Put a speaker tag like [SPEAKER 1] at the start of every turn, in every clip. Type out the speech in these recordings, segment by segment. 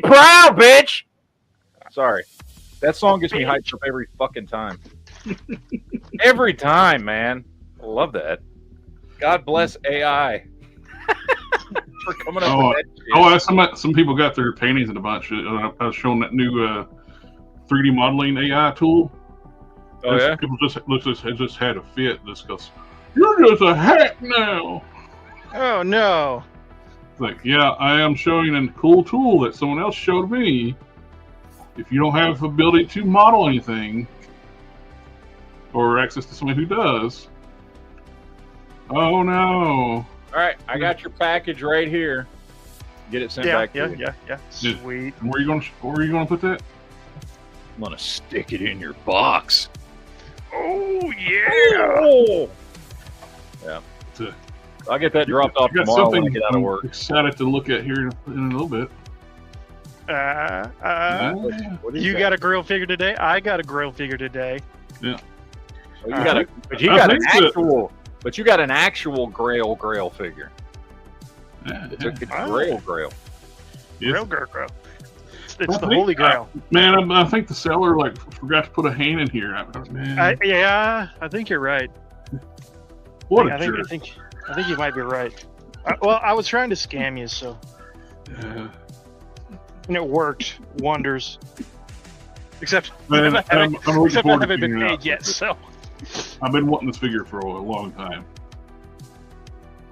[SPEAKER 1] proud, bitch. Sorry. That song gets me hyped up every fucking time. Every time, man. I love that. God bless AI. For coming up with that shit.
[SPEAKER 2] Some people got their panties in a bunch. I was showing that new 3D modeling AI tool.
[SPEAKER 1] Oh, yeah?
[SPEAKER 2] People just had a fit just because you're just a hack now.
[SPEAKER 3] Oh, no.
[SPEAKER 2] It's like, yeah, I am showing a cool tool that someone else showed me. If you don't have the ability to model anything or access to someone who does, oh no.
[SPEAKER 1] All right, I got your package right here. Get it sent back to you.
[SPEAKER 3] Yeah. Sweet.
[SPEAKER 2] Where are you going to put that?
[SPEAKER 1] I'm going to stick it in your box.
[SPEAKER 3] Oh, yeah.
[SPEAKER 1] Oh. Yeah. I'll get that dropped off tomorrow when I get out of work.
[SPEAKER 2] I'm excited to look at here in a little bit.
[SPEAKER 3] You got a grill figure today? I got a grill figure today.
[SPEAKER 2] Yeah.
[SPEAKER 1] So you got an actual Grail figure.
[SPEAKER 2] Yeah,
[SPEAKER 1] it's a Grail.
[SPEAKER 3] Yes. Grail. It's the Holy Grail.
[SPEAKER 2] Man, I think the seller forgot to put a hand in here.
[SPEAKER 3] I think you're right.
[SPEAKER 2] What a jerk.
[SPEAKER 3] I think you might be right. I was trying to scam you, so.
[SPEAKER 2] Yeah.
[SPEAKER 3] And it worked wonders. Except
[SPEAKER 2] Man,
[SPEAKER 3] I haven't been paid yet, so.
[SPEAKER 2] I've been wanting this figure for a long time.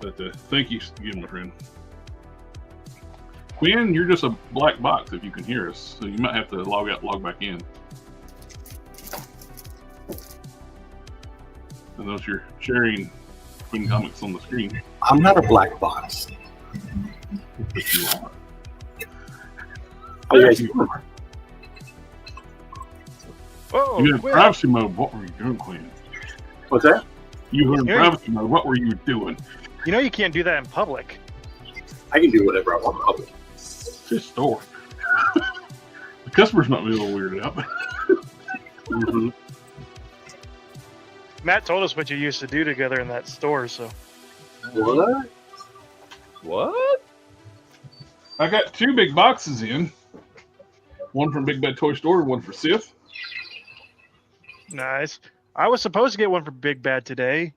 [SPEAKER 2] But thank you again, my friend. Quinn, you're just a black box if you can hear us, so you might have to log out, log back in. I know you're sharing Quinn Comics on the screen.
[SPEAKER 4] I'm not a black box.
[SPEAKER 2] But you are.
[SPEAKER 4] Oh, yes, you are.
[SPEAKER 3] Oh,
[SPEAKER 2] you had privacy mode. What were you doing, Quinn?
[SPEAKER 4] What's that?
[SPEAKER 2] You were in privacy mode. What were you doing?
[SPEAKER 3] You know you can't do that in public.
[SPEAKER 4] I can do whatever I want in public.
[SPEAKER 2] It's his store. The customers might be a little weirded out.
[SPEAKER 4] Mm-hmm.
[SPEAKER 3] Matt told us what you used to do together in that store, so.
[SPEAKER 1] What?
[SPEAKER 2] I got 2 big boxes in. One from Big Bad Toy Store, one for Sith.
[SPEAKER 3] Nice. I was supposed to get one from Big Bad today.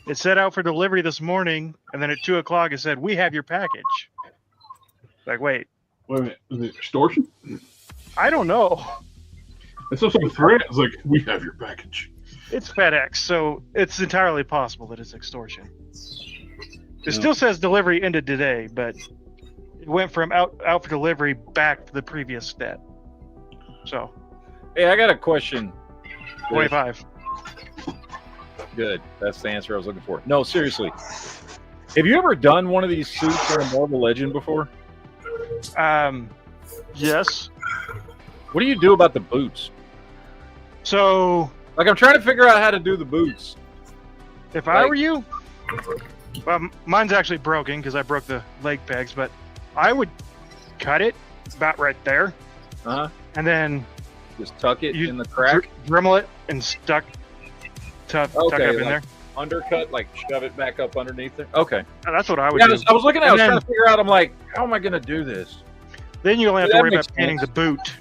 [SPEAKER 3] It set out for delivery this morning, and then at 2 o'clock it said, "We have your package." Like, wait
[SPEAKER 2] a minute, is it extortion?
[SPEAKER 3] I don't know.
[SPEAKER 2] It's also a threat. It's like, "We have your package."
[SPEAKER 3] It's FedEx, so it's entirely possible that it's extortion. It still says delivery ended today, but it went from out for delivery back to the previous step. So.
[SPEAKER 1] Hey, I got a question.
[SPEAKER 3] 25.
[SPEAKER 1] Good. That's the answer I was looking for. No, seriously. Have you ever done one of these suits for a Marvel Legend before?
[SPEAKER 3] Yes.
[SPEAKER 1] What do you do about the boots?
[SPEAKER 3] So,
[SPEAKER 1] I'm trying to figure out how to do the boots.
[SPEAKER 3] If I were you, well, mine's actually broken because I broke the leg pegs, but I would cut it about right there. And then
[SPEAKER 1] just tuck it in the crack?
[SPEAKER 3] Dremel it and tuck up in there.
[SPEAKER 1] Undercut, shove it back up underneath it? Okay.
[SPEAKER 3] That's what I would do.
[SPEAKER 1] I was looking at it, I was trying to figure out, I'm like, how am I going to do this?
[SPEAKER 3] Then you only have to worry about painting the boot.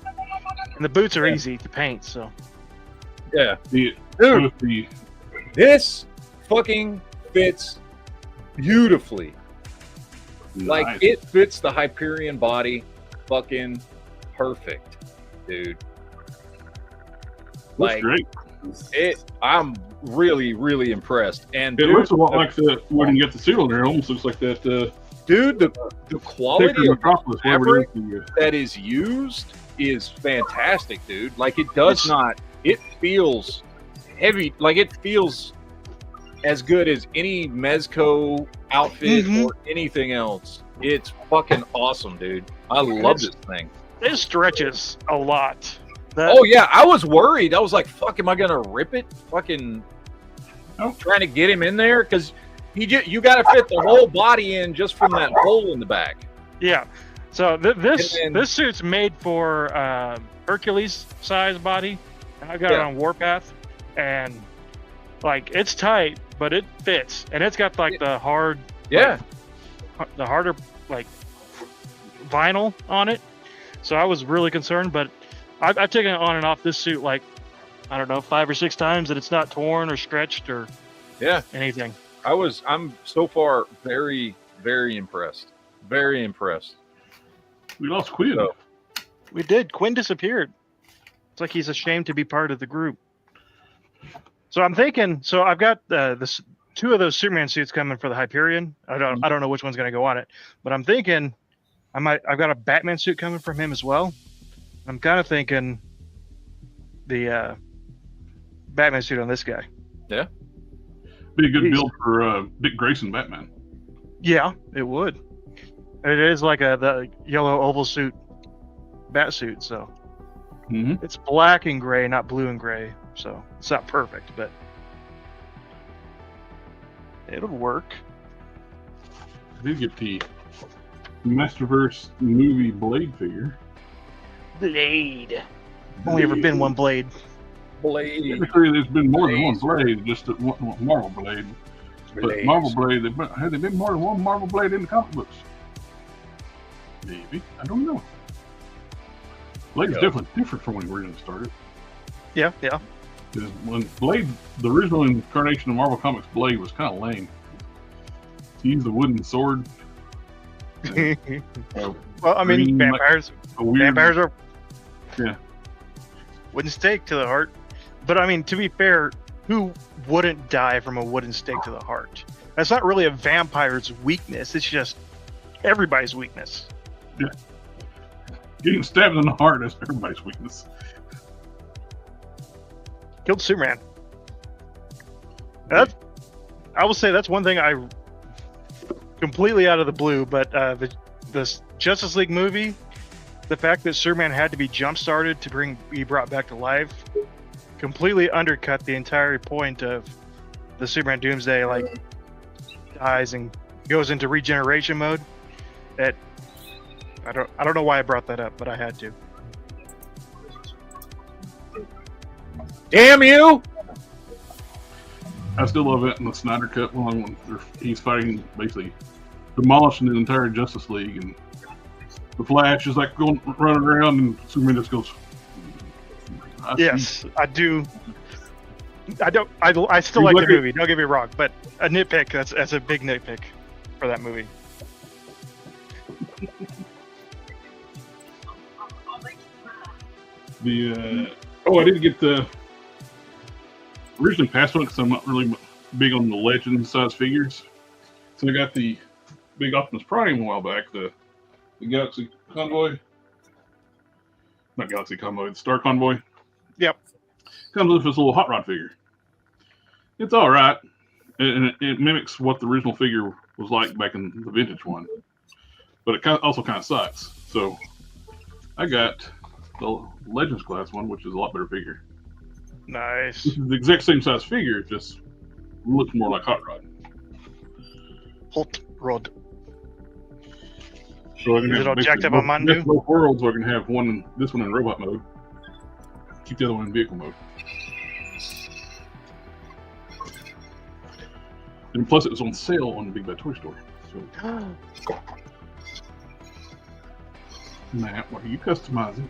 [SPEAKER 3] And the boots are easy to paint, so.
[SPEAKER 1] Yeah.
[SPEAKER 2] Dude,
[SPEAKER 1] this fucking fits beautifully.
[SPEAKER 2] Nice.
[SPEAKER 1] It fits the Hyperion body fucking perfect, dude.
[SPEAKER 2] Looks great.
[SPEAKER 1] I'm really, really impressed. And
[SPEAKER 2] it looks a lot like when you get the seal in there. It almost looks like that.
[SPEAKER 1] Dude, the quality of fabric that is used is fantastic, dude. It feels heavy. It feels as good as any Mezco outfit or anything else. It's fucking awesome, dude. I love this thing.
[SPEAKER 3] It stretches a lot.
[SPEAKER 1] Oh yeah, I was worried. I was like, "Fuck, am I gonna rip it?" Fucking trying to get him in there because you got to fit the whole body in just from that hole in the back.
[SPEAKER 3] Yeah. So this suit's made for Hercules size body. I got it on Warpath, and it's tight, but it fits, and it's got the hard, the harder vinyl on it. So I was really concerned, but I've taken it on and off this suit like, I don't know, 5 or 6 times, that it's not torn or stretched or anything.
[SPEAKER 1] I'm so far very, very impressed. Very impressed.
[SPEAKER 2] We lost Quinn.
[SPEAKER 1] So,
[SPEAKER 3] we did. Quinn disappeared. It's like he's ashamed to be part of the group. So I'm thinking. So I've got this 2 of those Superman suits coming for the Hyperion. I don't know which one's going to go on it, but I'm thinking I've got a Batman suit coming from him as well. I'm kind of thinking the Batman suit on this guy.
[SPEAKER 1] Yeah.
[SPEAKER 2] Be a good build for Dick Grayson Batman.
[SPEAKER 3] Yeah, it would. It is like the yellow oval suit, bat suit. So it's black and gray, not blue and gray. So it's not perfect, but it'll work.
[SPEAKER 2] I did get the Masterverse movie Blade figure.
[SPEAKER 3] Blade. Only ever been one Blade.
[SPEAKER 1] Blade.
[SPEAKER 2] Technically, there's been more than one Blade, just one Marvel Blade. But Marvel Blade, have there been more than one Marvel Blade in the comic books? Maybe. I don't know. Blade's definitely different from when he originally started.
[SPEAKER 3] Yeah.
[SPEAKER 2] Because when Blade, the original incarnation of Marvel Comics Blade was kind of lame. He used a wooden sword.
[SPEAKER 3] Well, I mean, vampires are wooden stake to the heart. But I mean, to be fair, who wouldn't die from a wooden stake to the heart? That's not really a vampire's weakness. It's just everybody's weakness.
[SPEAKER 2] Yeah. Getting stabbed in the heart is everybody's weakness.
[SPEAKER 3] Killed Superman. I will say that's one thing I completely out of the blue, but the Justice League movie, the fact that Superman had to be jump-started to be brought back to life, completely undercut the entire point of the Superman Doomsday, like, dies and goes into regeneration mode. That I don't know why I brought that up, but I had to.
[SPEAKER 1] Damn you!
[SPEAKER 2] I still love it in the Snyder Cut one when he's fighting, basically demolishing the entire Justice League, and the Flash is like running around, and Superman just goes.
[SPEAKER 3] I do. I still like the movie. Don't get me wrong, but a nitpick. That's a big nitpick for that movie.
[SPEAKER 2] I didn't get the originally passed one because I'm not really big on the legend size figures. So I got the big Optimus Prime a while back, the Galaxy Convoy. Not Galaxy Convoy, the Star Convoy.
[SPEAKER 3] Yep.
[SPEAKER 2] Comes with this little hot rod figure. It's all right, and it mimics what the original figure was like back in the vintage one, but it also kind of sucks. So I got the Legends class one, which is a lot better figure.
[SPEAKER 3] Nice.
[SPEAKER 2] This is the exact same size figure, just looks more like Hot Rod.
[SPEAKER 3] Hot Rod.
[SPEAKER 2] So I can
[SPEAKER 3] have Objective on Mandu?
[SPEAKER 2] Both worlds, or I can have this one in robot mode. Keep the other one in vehicle mode. And plus, it was on sale on the Big Bad Toy Store. So, Matt, what are you customizing?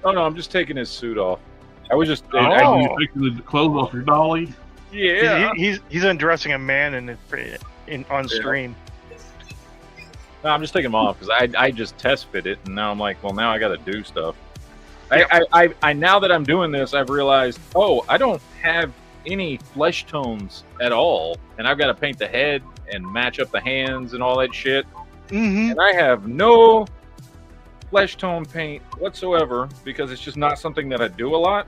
[SPEAKER 1] Oh no, I'm just taking his suit off. I was just.
[SPEAKER 2] Are you taking the clothes off your dolly?
[SPEAKER 1] Yeah.
[SPEAKER 3] He's undressing a man on screen.
[SPEAKER 1] No, I'm just taking them off because I just test fit it, and now I'm like, well, now I got to do stuff.
[SPEAKER 3] Yep.
[SPEAKER 1] I now that I'm doing this, I've realized, I don't have any flesh tones at all, and I've got to paint the head and match up the hands and all that shit.
[SPEAKER 3] Mm-hmm.
[SPEAKER 1] And I have no flesh tone paint whatsoever because it's just not something that I do a lot.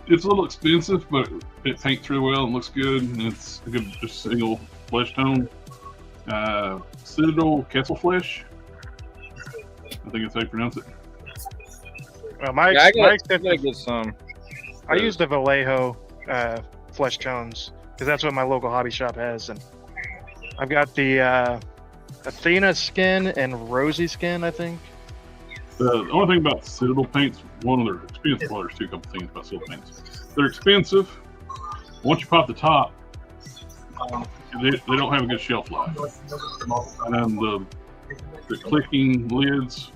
[SPEAKER 2] It's a little expensive, but it paints really well and looks good, and it's a good just single flesh tone. Citadel Castle Flesh. I think that's how you pronounce it.
[SPEAKER 3] Well,
[SPEAKER 1] I gotta get some.
[SPEAKER 3] I use the Vallejo flesh tones because that's what my local hobby shop has, and I've got the Athena skin and Rosie skin, I think.
[SPEAKER 2] The only thing about Citadel paints, one of their expensive. Well, there's two couple things about Citadel paints. They're expensive. Once you pop the top, they don't have a good shelf life. And then The clicking lids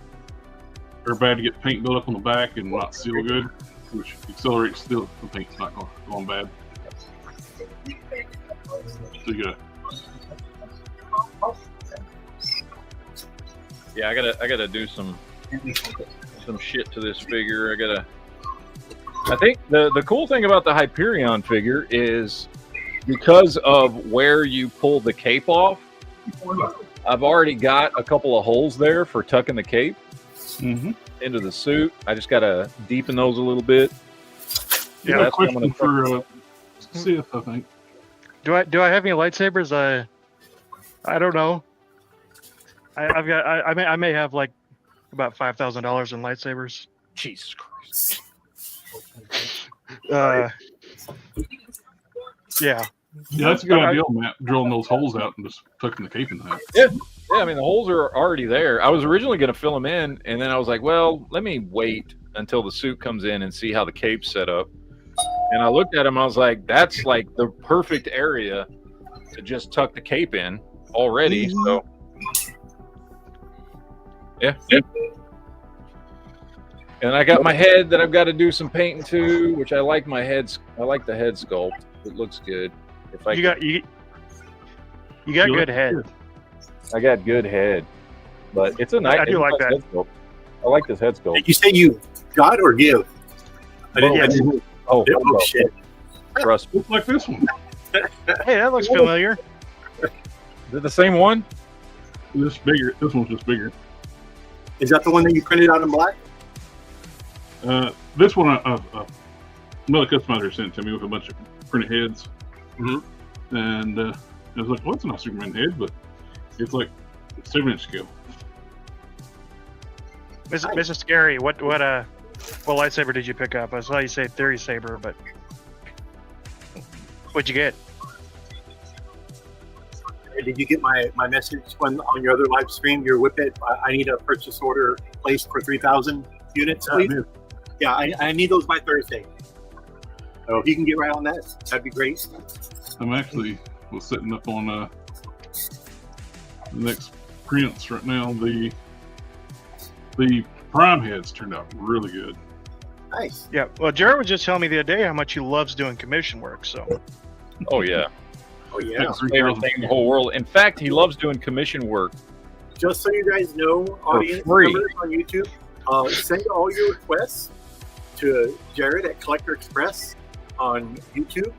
[SPEAKER 2] are bad to get paint built up on the back and not seal good, which accelerates still the paint's not going bad. So you gotta.
[SPEAKER 1] Yeah, I gotta do some shit to this figure. I think the cool thing about the Hyperion figure is because of where you pull the cape off, I've already got a couple of holes there for tucking the cape into the suit. I just gotta deepen those a little bit.
[SPEAKER 2] Yeah, that's question for Sith, I think.
[SPEAKER 3] Do I have any lightsabers? I don't know. I may have like about $5,000 in lightsabers.
[SPEAKER 1] Jesus Christ.
[SPEAKER 3] Yeah.
[SPEAKER 2] Yeah, that's a good idea, Matt. Drilling those holes out and just tucking the cape in that.
[SPEAKER 1] Yeah. Yeah, I mean, the holes are already there. I was originally going to fill them in, and then I was like, well, let me wait until the suit comes in and see how the cape's set up. And I looked at them, I was like, that's like the perfect area to just tuck the cape in already. So, yeah. And I got my head that I've got to do some painting to, which I like my head. I like the head sculpt. It looks good. If I
[SPEAKER 3] you got good head.
[SPEAKER 1] I got good head, but it's a nice.
[SPEAKER 3] I do like that.
[SPEAKER 1] Head sculpt. I like this head sculpt.
[SPEAKER 4] Did you say you got or give? I
[SPEAKER 3] didn't.
[SPEAKER 1] Oh
[SPEAKER 4] shit!
[SPEAKER 1] Trust me.
[SPEAKER 2] Looks like this one.
[SPEAKER 3] Hey, that looks familiar.
[SPEAKER 1] Is it the same one?
[SPEAKER 2] This bigger. This one's just bigger.
[SPEAKER 4] Is that the one that you printed out in black?
[SPEAKER 2] This one, another customizer sent to me with a bunch of printed heads, and I was like, "Well, it's not a Superman head, but it's like 7-inch scale."
[SPEAKER 3] Mrs. Scary, what lightsaber did you pick up? I saw you say Theory Saber, but what'd you get?
[SPEAKER 4] Did you get my message on your other live stream? Your Whippet. I need a purchase order placed for 3,000 units, please. Yeah, I need those by Thursday. So if you can get right on that, that'd be great.
[SPEAKER 2] I'm actually setting up on the next prints right now. The prime heads turned out really good.
[SPEAKER 4] Nice.
[SPEAKER 3] Yeah. Well, Jared was just telling me the other day how much he loves doing commission work. So.
[SPEAKER 1] Oh yeah.
[SPEAKER 4] Oh yeah.
[SPEAKER 1] It's his favorite thing in the whole world. In fact, he loves doing commission work.
[SPEAKER 4] Just so you guys know, audience members on YouTube, send all your requests to Jared at Collector Express on YouTube.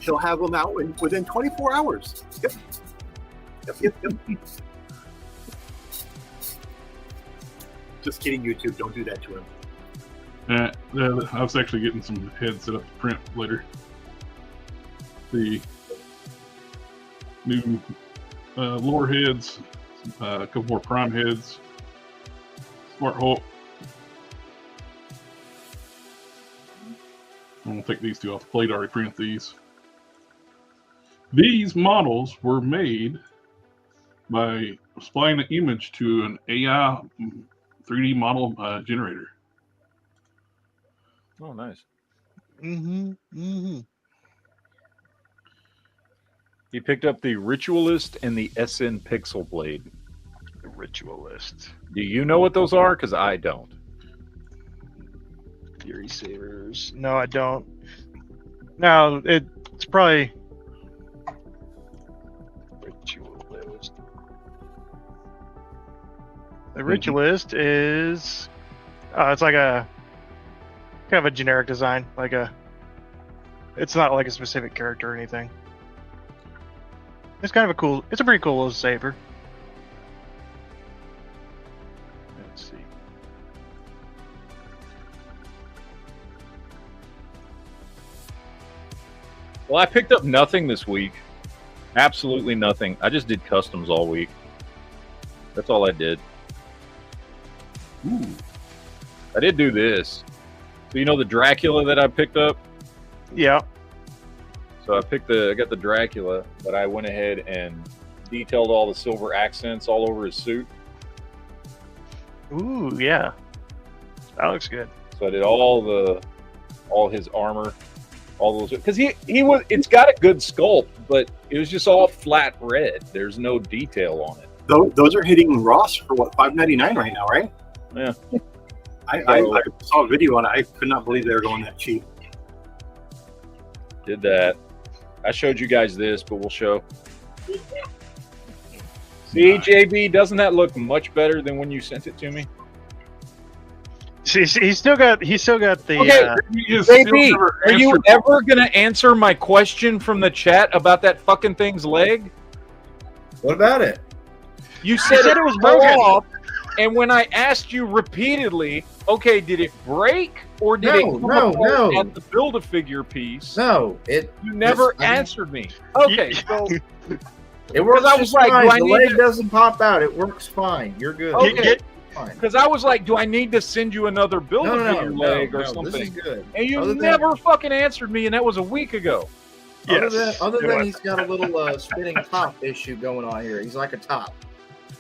[SPEAKER 4] He'll have them out within 24 hours. Yep. Just kidding, YouTube. Don't do that to him.
[SPEAKER 2] I was actually getting some heads set up to print later. The new lower heads, a couple more prime heads, Smart Hulk. I'm going to take these two off the plate. I already printed these. These models were made by supplying the image to an AI 3D model generator.
[SPEAKER 1] Oh, nice.
[SPEAKER 3] Mm-hmm.
[SPEAKER 1] He picked up the Ritualist and the SN Pixel Blade.
[SPEAKER 3] The Ritualist.
[SPEAKER 1] Do you know what those are? Because I don't.
[SPEAKER 3] Fury Sabers. No, I don't. No, it's probably Ritualist. The Ritualist is it's like a kind of a generic design, it's not like a specific character or anything. It's kind of it's a pretty cool little saber. Let's see.
[SPEAKER 1] Well, I picked up nothing this week. Absolutely nothing. I just did customs all week. That's all I did.
[SPEAKER 2] Ooh.
[SPEAKER 1] I did do this. So you know the Dracula that I picked up?
[SPEAKER 3] Yeah.
[SPEAKER 1] So I got the Dracula, but I went ahead and detailed all the silver accents all over his suit.
[SPEAKER 3] Ooh, yeah. That looks good.
[SPEAKER 1] So I did all his armor, all those, because it's got a good sculpt, but it was just all flat red. There's no detail on it.
[SPEAKER 4] those are hitting Ross for what, $5.99 right now, right?
[SPEAKER 1] Yeah.
[SPEAKER 4] I saw a video on it. I could not believe they were going that cheap.
[SPEAKER 1] Did that. I showed you guys this, but we'll show. See, JB, doesn't that look much better than when you sent it to me?
[SPEAKER 3] He's still got the.
[SPEAKER 1] Okay, JB, are you ever gonna answer my question from the chat about that fucking thing's leg?
[SPEAKER 5] What about it?
[SPEAKER 1] You said it was broken. And when I asked you repeatedly, okay, did it break or did it come apart at the Build-A-Figure piece?
[SPEAKER 5] No,
[SPEAKER 1] you never answered me. Okay, so
[SPEAKER 5] it works. I was like,
[SPEAKER 1] fine.
[SPEAKER 5] The leg doesn't pop out. It works fine. You're good.
[SPEAKER 1] Okay. Because I was like, do I need to send you another Build-A-Figure leg or something?
[SPEAKER 5] This is good.
[SPEAKER 1] And you never fucking answered me, and that was a week ago.
[SPEAKER 5] Other than he's got a little spinning top issue going on here. He's like a top.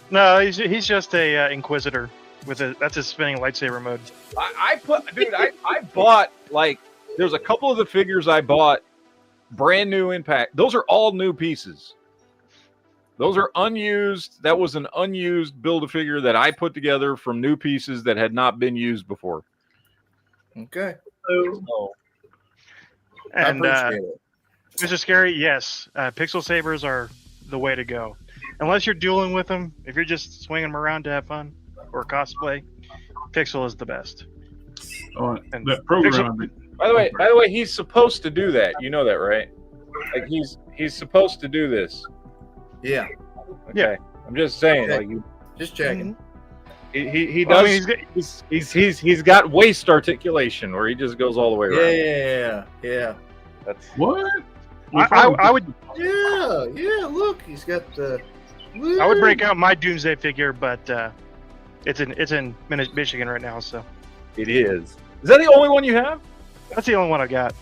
[SPEAKER 3] No, he's just a Inquisitor that's his spinning lightsaber mode.
[SPEAKER 1] I bought, like, there's a couple of the figures I bought brand new in pack. Those are all new pieces. Those are unused. That was an unused Build-A-Figure that I put together from new pieces that had not been used before.
[SPEAKER 5] Okay.
[SPEAKER 3] And Mr. Scary, yes, pixel sabers are the way to go. Unless you're dueling with them, if you're just swinging them around to have fun or cosplay, pixel is the best.
[SPEAKER 2] Oh, and that program.
[SPEAKER 1] By the way, he's supposed to do that. You know that, right? Like he's supposed to do this.
[SPEAKER 5] Yeah.
[SPEAKER 1] Okay. Yeah. I'm just saying,
[SPEAKER 5] okay.
[SPEAKER 1] like,
[SPEAKER 5] just checking.
[SPEAKER 1] He does. I mean, he's got waist articulation where he just goes all the way around.
[SPEAKER 5] Yeah.
[SPEAKER 1] That's
[SPEAKER 2] what.
[SPEAKER 3] I would.
[SPEAKER 5] Yeah. Look, he's got the.
[SPEAKER 3] I would break out my Doomsday figure, but it's in Michigan right now, so.
[SPEAKER 1] It is. Is that the only one you have?
[SPEAKER 3] That's the only one I got.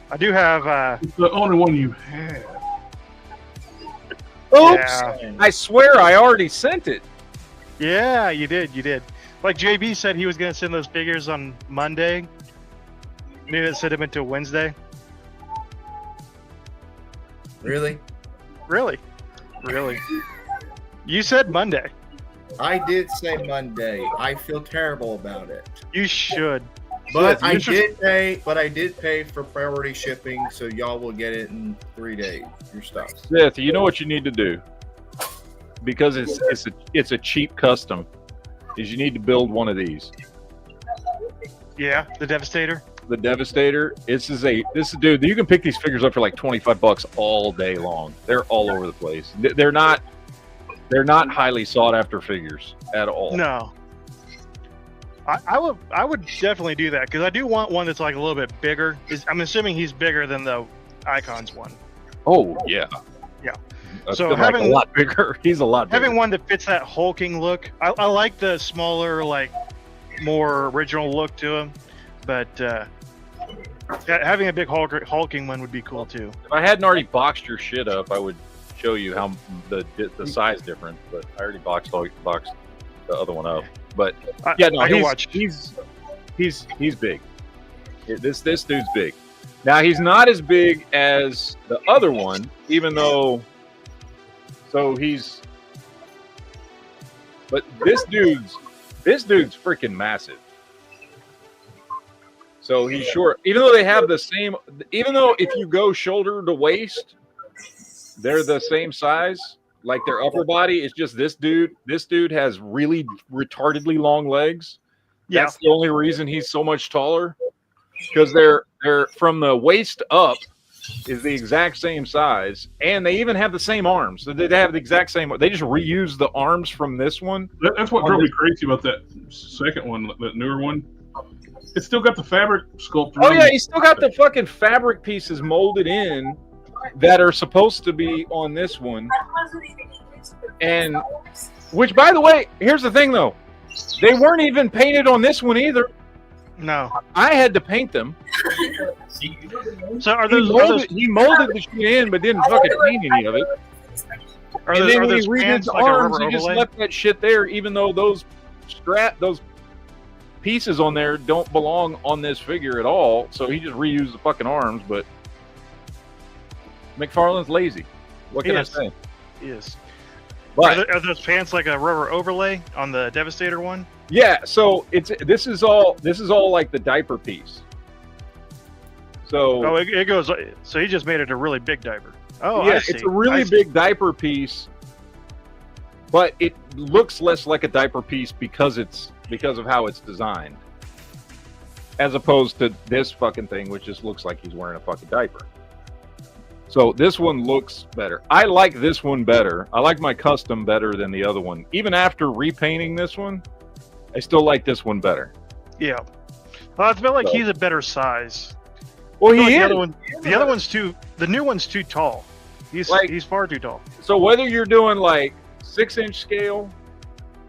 [SPEAKER 3] I do have.
[SPEAKER 2] It's the only one you have.
[SPEAKER 1] Oops! Yeah. I swear I already sent it.
[SPEAKER 3] Yeah, you did. Like JB said, he was gonna send those figures on Monday. Maybe it sent him into Wednesday.
[SPEAKER 5] Really?
[SPEAKER 3] You said Monday.
[SPEAKER 5] I did say Monday. I feel terrible about it.
[SPEAKER 3] You should.
[SPEAKER 5] But I did pay for priority shipping, so y'all will get it in 3 days. Your stuff.
[SPEAKER 1] Seth, you know what you need to do, because it's a cheap custom, is you need to build one of these.
[SPEAKER 3] Yeah, the Devastator.
[SPEAKER 1] The Devastator. This is dude. You can pick these figures up for like $25 all day long. They're all over the place. They're not highly sought after figures at all.
[SPEAKER 3] No. I would definitely do that because I do want one that's like a little bit bigger. I'm assuming he's bigger than the Icons one.
[SPEAKER 1] Oh yeah.
[SPEAKER 3] So
[SPEAKER 1] having a lot bigger, he's a lot bigger.
[SPEAKER 3] Having one that fits that hulking look. I like the smaller, like more original look to him, but having a big hulking one would be cool too.
[SPEAKER 1] If I hadn't already boxed your shit up, I would show you how the size difference. But I already boxed the other one up. But yeah, no, he's big. This dude's big. Now he's not as big as the other one, even though. But this dude's freaking massive. So he's short. Even though they have the same. Even though if you go shoulder to waist, they're the same size. Like their upper body, it's just this dude. This dude has really retardedly long legs. Yeah. That's the only reason he's so much taller. Because they're from the waist up is the exact same size, and they even have the same arms. So they have the exact same. They just reuse the arms from this one.
[SPEAKER 2] That's what drove me crazy about that second one, that newer one. It's still got the fabric sculpture.
[SPEAKER 1] Oh yeah, he's still got the fucking fabric pieces molded in that are supposed to be on this one. And which, by the way, here's the thing though, they weren't even painted on this one either.
[SPEAKER 3] No,
[SPEAKER 1] I had to paint them.
[SPEAKER 3] So
[SPEAKER 1] he molded the shit in, but didn't fucking paint any of it. And then when he redid the arms, he just left that shit there, even though those pieces on there don't belong on this figure at all. So he just reused the fucking arms. But McFarlane's lazy. What can I say?
[SPEAKER 3] He is.
[SPEAKER 1] But
[SPEAKER 3] are those pants like a rubber overlay on the Devastator one?
[SPEAKER 1] yeah, so this is all like the diaper piece. So
[SPEAKER 3] it goes. So he just made it a really big diaper. Oh,
[SPEAKER 1] yeah,
[SPEAKER 3] I see.
[SPEAKER 1] it's a really big diaper piece, but it looks less like a diaper piece because of how it's designed, as opposed to this fucking thing, which just looks like he's wearing a fucking diaper. So this one looks better. I like this one better. I like my custom better than the other one. Even after repainting this one, I still like this one better.
[SPEAKER 3] Yeah. Well, it's felt like he's a better size.
[SPEAKER 1] Well, he
[SPEAKER 3] like
[SPEAKER 1] is.
[SPEAKER 3] The other one's the new one's too tall. He's far too tall.
[SPEAKER 1] So whether you're doing like 6-inch scale,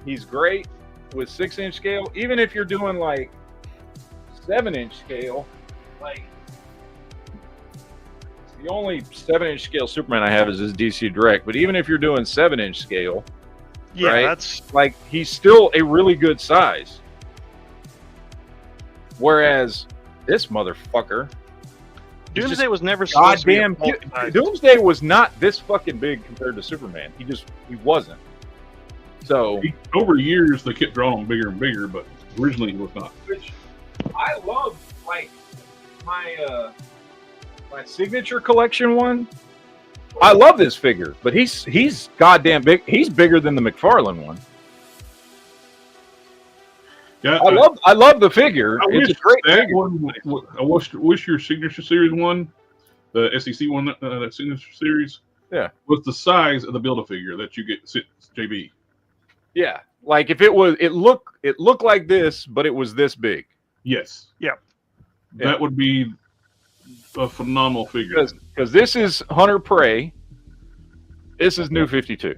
[SPEAKER 1] he's great with 6-inch scale. Even if you're doing like 7-inch scale, like the only 7-inch scale Superman I have is his DC Direct. But even if you're doing 7-inch scale,
[SPEAKER 3] yeah,
[SPEAKER 1] right,
[SPEAKER 3] that's
[SPEAKER 1] like he's still a really good size. Whereas this motherfucker,
[SPEAKER 3] Doomsday was never supposed
[SPEAKER 1] goddamn.
[SPEAKER 3] to be
[SPEAKER 1] Doomsday was not this fucking big compared to Superman. He wasn't. So
[SPEAKER 2] over years they kept drawing him bigger and bigger, but originally he was not.
[SPEAKER 1] Which I love, like my signature collection one. I love this figure, but he's goddamn big. He's bigger than the McFarlane one.
[SPEAKER 2] Yeah,
[SPEAKER 1] I love the figure. It's a great figure.
[SPEAKER 2] I wish your signature series one, the SEC one, that signature series, was the size of the Build-A-Figure that you get JB.
[SPEAKER 1] Yeah, like if it looked like this, but it was this big.
[SPEAKER 2] Yes.
[SPEAKER 3] Yeah.
[SPEAKER 2] That would be a phenomenal figure.
[SPEAKER 1] Because this is Hunter Prey. This is New 52.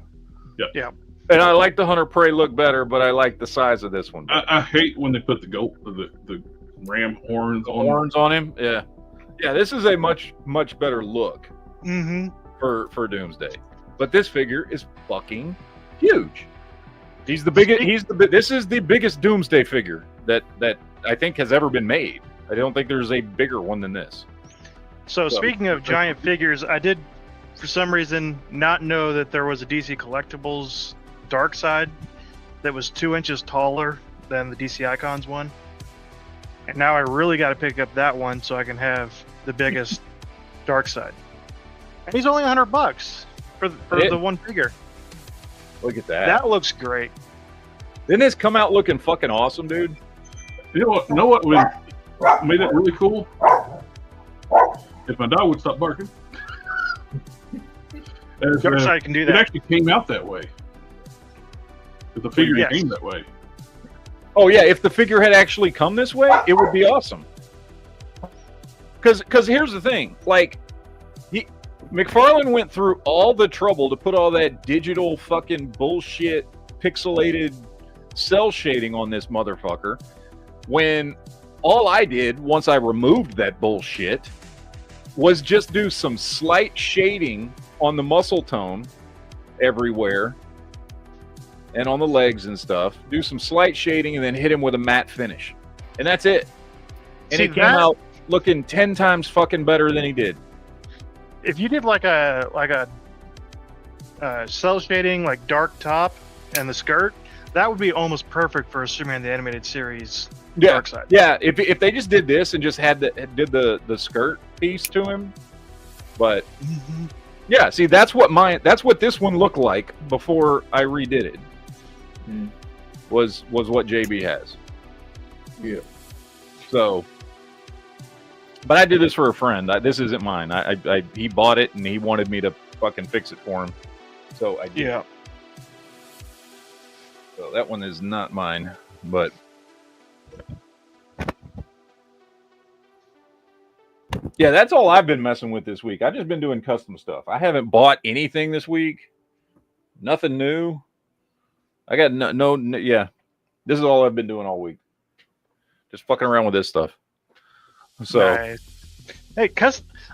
[SPEAKER 3] Yeah.
[SPEAKER 1] And I like the Hunter Prey look better, but I like the size of this one.
[SPEAKER 2] I hate when they put the ram horns
[SPEAKER 1] on him. Yeah. Yeah, this is a much better look
[SPEAKER 3] for
[SPEAKER 1] Doomsday. But this figure is fucking huge. He's the biggest. This is the biggest Doomsday figure that I think has ever been made. I don't think there's a bigger one than this.
[SPEAKER 3] So speaking of giant figures, I did, for some reason, not know that there was a DC Collectibles Dark Side that was 2 inches taller than the DC Icons one. And now I really got to pick up that one so I can have the biggest Dark Side. And he's only $100 for the one figure.
[SPEAKER 1] Look at that.
[SPEAKER 3] That looks great.
[SPEAKER 1] Didn't this come out looking fucking awesome, dude?
[SPEAKER 2] You know what made it really cool? If my dog would stop barking.
[SPEAKER 3] Dark Side can do that.
[SPEAKER 2] It actually came out that way. The figure came that way.
[SPEAKER 1] Oh yeah, if the figure had actually come this way, it would be awesome. Because here's the thing, like, McFarlane went through all the trouble to put all that digital fucking bullshit pixelated cell shading on this motherfucker, when all I did once I removed that bullshit was just do some slight shading on the muscle tone everywhere and on the legs and stuff, do some slight shading, and then hit him with a matte finish. And that's it. And it came out looking 10 times fucking better than he did.
[SPEAKER 3] If you did like a cell shading, like dark top and the skirt, that would be almost perfect for a Superman the Animated Series Dark Side.
[SPEAKER 1] Yeah, if they just did this and just did the skirt piece to him. But yeah, see, that's what this one looked like before I redid it. Was what JB has.
[SPEAKER 5] Yeah.
[SPEAKER 1] So, but I did this for a friend. This isn't mine. He bought it and he wanted me to fucking fix it for him. So I did.
[SPEAKER 3] Yeah.
[SPEAKER 1] So that one is not mine, but yeah, that's all I've been messing with this week. I've just been doing custom stuff. I haven't bought anything this week. Nothing new. I got no. Yeah, this is all I've been doing all week. Just fucking around with this stuff. So,
[SPEAKER 3] nice. Hey,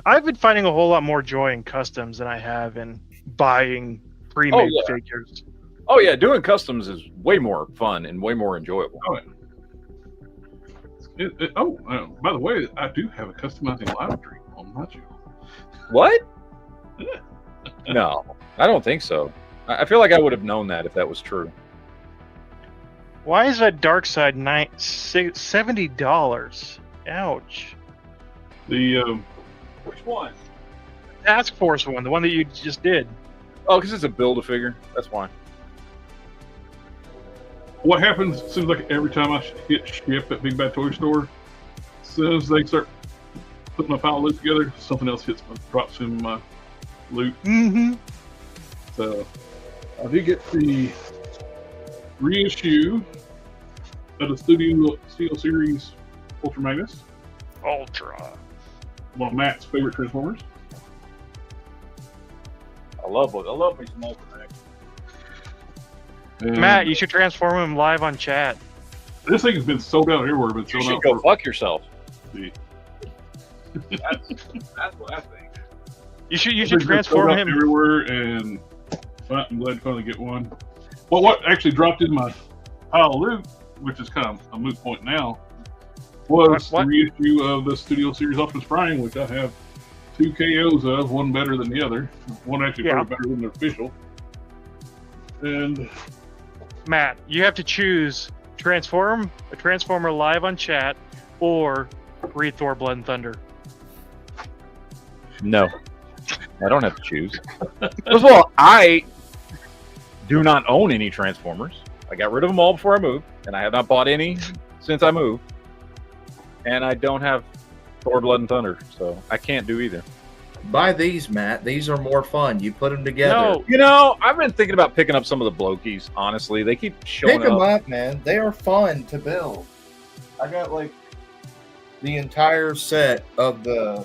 [SPEAKER 3] I've been finding a whole lot more joy in customs than I have in buying pre-made figures.
[SPEAKER 1] Oh yeah, doing customs is way more fun and way more enjoyable.
[SPEAKER 2] By the way, I do have a customizing live stream on my channel.
[SPEAKER 1] What? No, I don't think so. I feel like I would have known that if that was true.
[SPEAKER 3] Why is that dark side $70? Ouch.
[SPEAKER 2] The
[SPEAKER 1] Which one?
[SPEAKER 3] Task Force one, the one that you just did.
[SPEAKER 1] Oh, because it's a Build-A-Figure. That's why.
[SPEAKER 2] what happens seems like every time I hit ship at Big Bad Toy Store, as soon as they start putting my pile of loot together, something else drops in my loot.
[SPEAKER 3] Mm-hmm.
[SPEAKER 2] So I did get the reissue of the Studio Steel Series Ultra Magnus.
[SPEAKER 3] Ultra.
[SPEAKER 2] One of Matt's favorite Transformers.
[SPEAKER 1] I love me some Ultra Magnus.
[SPEAKER 3] Matt, you should transform him live on chat.
[SPEAKER 2] This thing has been sold out everywhere, but
[SPEAKER 1] You
[SPEAKER 2] sold
[SPEAKER 1] should
[SPEAKER 2] out
[SPEAKER 1] go fuck yourself.
[SPEAKER 2] That's
[SPEAKER 1] what I think.
[SPEAKER 3] You should transform him
[SPEAKER 2] everywhere, and I'm glad to finally get one. Well, what actually dropped in my pile of loot, which is kind of a moot point now, was the reissue of the Studio Series Optimus Prime, which I have 2 KOs of, one better than the other. One actually probably better than the official. And
[SPEAKER 3] Matt, you have to choose transform a Transformer live on chat or read Thor Blood and Thunder.
[SPEAKER 1] No, I don't have to choose. First of all, I do not own any Transformers. I got rid of them all before I moved, and I have not bought any since I moved. And I don't have Thor Blood and Thunder, so I can't do either.
[SPEAKER 5] Buy these, Matt. These are more fun. You put them together.
[SPEAKER 3] No.
[SPEAKER 1] You know, I've been thinking about picking up some of the Blokies, honestly. They keep showing
[SPEAKER 5] Pick them up, man. They are fun to build. I got, like, the entire set of the,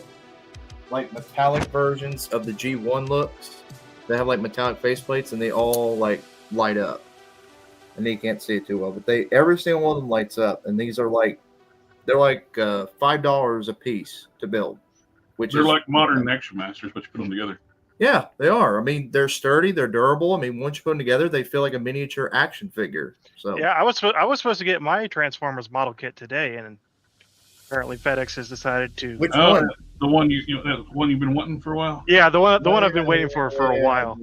[SPEAKER 5] like, metallic versions of the G1 looks. They have, like, metallic faceplates, and they all, like, light up. And you can't see it too well, but every single one of them lights up. And these are, like, they're like $5 a piece to build.
[SPEAKER 2] They're like modern Action Masters, but you put them together.
[SPEAKER 5] Yeah, they are. I mean, they're sturdy, they're durable. I mean, once you put them together, they feel like a miniature action figure. So
[SPEAKER 3] yeah, I was supposed to get my Transformers model kit today, and apparently FedEx has decided to.
[SPEAKER 5] Which one?
[SPEAKER 2] The one the one you've been wanting for a while.
[SPEAKER 3] Yeah, the one I've been waiting for a while.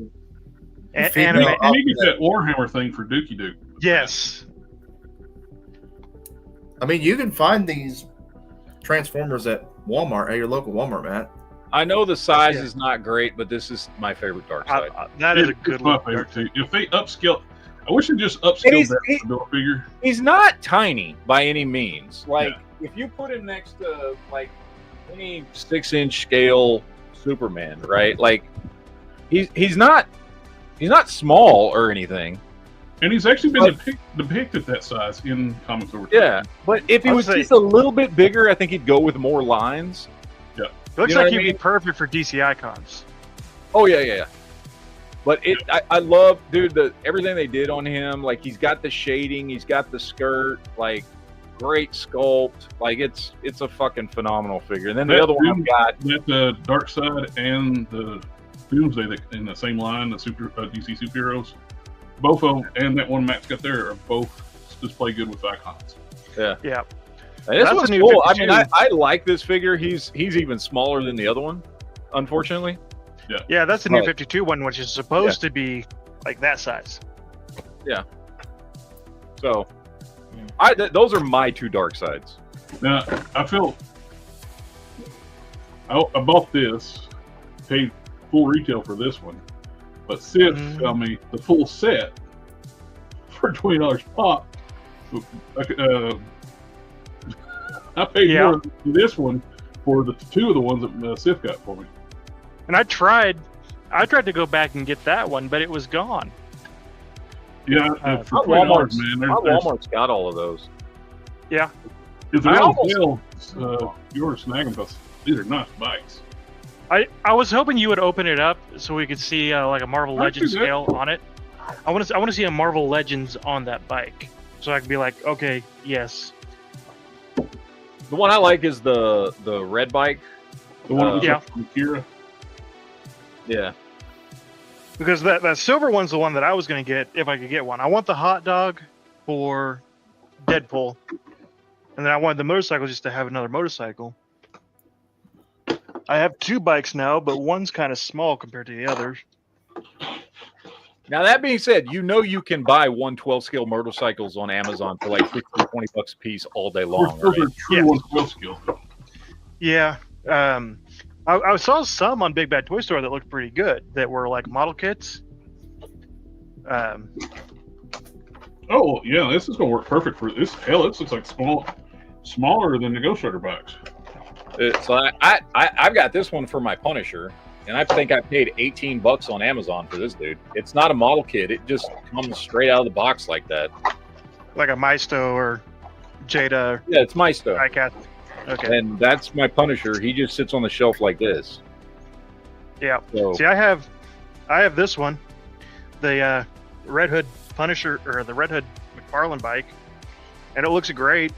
[SPEAKER 2] And you need that Warhammer thing for Dookie Duke.
[SPEAKER 3] Yes.
[SPEAKER 5] I mean, you can find these Transformers at Walmart, at your local Walmart, Matt.
[SPEAKER 1] I know the size is not great, but this is my favorite Dark Side.
[SPEAKER 3] That is a good
[SPEAKER 2] one. My favorite too. If they upscale, I wish they just upscaled that build figure.
[SPEAKER 1] He's not tiny by any means. Like if you put him next to like any 6-inch scale Superman, right? Like he's not small or anything.
[SPEAKER 2] And he's actually been depicted that size in comics over time.
[SPEAKER 1] Yeah, but if he was just a little bit bigger, I think he'd go with more lines.
[SPEAKER 2] Yeah.
[SPEAKER 3] It looks like he'd be perfect for DC Icons.
[SPEAKER 1] Oh, yeah. But I love, dude, everything they did on him. Like, he's got the shading, he's got the skirt, like, great sculpt. Like, it's a fucking phenomenal figure. And then the other one I've got...
[SPEAKER 2] The Dark Side and the Doomsday in the same line, the DC superheroes. Both of them and that one Matt's got there are both display good with icons.
[SPEAKER 1] Yeah.
[SPEAKER 3] And
[SPEAKER 1] this one's cool. I mean, I like this figure. He's even smaller than the other one, unfortunately.
[SPEAKER 3] Yeah, that's the new 52 one, which is supposed to be like that size.
[SPEAKER 1] Yeah. So, those are my 2 Dark Sides.
[SPEAKER 2] Now, I bought this, paid full retail for this one. But Sid tell me the full set for $20 pop. I paid more than this one for the 2 of the ones that Sif got for me.
[SPEAKER 3] And I tried to go back and get that one, but it was gone.
[SPEAKER 2] Yeah, for $20, man.
[SPEAKER 1] Walmart's got all of those.
[SPEAKER 3] Yeah.
[SPEAKER 2] If they're on sale, you ought to snag them because these are nice bikes.
[SPEAKER 3] I was hoping you would open it up so we could see like a Marvel Legends scale on it. I want to see a Marvel Legends on that bike, so I could be like, okay, yes.
[SPEAKER 1] The one I like is the red bike.
[SPEAKER 2] The one from Kira.
[SPEAKER 1] Yeah.
[SPEAKER 3] Because that silver one's the one that I was going to get if I could get one. I want the hot dog for Deadpool, and then I wanted the motorcycle just to have another motorcycle. I have 2 bikes now, but one's kind of small compared to the others.
[SPEAKER 1] Now that being said, you can buy 112 scale motorcycles on Amazon for like 15, $20 a piece all day long.
[SPEAKER 2] Those
[SPEAKER 1] right?
[SPEAKER 2] are true 112 scale.
[SPEAKER 3] Yeah. I saw some on Big Bad Toy Store that looked pretty good that were like model kits.
[SPEAKER 2] Oh yeah, this is gonna work perfect for this. Hell, this looks like smaller than the Ghost Rider box.
[SPEAKER 1] So I've got this one for my Punisher, and I think I paid $18 on Amazon for this dude. It's not a model kit; it just comes straight out of the box like that.
[SPEAKER 3] Like a Maisto or Jada.
[SPEAKER 1] Yeah, it's Maisto.
[SPEAKER 3] Diecast. Okay.
[SPEAKER 1] And that's my Punisher. He just sits on the shelf like this.
[SPEAKER 3] Yeah.
[SPEAKER 1] So,
[SPEAKER 3] See, I have this one, the Red Hood Punisher or the Red Hood McFarlane bike, and it looks great,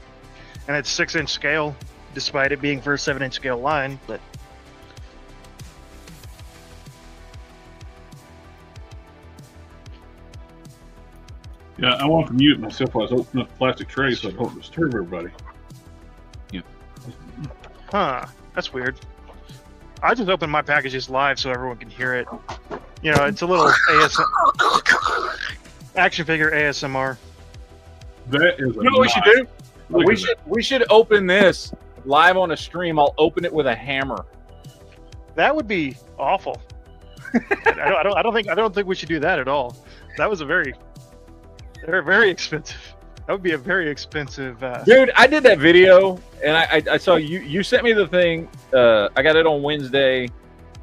[SPEAKER 3] and it's 6-inch scale, despite it being for a 7-inch scale line. But
[SPEAKER 2] Yeah, I want to mute myself while I was opening up the plastic tray so I don't disturb everybody. Yeah.
[SPEAKER 3] huh, that's weird. I just opened my packages live so everyone can hear it. You know, it's a little action figure ASMR.
[SPEAKER 2] That is.
[SPEAKER 1] you know what we should do? We should open this live on a stream. I'll open it with a hammer.
[SPEAKER 3] That would be awful. I don't think we should do that at all. That was very expensive. That would be a very expensive.
[SPEAKER 1] Dude, I did that video, and I saw you sent me the thing. I got it on Wednesday.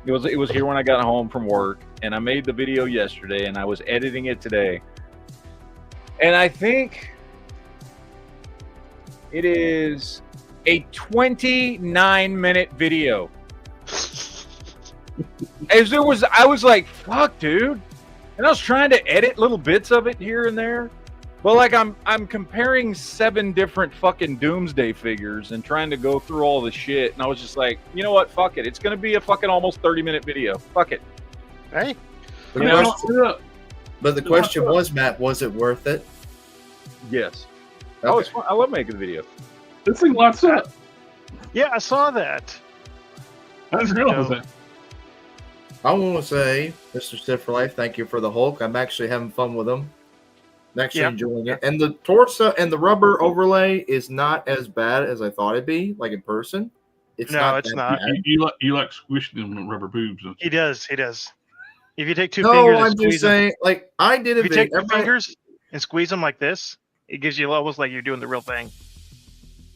[SPEAKER 1] It was here when I got home from work, and I made the video yesterday, and I was editing it today. And I think it is a 29-minute video. I was like, fuck, dude. And I was trying to edit little bits of it here and there. But like I'm comparing 7 different fucking Doomsday figures and trying to go through all the shit. And I was just like, you know what? Fuck it. It's gonna be a fucking almost 30-minute video. Fuck it.
[SPEAKER 3] Hey.
[SPEAKER 5] But the question was, Matt, was it worth it?
[SPEAKER 1] Yes.
[SPEAKER 5] Okay.
[SPEAKER 1] Oh, it's fun. I love making the video.
[SPEAKER 2] This thing lights up.
[SPEAKER 3] Yeah, I saw that.
[SPEAKER 2] I didn't realize that.
[SPEAKER 5] I want to say, Mr. Stiff for Life, thank you for the Hulk. I'm actually having fun with him. I'm actually enjoying it. And the torso and the rubber overlay is not as bad as I thought it'd be, like in person.
[SPEAKER 3] It's not.
[SPEAKER 2] You like squishing them rubber boobs. Don't you?
[SPEAKER 3] He does. If you take 2 fingers and
[SPEAKER 5] I'm
[SPEAKER 3] squeeze
[SPEAKER 5] just saying, like, I did a
[SPEAKER 3] if you take 2 fingers and squeeze them like this, it gives you almost like you're doing the real thing.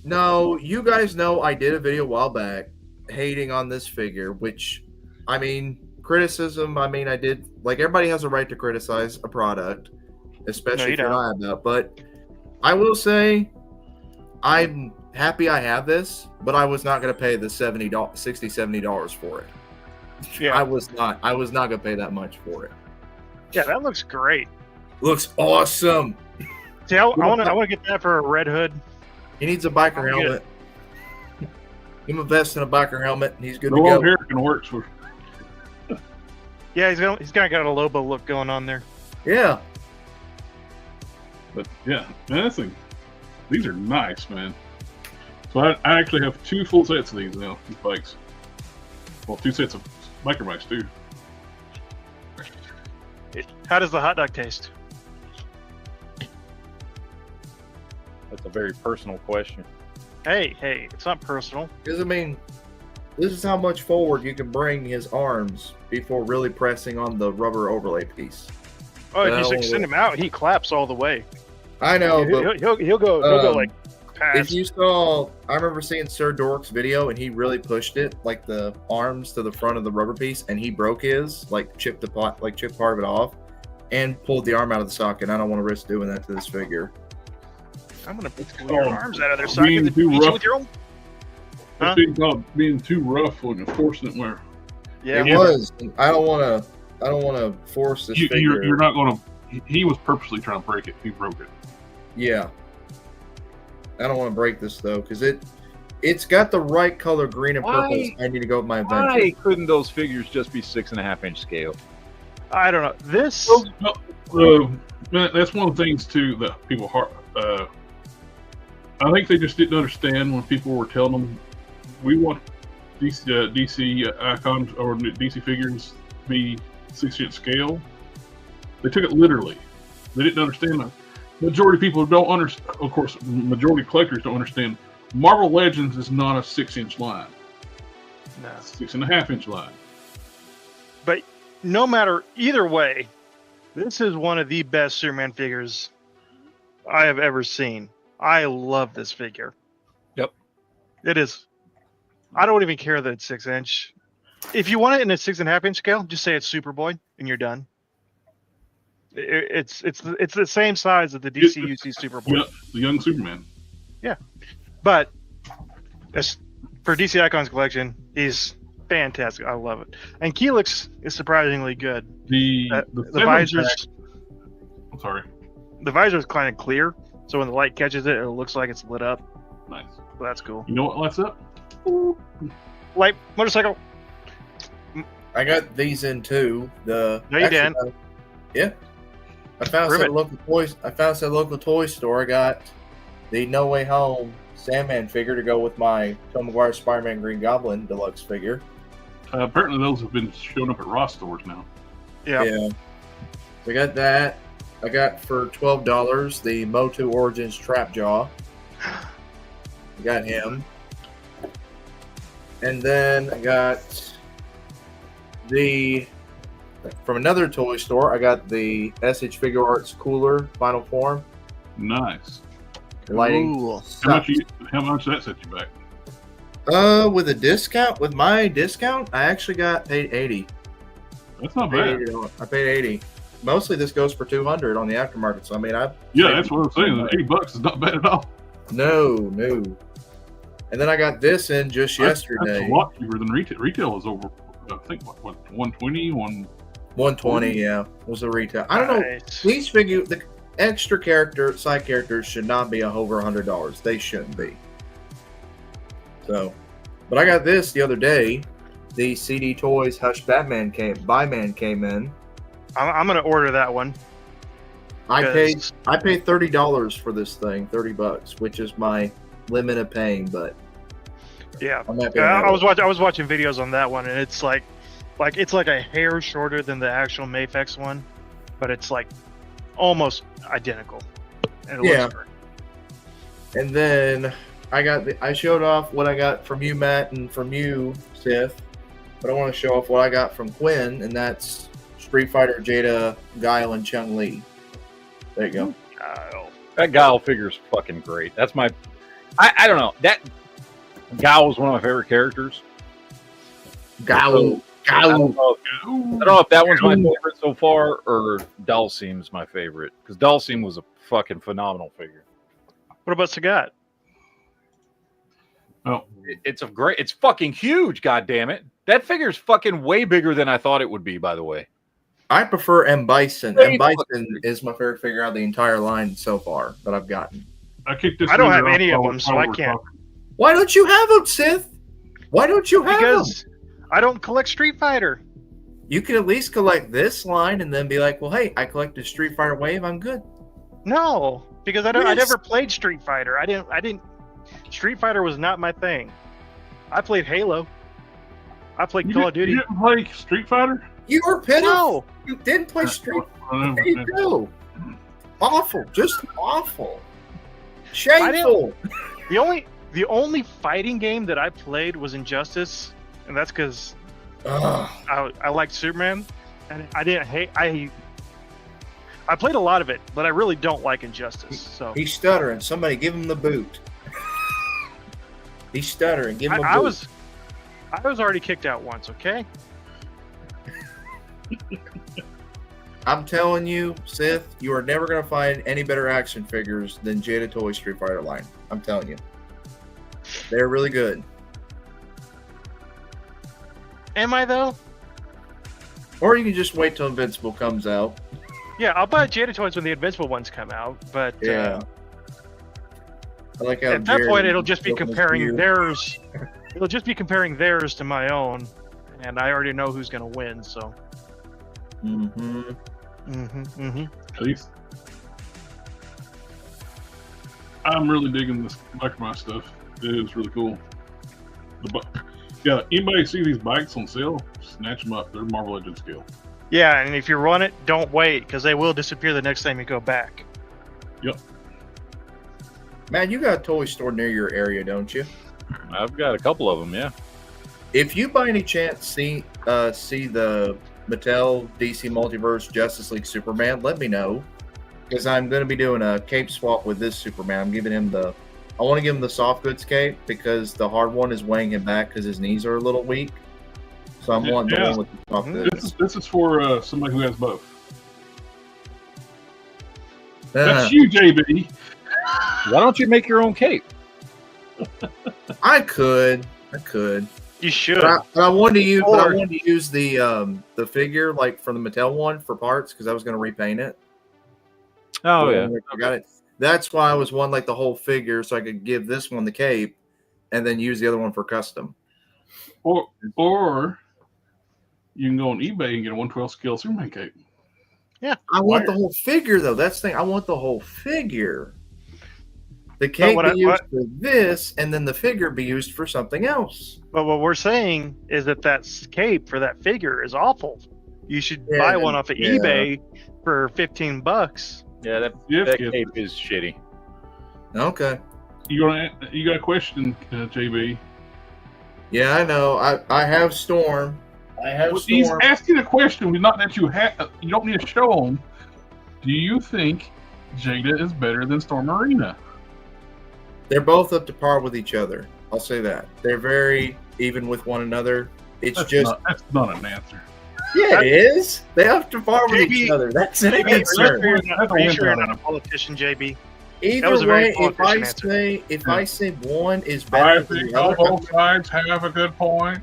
[SPEAKER 5] No, you guys know I did a video a while back hating on this figure, which, I mean, criticism, I mean, I did, like, everybody has a right to criticize a product, especially if you're not about. But I will say, I'm happy I have this, but I was not going to pay the $70 for it.
[SPEAKER 3] Yeah,
[SPEAKER 5] I was not going to pay that much for it.
[SPEAKER 3] Yeah, that looks great.
[SPEAKER 5] Looks awesome.
[SPEAKER 3] See, I want to get that for a Red Hood.
[SPEAKER 5] He needs a biker helmet. Give him a vest and a biker helmet, and he's good to go.
[SPEAKER 2] Long hair can work for.
[SPEAKER 3] Yeah, he's kind of got a Lobo look going on there.
[SPEAKER 5] Yeah.
[SPEAKER 2] But yeah, man, these are nice, man. So I actually have 2 full sets of these now, these bikes. Well, 2 sets of biker bikes too.
[SPEAKER 3] How does the hot dog taste?
[SPEAKER 1] That's a very personal question.
[SPEAKER 3] Hey, it's not personal.
[SPEAKER 5] Because, I mean, this is how much forward you can bring his arms before really pressing on the rubber overlay piece.
[SPEAKER 3] Oh, if you extend him out, he claps all the way.
[SPEAKER 5] I know, but
[SPEAKER 3] he'll go like past.
[SPEAKER 5] If you saw, I remember seeing Sir Dork's video, and he really pushed it, like the arms to the front of the rubber piece, and he broke his, like chipped part of it off, and pulled the arm out of the socket. I don't want to risk doing that to this figure.
[SPEAKER 3] I'm gonna pull your arms out of their socket.
[SPEAKER 2] Being too rough.
[SPEAKER 3] With your own...
[SPEAKER 2] Huh? It's called being too rough when enforcing it. Where
[SPEAKER 5] it was. I don't want to force this figure.
[SPEAKER 2] You're not going to. He was purposely trying to break it. He broke it.
[SPEAKER 5] Yeah. I don't want to break this though, because it's got the right color green and purple. I need to go with my adventure.
[SPEAKER 1] Why couldn't those figures just be 6.5-inch scale?
[SPEAKER 3] I don't know. This.
[SPEAKER 2] That's one of the things too that people. I think they just didn't understand when people were telling them we want DC icons or DC figures to be 6-inch scale. They took it literally. They didn't understand that. Majority of people don't understand. Of course, majority of collectors don't understand. Marvel Legends is not a 6-inch line.
[SPEAKER 3] No.
[SPEAKER 2] 6.5-inch line.
[SPEAKER 3] But no matter either way, this is one of the best Superman figures I have ever seen. I love this figure.
[SPEAKER 1] Yep.
[SPEAKER 3] It is. I don't even care that it's 6-inch. If you want it in a 6.5-inch scale, just say it's Superboy, and you're done. It's the same size as the DCUC Superboy.
[SPEAKER 2] Yeah, the young Superman.
[SPEAKER 3] Yeah, but for DC Icons Collection, he's fantastic. I love it, and Keelix is surprisingly good.
[SPEAKER 2] The
[SPEAKER 3] visor's.
[SPEAKER 2] I'm sorry.
[SPEAKER 3] The visor is kind of clear, so when the light catches it, it looks like it's lit up.
[SPEAKER 2] Nice.
[SPEAKER 3] So that's cool.
[SPEAKER 2] You know what lights up?
[SPEAKER 3] Light motorcycle.
[SPEAKER 5] I got these in too.
[SPEAKER 3] No, you didn't.
[SPEAKER 5] Yeah. I found at a local toy store. I got the No Way Home Sandman figure to go with my Tom Maguire Spider-Man Green Goblin deluxe figure.
[SPEAKER 2] Apparently, those have been showing up at Ross stores now.
[SPEAKER 3] Yeah.
[SPEAKER 5] So I got that. I got for $12 the Motu Origins Trapjaw. I got him. And then I got from another toy store, I got the SH Figure Arts Cooler Final Form.
[SPEAKER 2] Nice.
[SPEAKER 5] Lighting.
[SPEAKER 3] Cool.
[SPEAKER 2] How much did that set you back?
[SPEAKER 5] With a discount, with my discount, I actually paid $80.
[SPEAKER 2] That's not bad.
[SPEAKER 5] I paid $80. Mostly this goes for $200 on the aftermarket. So I mean,
[SPEAKER 2] that's what I'm saying. $80 is not bad at all.
[SPEAKER 5] No. And then I got this in just yesterday.
[SPEAKER 2] That's a lot cheaper than retail. Retail is over, I think, what 120,
[SPEAKER 5] 120, yeah, was the retail. I don't know. These figures, the extra side characters should not be over $100. They shouldn't be. So, but I got this the other day. The CD Toys Hush Batman came in.
[SPEAKER 3] I'm gonna order that one.
[SPEAKER 5] I paid $30 for this thing, $30, which is my limit of paying. But
[SPEAKER 3] yeah, I was watching videos on that one, and it's like it's like a hair shorter than the actual Mafex one, but it's like almost identical. And it looks great.
[SPEAKER 5] And then I showed off what I got from you, Matt, and from you, Sith. But I want to show off what I got from Quinn, and that's Street Fighter Jada, Guile, and Chun-Li. There you go.
[SPEAKER 3] Guile.
[SPEAKER 1] That Guile figure is fucking great. That's my... I don't know. That Guile was one of my favorite characters.
[SPEAKER 5] Guile.
[SPEAKER 1] I don't know if that one's my favorite so far, or Dhalsim's my favorite. Because Dhalsim was a fucking phenomenal figure.
[SPEAKER 3] What about Sagat?
[SPEAKER 2] Oh,
[SPEAKER 1] it's fucking huge, goddammit. That figure's fucking way bigger than I thought it would be, by the way.
[SPEAKER 5] I prefer M. Bison. M. Bison is my favorite figure out of the entire line so far that I've gotten.
[SPEAKER 3] I don't have any of them, so I can't.
[SPEAKER 5] Why don't you have them, Sith? Why don't you have them?
[SPEAKER 3] Because I don't collect Street Fighter.
[SPEAKER 5] You can at least collect this line and then be like, well, hey, I collected Street Fighter Wave. I'm good.
[SPEAKER 3] No, because I never played Street Fighter. I didn't. Street Fighter was not my thing. I played Halo. I played Call of Duty.
[SPEAKER 2] You didn't play Street Fighter?
[SPEAKER 5] You were pitiful.
[SPEAKER 3] No.
[SPEAKER 5] You didn't play Street Fighter. There you go. Awful. Just awful. Shameful.
[SPEAKER 3] The only fighting game that I played was Injustice, and that's because I liked Superman, and I didn't hate. I played a lot of it, but I really don't like Injustice. So
[SPEAKER 5] he's stuttering. Somebody give him the boot. He's stuttering. Give him a boot.
[SPEAKER 3] I was already kicked out once. Okay.
[SPEAKER 5] I'm telling you, Sith, you are never going to find any better action figures than Jada Toy Street Fighter line. I'm telling you. They're really good.
[SPEAKER 3] Am I, though?
[SPEAKER 5] Or you can just wait till Invincible comes out.
[SPEAKER 3] Yeah, I'll buy Jada Toys when the Invincible ones come out, but
[SPEAKER 5] yeah. I like how
[SPEAKER 3] at that point it'll just be comparing theirs. It'll just be comparing theirs to my own, and I already know who's going to win, so.
[SPEAKER 2] At least I'm really digging this Micromine stuff. It is really cool. Yeah, anybody see these bikes on sale? Snatch them up. They're Marvel Legends scale.
[SPEAKER 3] Yeah, and if you run it, don't wait, because they will disappear the next time you go back.
[SPEAKER 2] Yep.
[SPEAKER 5] Man, you got a toy store near your area, don't you?
[SPEAKER 1] I've got a couple of them, yeah.
[SPEAKER 5] If you by any chance see the Mattel DC Multiverse Justice League Superman, let me know, because I'm going to be doing a cape swap with this Superman. I'm giving him I want to give him the soft goods cape because the hard one is weighing him back because his knees are a little weak. So I'm wanting the one with the soft goods.
[SPEAKER 2] This is for somebody who has both. That's you, JB.
[SPEAKER 1] Why don't you make your own cape?
[SPEAKER 5] I could.
[SPEAKER 3] You should.
[SPEAKER 5] But I wanted to use the figure like from the Mattel one for parts because I was going to repaint it.
[SPEAKER 1] Oh yeah,
[SPEAKER 5] I got it. That's why I was wanting like the whole figure so I could give this one the cape and then use the other one for custom.
[SPEAKER 2] Or you can go on eBay and get a 112 scale Superman cape.
[SPEAKER 3] Yeah,
[SPEAKER 5] I want the whole figure though. That's the thing. I want the whole figure. The cape be used for this, and then the figure be used for something else.
[SPEAKER 3] But what we're saying is that cape for that figure is awful. You should buy one off of eBay for $15.
[SPEAKER 1] Yeah, that cape is shitty.
[SPEAKER 5] Okay.
[SPEAKER 2] You got a question, JB?
[SPEAKER 5] Yeah, I know. I have Storm.
[SPEAKER 2] He's asking a question. Not that you don't need to show him. Do you think Jada is better than Storm Marina?
[SPEAKER 5] They're both up to par with each other. I'll say that. They're very even with one another. That's
[SPEAKER 2] not an answer.
[SPEAKER 5] Yeah, it is. They up to par with each other. That's an answer.
[SPEAKER 3] Are you sure you're not a politician, JB?
[SPEAKER 5] Either way, if I say one is better than the other,
[SPEAKER 2] both sides have a good point.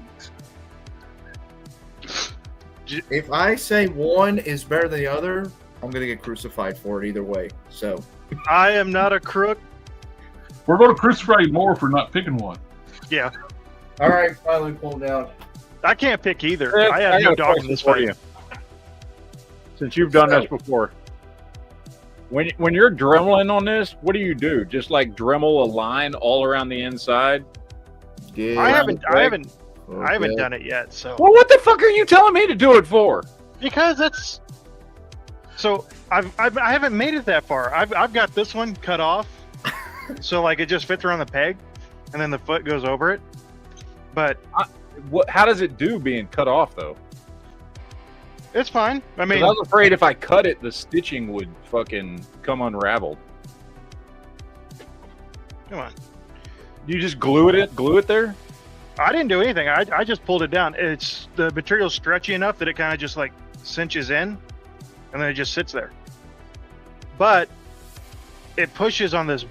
[SPEAKER 5] If I say one is better than the other, I'm gonna get crucified for it either way. So
[SPEAKER 3] I am not a crook.
[SPEAKER 2] We're going to crucify you more for not picking one.
[SPEAKER 3] Yeah.
[SPEAKER 5] All right, finally pulled out.
[SPEAKER 3] I can't pick either. I have no dog in this fight.
[SPEAKER 1] Since you've done this before, when you're dremeling on this, what do you do? Just like Dremel a line all around the inside?
[SPEAKER 5] Yeah,
[SPEAKER 3] I haven't done it yet. So.
[SPEAKER 1] Well, what the fuck are you telling me to do it for?
[SPEAKER 3] Because it's. So I haven't made it that far. I've got this one cut off. So like it just fits around the peg, and then the foot goes over it. But
[SPEAKER 1] how does it do being cut off though?
[SPEAKER 3] It's fine. I mean,
[SPEAKER 1] I was afraid if I cut it, the stitching would fucking come unraveled.
[SPEAKER 3] Come on.
[SPEAKER 1] You just glue it there?
[SPEAKER 3] I didn't do anything. I just pulled it down. The material's stretchy enough that it kind of just like cinches in, and then it just sits there. But it pushes on this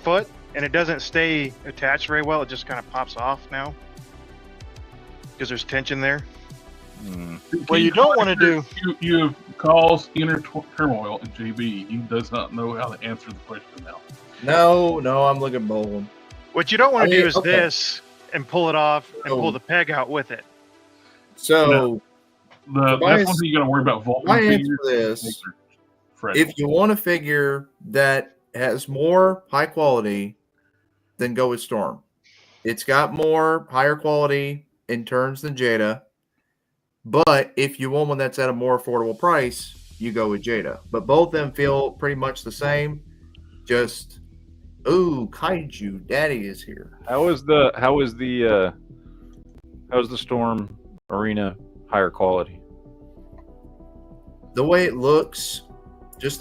[SPEAKER 3] foot, and it doesn't stay attached very well. It just kind of pops off now because there's tension there. What you don't want to do...
[SPEAKER 2] You cause inner turmoil in JB. He does not know how to answer the question now.
[SPEAKER 5] No, I'm looking at both of them.
[SPEAKER 3] What you don't want to do is this and pull it off and pull the peg out with it.
[SPEAKER 5] So...
[SPEAKER 2] That's one thing you got to worry about.
[SPEAKER 5] My answer to this... If you want a figure that has more high quality, then go with Storm. It's got more higher quality in turns than Jada. But if you want one that's at a more affordable price, you go with Jada. But both of them feel pretty much the same. Just, ooh, Kaiju Daddy is here.
[SPEAKER 1] How is the Storm Arena higher quality?
[SPEAKER 5] The way it looks. Just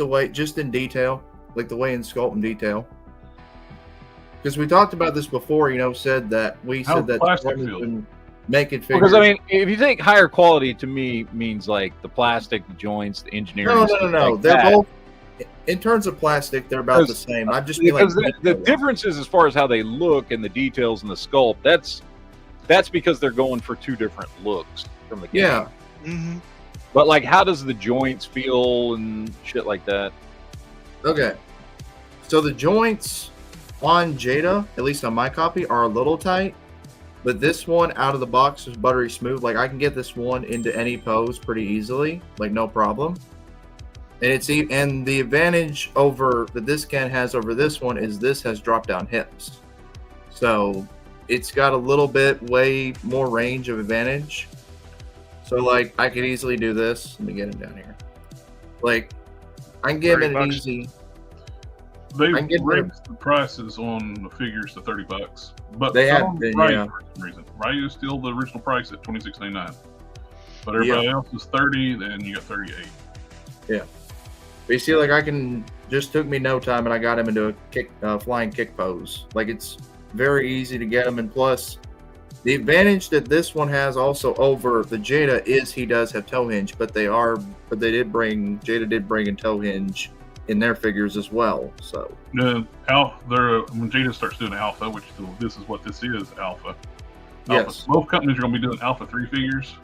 [SPEAKER 5] in detail, like the way in sculpt and detail. Because we talked about this before, said that making figures.
[SPEAKER 1] Because I mean, if you think higher quality, to me means like the plastic, the joints, the engineering.
[SPEAKER 5] No.
[SPEAKER 1] Like
[SPEAKER 5] they're both in terms of plastic. They're about the same. I'm just
[SPEAKER 1] because the difference is as far as how they look and the details and the sculpt. That's because they're going for two different looks from the game.
[SPEAKER 5] Yeah.
[SPEAKER 3] Mm-hmm.
[SPEAKER 1] But like, how does the joints feel and shit like that?
[SPEAKER 5] Okay, so the joints on Jada, at least on my copy, are a little tight, but this one out of the box is buttery smooth. Like I can get this one into any pose pretty easily, like no problem. And the advantage over that this can has over this one is this has drop down hips, so it's got a little bit way more range of advantage. So like I could easily do this. Let me get him down here. Like I can give it an easy.
[SPEAKER 2] They raised the prices on the figures to $30, but
[SPEAKER 5] they have been,
[SPEAKER 2] for some reason. Ryu is still the original price at $26.99, but everybody else is $30. Then you got $38.
[SPEAKER 5] Yeah, but you see, like I can just took me no time, and I got him into a flying kick pose. Like it's very easy to get him, and plus the advantage that this one has also over the Jada is he does have toe hinge, but Jada did bring in toe hinge in their figures as well. So
[SPEAKER 2] when Jada starts doing alpha, which this is what this is, alpha.
[SPEAKER 5] Yes.
[SPEAKER 2] Both companies are going to be doing alpha 3 figures,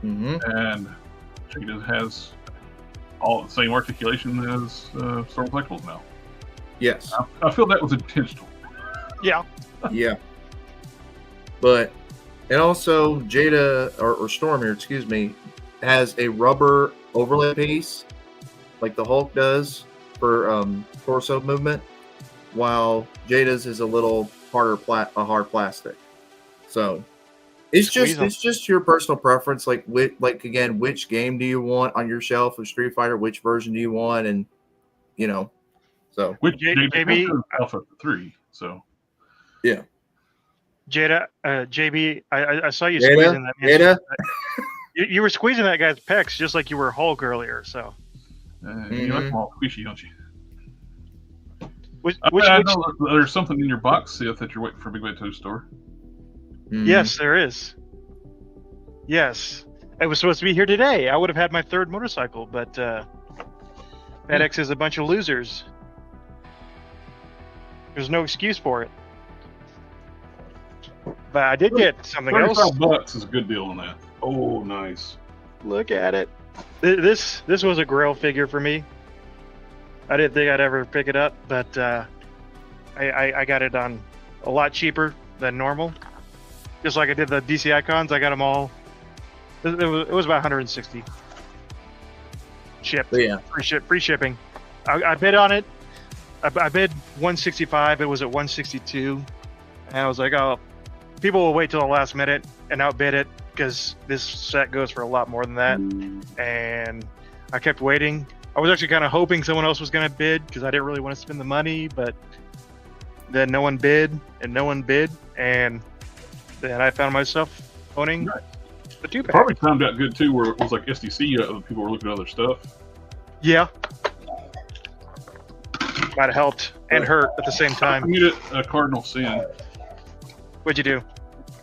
[SPEAKER 5] and
[SPEAKER 2] Jada has all the same articulation as Storm Collectibles now.
[SPEAKER 5] Yes,
[SPEAKER 2] I feel that was intentional.
[SPEAKER 3] Yeah.
[SPEAKER 5] Yeah. But and also Jada or Storm here, excuse me, has a rubber overlay piece like the Hulk does for torso movement, while Jada's is a little hard plastic. So it's just your personal preference. Like which game do you want on your shelf of Street Fighter? Which version do you want? And so
[SPEAKER 2] which JB Alpha 3. So
[SPEAKER 5] yeah.
[SPEAKER 3] Jada, JB, I saw you
[SPEAKER 5] Jada?
[SPEAKER 3] squeezing that.
[SPEAKER 5] Jada?
[SPEAKER 3] You were squeezing that guy's pecs just like you were Hulk earlier. So
[SPEAKER 2] you like them all squishy, don't you?
[SPEAKER 3] I
[SPEAKER 2] know there's something in your box, Sith, that you're waiting for Big Bad Toast Store.
[SPEAKER 3] Yes, there is. Yes, it was supposed to be here today. I would have had my third motorcycle, but FedEx is a bunch of losers. There's no excuse for it. But I did get something else.
[SPEAKER 2] $35 is a good deal on that. Oh, nice.
[SPEAKER 3] Look at it. This was a grail figure for me. I didn't think I'd ever pick it up, but I got it on a lot cheaper than normal. Just like I did the DC Icons, I got them all. It was about 160. Shipped.
[SPEAKER 5] Yeah.
[SPEAKER 3] Free shipping. I bid on it. I bid 165. It was at 162, and I was like, oh, people will wait till the last minute and outbid it because this set goes for a lot more than that. And I kept waiting. I was actually kind of hoping someone else was going to bid because I didn't really want to spend the money, but then no one bid, and and then I found myself owning the 2-pack.
[SPEAKER 2] Probably timed out good too, where it was like SDC, other people were looking at other stuff.
[SPEAKER 3] Yeah. Might have helped and hurt at the same time.
[SPEAKER 2] I made it a cardinal sin.
[SPEAKER 3] What'd you do?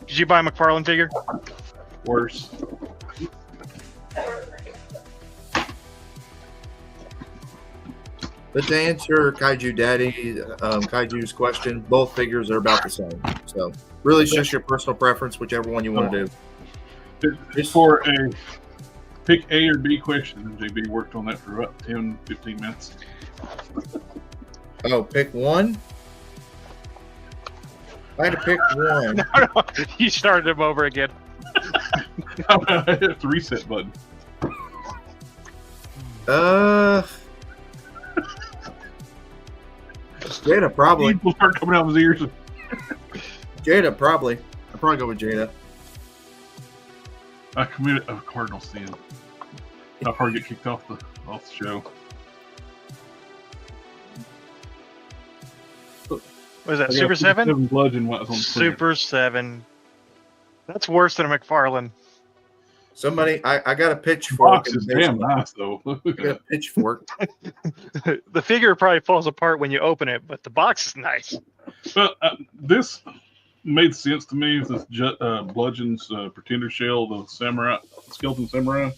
[SPEAKER 3] Did you buy a McFarlane figure?
[SPEAKER 2] Worse.
[SPEAKER 5] But to answer Kaiju Daddy, Kaiju's question, both figures are about the same. So really, it's just your personal preference, whichever one you want to do.
[SPEAKER 2] It's for a pick A or B question, and JB worked on that for about 10, 15 minutes.
[SPEAKER 5] Oh, pick one? I had to pick one.
[SPEAKER 3] No, you started him over again.
[SPEAKER 2] I hit the reset button.
[SPEAKER 5] Jada, probably.
[SPEAKER 2] People start coming out of his ears.
[SPEAKER 5] Jada, probably. I'd probably go with Jada.
[SPEAKER 2] I committed a cardinal sin. I'll probably get kicked off the show.
[SPEAKER 3] What is that, Super 7?
[SPEAKER 2] Bludgeon was on
[SPEAKER 3] Super 7. That's worse than a McFarlane.
[SPEAKER 5] Somebody, I got a pitchfork.
[SPEAKER 2] Box is damn nice, though.
[SPEAKER 5] I got a pitchfork.
[SPEAKER 3] The figure probably falls apart when you open it, but the box is nice.
[SPEAKER 2] But this made sense to me. This Bludgeon's Pretender shell, the samurai, skeleton samurai,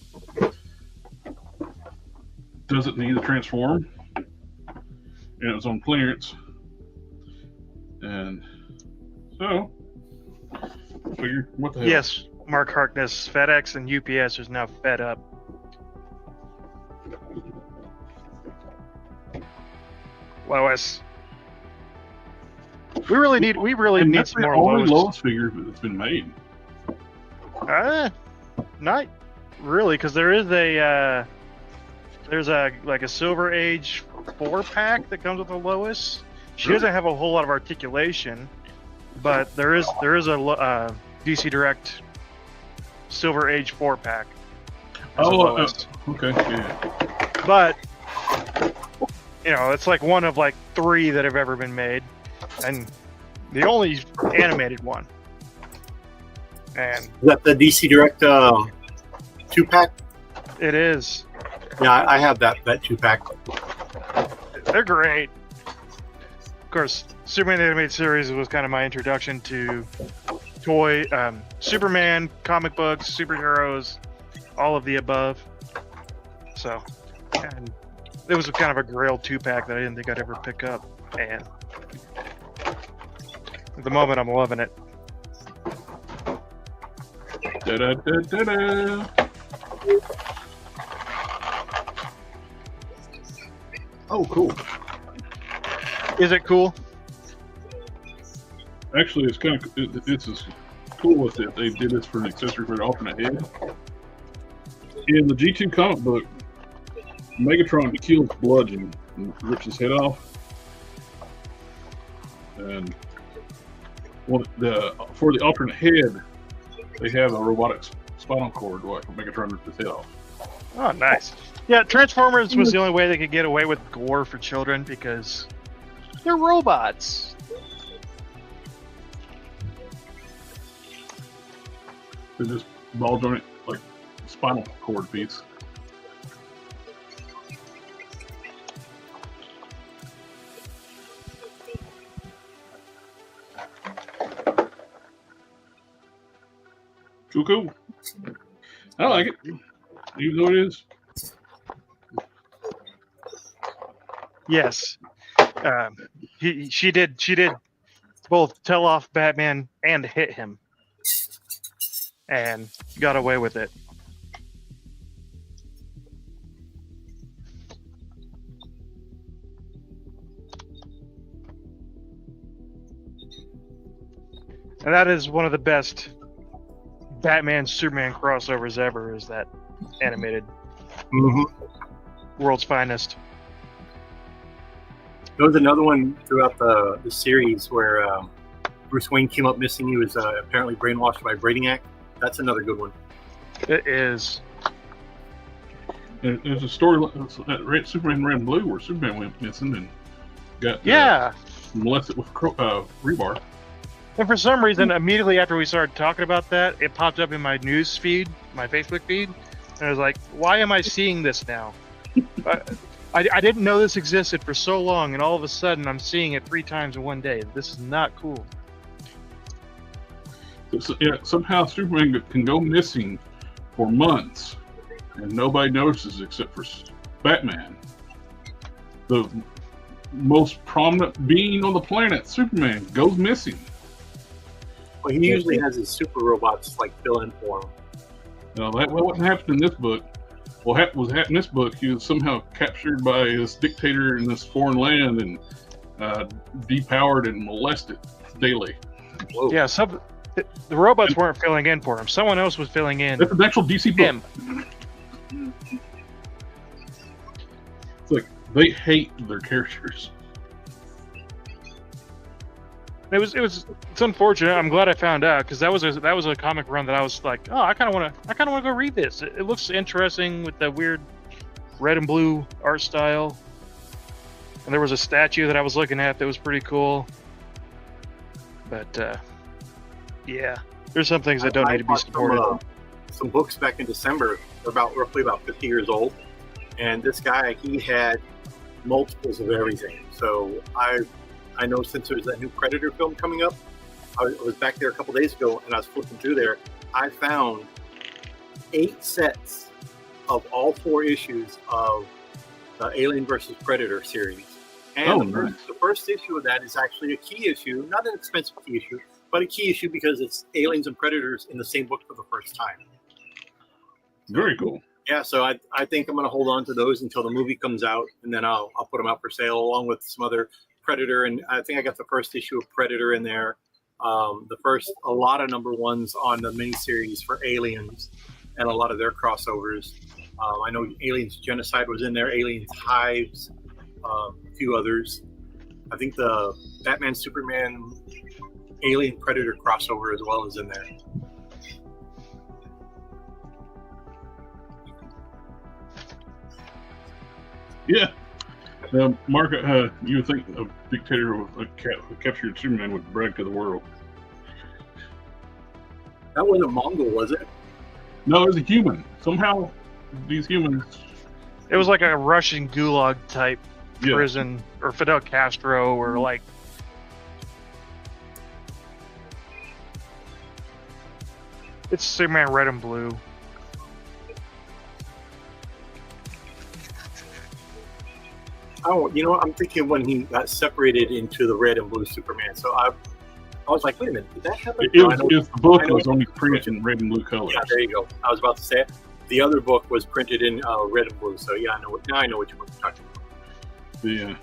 [SPEAKER 2] doesn't need to transform, and it was on clearance. And so, figured, what the hell?
[SPEAKER 3] Yes, Mark Harkness, FedEx and UPS is now fed up. Lois. We really need some more
[SPEAKER 2] Lois.
[SPEAKER 3] Lois.
[SPEAKER 2] Lois figure that's been made.
[SPEAKER 3] Not really, because there is a like a Silver Age 4-pack that comes with a Lois. She doesn't have a whole lot of articulation, but there is a DC Direct Silver Age 4-pack.
[SPEAKER 2] Okay. Yeah.
[SPEAKER 3] But, it's like one of like 3 that have ever been made. And the only animated one. And
[SPEAKER 4] is that the DC Direct 2-pack?
[SPEAKER 3] It is.
[SPEAKER 4] Yeah, I have that 2-pack.
[SPEAKER 3] They're great. Of course, Superman the Animated Series was kind of my introduction to Superman, comic books, superheroes, all of the above. So, and it was kind of a Grail 2-pack that I didn't think I'd ever pick up. And at the moment, I'm loving it.
[SPEAKER 2] Da-da-da-da-da. Oh, cool.
[SPEAKER 3] Is it cool?
[SPEAKER 2] Actually, it's kind of it's as cool as that they did this for an accessory for the alternate head. In the G2 comic book, Megatron kills Bludgeon and rips his head off. And for the alternate head, they have a robotic spinal cord where Megatron ripped his head off.
[SPEAKER 3] Oh, nice. Yeah, Transformers was the only way they could get away with gore for children because they're robots.
[SPEAKER 2] They're just ball joint, like spinal cord piece. Cool. I like it. Even though it is.
[SPEAKER 3] Yes. She did both tell off Batman and hit him. And got away with it. And that is one of the best Batman Superman crossovers ever, is that animated World's Finest.
[SPEAKER 4] There was another one throughout the series where Bruce Wayne came up missing. He was apparently brainwashed by Brainiac. That's another good one.
[SPEAKER 3] It is.
[SPEAKER 2] There's a story that Superman Red and Blue where Superman went missing and got molested with rebar.
[SPEAKER 3] And for some reason, immediately after we started talking about that, it popped up in my news feed, my Facebook feed, and I was like, why am I seeing this now? I didn't know this existed for so long, and all of a sudden I'm seeing it 3 times in one day. This is not cool.
[SPEAKER 2] Somehow Superman can go missing for months, and nobody notices except for Batman. The most prominent being on the planet, Superman, goes missing.
[SPEAKER 4] Well, he usually has his super robots like fill in for him.
[SPEAKER 2] No, that wasn't happening in this book. What was happening in this book, he was somehow captured by this dictator in this foreign land and depowered and molested daily.
[SPEAKER 3] Whoa. Yeah, the robots weren't filling in for him. Someone else was filling in.
[SPEAKER 2] That's an actual DC book. It's like they hate their characters.
[SPEAKER 3] It's unfortunate. I'm glad I found out because that was a comic run that I was like, oh, I kind of want to go read this. It looks interesting with the weird red and blue art style. And there was a statue that I was looking at that was pretty cool. But yeah, there's some things that don't need to be supported.
[SPEAKER 4] Some books back in December. They're roughly about 50 years old, and this guy, he had multiples of everything. So I know since there's that new Predator film coming up, I was back there a couple days ago and I was flipping through there. I found 8 sets of all 4 issues of the Alien vs. Predator series. And the first issue of that is actually a key issue, not an expensive key issue, but a key issue because it's aliens and predators in the same book for the first time.
[SPEAKER 2] Very cool.
[SPEAKER 4] Yeah, so I think I'm going to hold on to those until the movie comes out, and then I'll put them out for sale along with some other Predator, and I think I got the first issue of Predator in there. A lot of number 1s on the miniseries for Aliens, and a lot of their crossovers. I know Aliens Genocide was in there, Aliens Hives, a few others. I think the Batman Superman Alien Predator crossover as well is in there.
[SPEAKER 2] Yeah. Mark, you would think a dictator with a captured Superman would brag to the world.
[SPEAKER 4] That wasn't a Mongol, was it?
[SPEAKER 2] No, it was a human. Somehow, these humans.
[SPEAKER 3] It was like a Russian gulag type prison, or Fidel Castro, or like. It's Superman Red and Blue.
[SPEAKER 4] Oh, you know what? I'm thinking when he got separated into the red and blue Superman. So I was like, wait a minute, did that happen?
[SPEAKER 2] The book was only printed in red and blue colors.
[SPEAKER 4] Yeah, there you go. I was about to say it. The other book was printed in red and blue. So yeah, I know what you're talking about.
[SPEAKER 2] Yeah.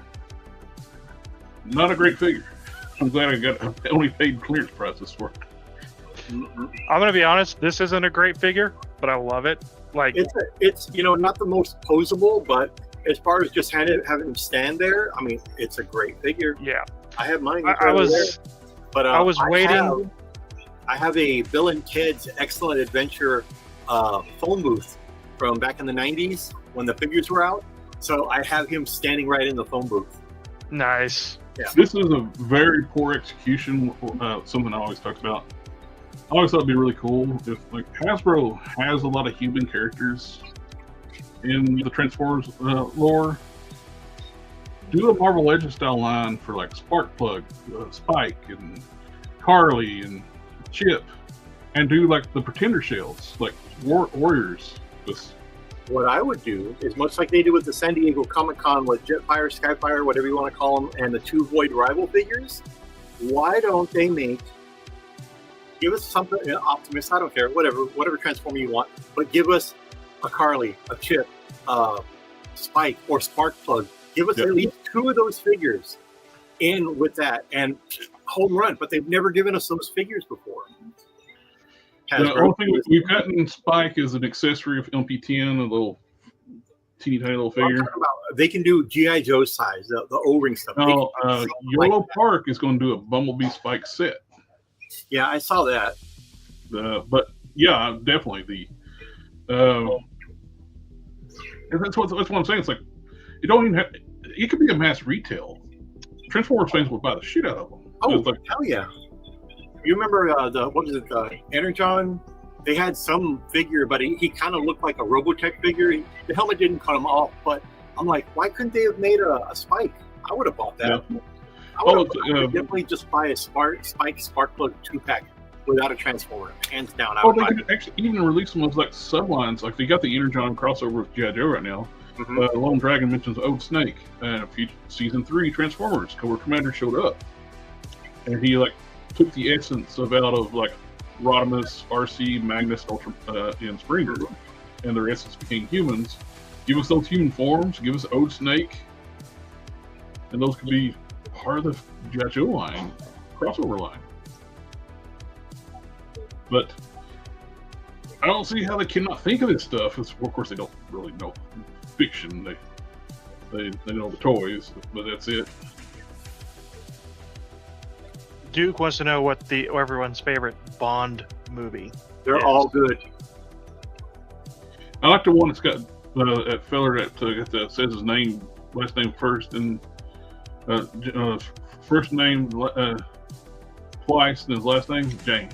[SPEAKER 2] Not a great figure. I'm glad I only paid clearance prices for it.
[SPEAKER 3] I'm gonna be honest. This isn't a great figure, but I love it. Like
[SPEAKER 4] it's not the most posable, but as far as just having him stand there, I mean, it's a great figure.
[SPEAKER 3] Yeah,
[SPEAKER 4] I have mine.
[SPEAKER 3] I was waiting.
[SPEAKER 4] I have a Bill and Ted's Excellent Adventure phone booth from back in the 90s when the figures were out. So I have him standing right in the phone booth.
[SPEAKER 3] Nice.
[SPEAKER 4] Yeah.
[SPEAKER 2] This is a very poor execution. Something I always talk about. I always thought it'd be really cool if, like, Hasbro has a lot of human characters in the Transformers lore. Do a Marvel Legends style line for like Sparkplug, Spike, and Carly, and Chip, and do like the Pretender shells, like Warriors.
[SPEAKER 4] What I would do is much like they did with the San Diego Comic-Con with Jetfire, Skyfire, whatever you want to call them, and the two Void Rival figures. Why don't they give us something, Optimus, I don't care, whatever Transformer you want, but give us a Carly, a Chip, Spike, or Sparkplug. Give us at least two of those figures in with that, and home run. But they've never given us those figures before.
[SPEAKER 2] The only thing we've gotten Spike as an accessory of LP10, a little teeny tiny little figure.
[SPEAKER 4] They can do G.I. Joe size, the O-ring stuff.
[SPEAKER 2] No, Yolo Park is going to do a Bumblebee Spike set.
[SPEAKER 4] Yeah, I saw that.
[SPEAKER 2] But yeah, definitely that's what I'm saying. It's like you don't even have. It could be a mass retail. Transformers fans would buy the shit out of them.
[SPEAKER 4] Oh, like, hell yeah! You remember the Energon? They had some figure, but he kind of looked like a Robotech figure. The helmet didn't cut him off, but I'm like, why couldn't they have made a Spike? I would have bought that. Yeah. I would definitely just buy a Spike Sparkplug 2-pack without a Transformer, hands down.
[SPEAKER 2] They could actually even release some of those like sublines. Like they got the Energon crossover with G.I. Joe right now. Mm-hmm. Lone Dragon mentions Old Snake, and season 3 Transformers Cobra Commander showed up, and he like took the essence out of like Rodimus, RC, Magnus, Ultra, and Springer, and their essence became humans. Give us those human forms. Give us Old Snake, and those could be part of the G.I. Joe line, crossover line. But I don't see how they cannot think of this stuff. Of course, they don't really know fiction. They know the toys, but that's it.
[SPEAKER 3] Duke wants to know what everyone's favorite Bond movie.
[SPEAKER 4] They're all good.
[SPEAKER 2] I like the one that's got that feller that says his last name first, and first name twice, and his last name James.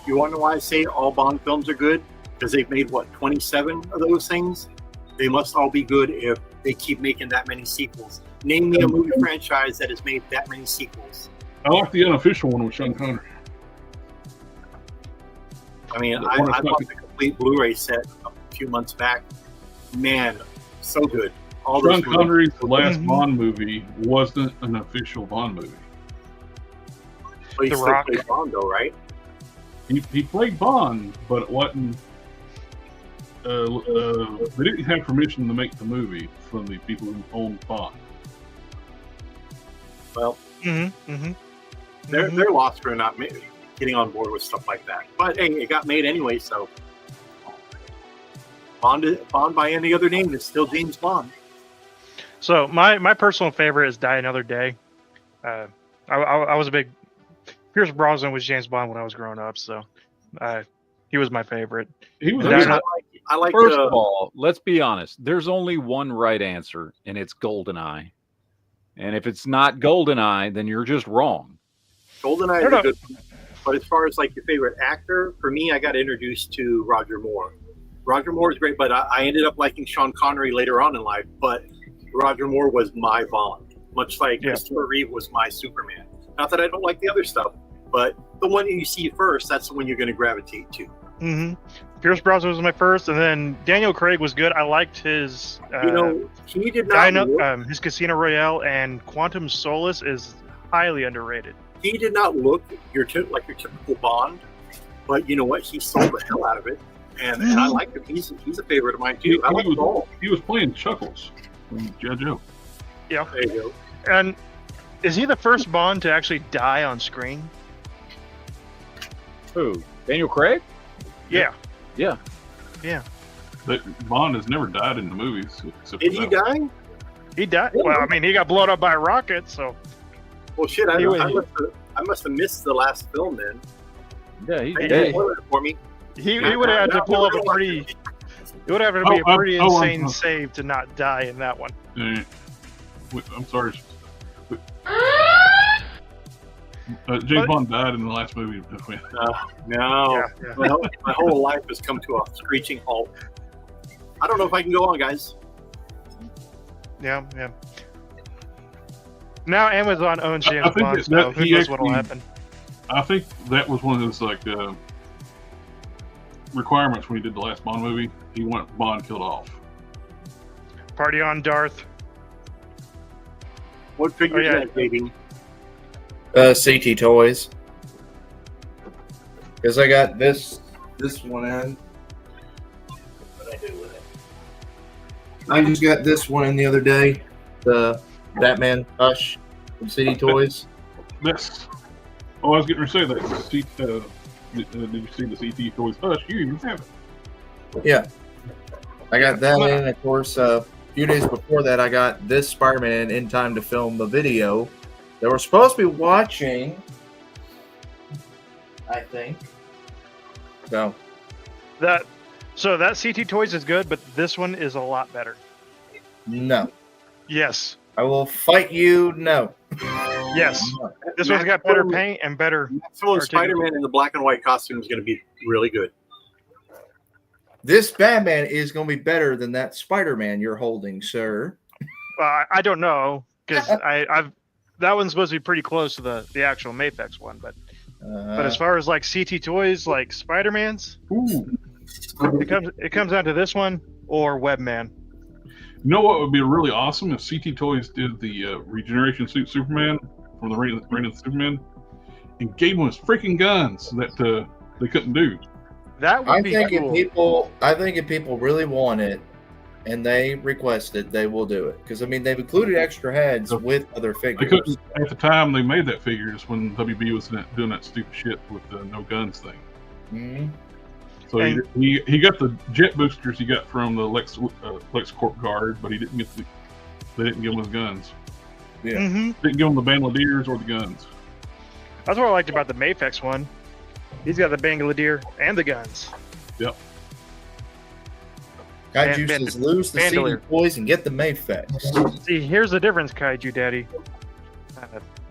[SPEAKER 4] You want to know why I say all Bond films are good? Because they've made 27 of those things. They must all be good if they keep making that many sequels. Name me a movie franchise that has made that many sequels.
[SPEAKER 2] I like the unofficial one with Sean Connery.
[SPEAKER 4] I mean, I bought the complete Blu-ray set a few months back. Man, so good.
[SPEAKER 2] Sean Connery's last Bond movie wasn't an official Bond movie.
[SPEAKER 4] But he still played Bond, though, right?
[SPEAKER 2] He played Bond, but it wasn't. They didn't have permission to make the movie from the people who owned Bond.
[SPEAKER 4] Well, they're lost for not getting on board with stuff like that. But hey, it got made anyway, so Bond by any other name is still James Bond.
[SPEAKER 3] So my personal favorite is Die Another Day. I was a big Pierce Brosnan was James Bond when I was growing up, so he was my favorite.
[SPEAKER 2] He was
[SPEAKER 4] I like.
[SPEAKER 1] First of all, let's be honest. There's only one right answer, and it's GoldenEye. And if it's not GoldenEye, then you're just wrong.
[SPEAKER 4] GoldenEye is a good one. But as far as like your favorite actor, for me, I got introduced to Roger Moore. Roger Moore is great, but I ended up liking Sean Connery later on in life. But Roger Moore was my Bond, much like Christopher Reeve was my Superman. Not that I don't like the other stuff, but the one that you see first, that's the one you're going to gravitate to.
[SPEAKER 3] Mm-hmm. Pierce Brosnan was my first, and then Daniel Craig was good. I liked his.
[SPEAKER 4] He did not.
[SPEAKER 3] His Casino Royale and Quantum Solace is highly underrated.
[SPEAKER 4] He did not look like your typical Bond, but you know what? He sold the hell out of it, and I like him. He's a favorite of mine too.
[SPEAKER 2] He was playing Chuckles from G.I. Joe.
[SPEAKER 3] Yeah,
[SPEAKER 4] there you go.
[SPEAKER 3] And is he the first Bond to actually die on screen?
[SPEAKER 1] Who? Daniel Craig?
[SPEAKER 3] Yeah.
[SPEAKER 2] But Bond has never died in the movies.
[SPEAKER 4] Did he die?
[SPEAKER 3] He died. Well, I mean, he got blown up by a rocket, so.
[SPEAKER 4] Well, shit! I must have missed the last film then.
[SPEAKER 1] Yeah, he
[SPEAKER 4] did. For me.
[SPEAKER 3] He would have had to pull up a pretty. It would have to be a pretty insane save to not die in that one.
[SPEAKER 2] I'm sorry. James Bond died in the last movie.
[SPEAKER 4] No. Yeah. My whole life has come to a screeching halt. I don't know if I can go on, guys.
[SPEAKER 3] Yeah. Now Amazon owns James Bond, so who knows what will happen.
[SPEAKER 2] I think that was one of his requirements when he did the last Bond movie. He wanted Bond killed off.
[SPEAKER 3] Party on, Darth.
[SPEAKER 4] What figure is that, baby?
[SPEAKER 5] CT Toys. Because I got this one in. What did I do with it? I just got this one in the other day. The Batman Hush from CT Toys.
[SPEAKER 2] Yes. Oh, I was getting ready to say that. Did you see the CT Toys Hush? You even have it.
[SPEAKER 5] Yeah. I got that in. Of course, a few days before that, I got this Spider-Man in time to film the video that we're supposed to be watching, I think. So
[SPEAKER 3] that CT Toys is good, but this one is a lot better.
[SPEAKER 5] No.
[SPEAKER 3] Yes.
[SPEAKER 5] I will fight you. No.
[SPEAKER 3] Yes. This one's got better paint and better.
[SPEAKER 4] So Spider-Man in the black and white costume is going to be really good.
[SPEAKER 5] This Batman is going to be better than that Spider-Man you're holding, sir.
[SPEAKER 3] I don't know, because that one's supposed to be pretty close to the actual Mafex one, but as far as like CT Toys, like Spider-Man's, it comes down to this one or Webman.
[SPEAKER 2] You know what would be really awesome if CT Toys did the regeneration suit Superman from the Reign of the Superman and gave him his freaking guns that they couldn't do.
[SPEAKER 3] That would be cool.
[SPEAKER 5] I think if people really want it and they request it, they will do it. Because I mean, they've included extra heads with other figures.
[SPEAKER 2] They couldn't, at the time they made that figure, just when WB was doing that stupid shit with the no guns thing.
[SPEAKER 5] Mm-hmm.
[SPEAKER 2] So he got the jet boosters he got from the LexCorp guard, but they didn't give him his guns.
[SPEAKER 5] Yeah,
[SPEAKER 2] didn't give him the bandoliers or the guns.
[SPEAKER 3] That's what I liked about the Mafex one. He's got the bandolier and the guns.
[SPEAKER 2] Yep.
[SPEAKER 5] Kaiju says lose the CT Toys and get the Mafex.
[SPEAKER 3] See, here's the difference, Kaiju Daddy.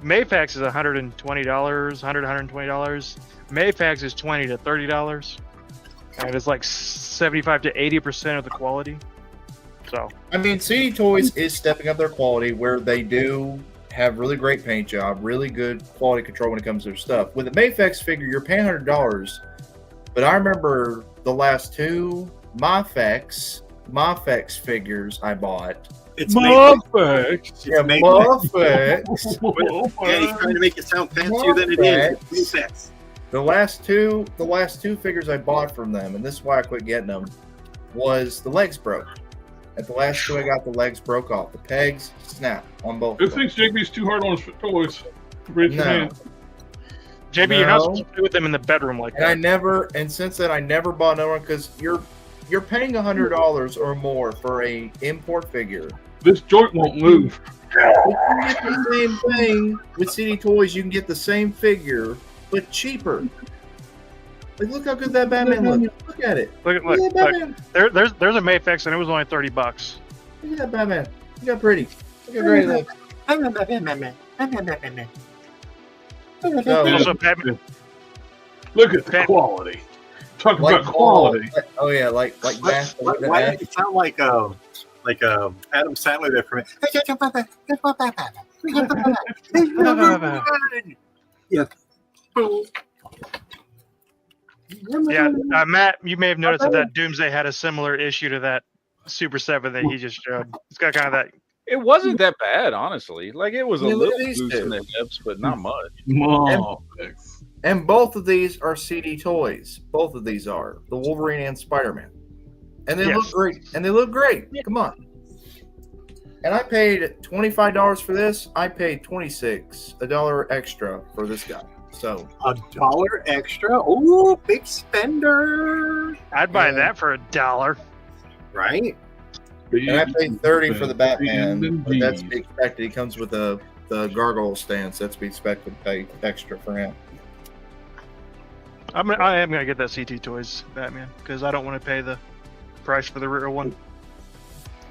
[SPEAKER 3] Mafex is $120, $120. Mafex is $20 to $30. And it's like 75 to 80% of the quality. So
[SPEAKER 5] I mean, CT Toys is stepping up their quality where they do have really great paint job, really good quality control when it comes to their stuff. With a Mafex figure, you're paying $100. But I remember the last two Mafex figures I bought.
[SPEAKER 4] It's Mafex.
[SPEAKER 5] Yeah, Mafex.
[SPEAKER 4] Yeah, he's trying to make it sound fancier than it is. Mafex.
[SPEAKER 5] The last two figures I bought from them, and this is why I quit getting them, was the legs broke. At the last two, I got the legs broke off. The pegs snapped on both.
[SPEAKER 2] Who thinks JB's too hard on his toys?
[SPEAKER 5] No.
[SPEAKER 3] JB, you're not supposed to play with them in the bedroom like that.
[SPEAKER 5] And since then, I never bought another one because you're paying $100 or more for a import figure.
[SPEAKER 2] This joint won't move.
[SPEAKER 5] You can get the same thing with CT Toys. You can get the same figure, but cheaper. Like, look how good that Batman looks. Look at it.
[SPEAKER 3] Look. There's a Mayfix, and it was only $30.
[SPEAKER 5] Look at that Batman. Look how pretty. Look how great it looks.
[SPEAKER 3] Also, Batman.
[SPEAKER 2] Look at the quality. Talk about quality.
[SPEAKER 5] Oh yeah, like math.
[SPEAKER 4] Why did it sound like Adam Sandler there for me? Yeah.
[SPEAKER 3] Yeah, Matt, you may have noticed that Doomsday had a similar issue to that Super 7 that he just showed. It's got kind of that.
[SPEAKER 1] It wasn't that bad, honestly. Like, it was a little loose in the hips, but not much.
[SPEAKER 5] And both of these are CD toys. Both of these are the Wolverine and Spider-Man, and they look great. And they look great. Yeah. Come on. And I paid $25 for this. I paid $26, $1 extra for this guy. So
[SPEAKER 4] $1 extra. Oh, big spender!
[SPEAKER 3] I'd buy that for $1.
[SPEAKER 4] Right.
[SPEAKER 5] And I paid $30 for the Batman, but that's to be expected. He comes with the gargoyle stance. That's to be expected to pay extra for him.
[SPEAKER 3] I am gonna get that CT Toys Batman because I don't want to pay the price for the real one.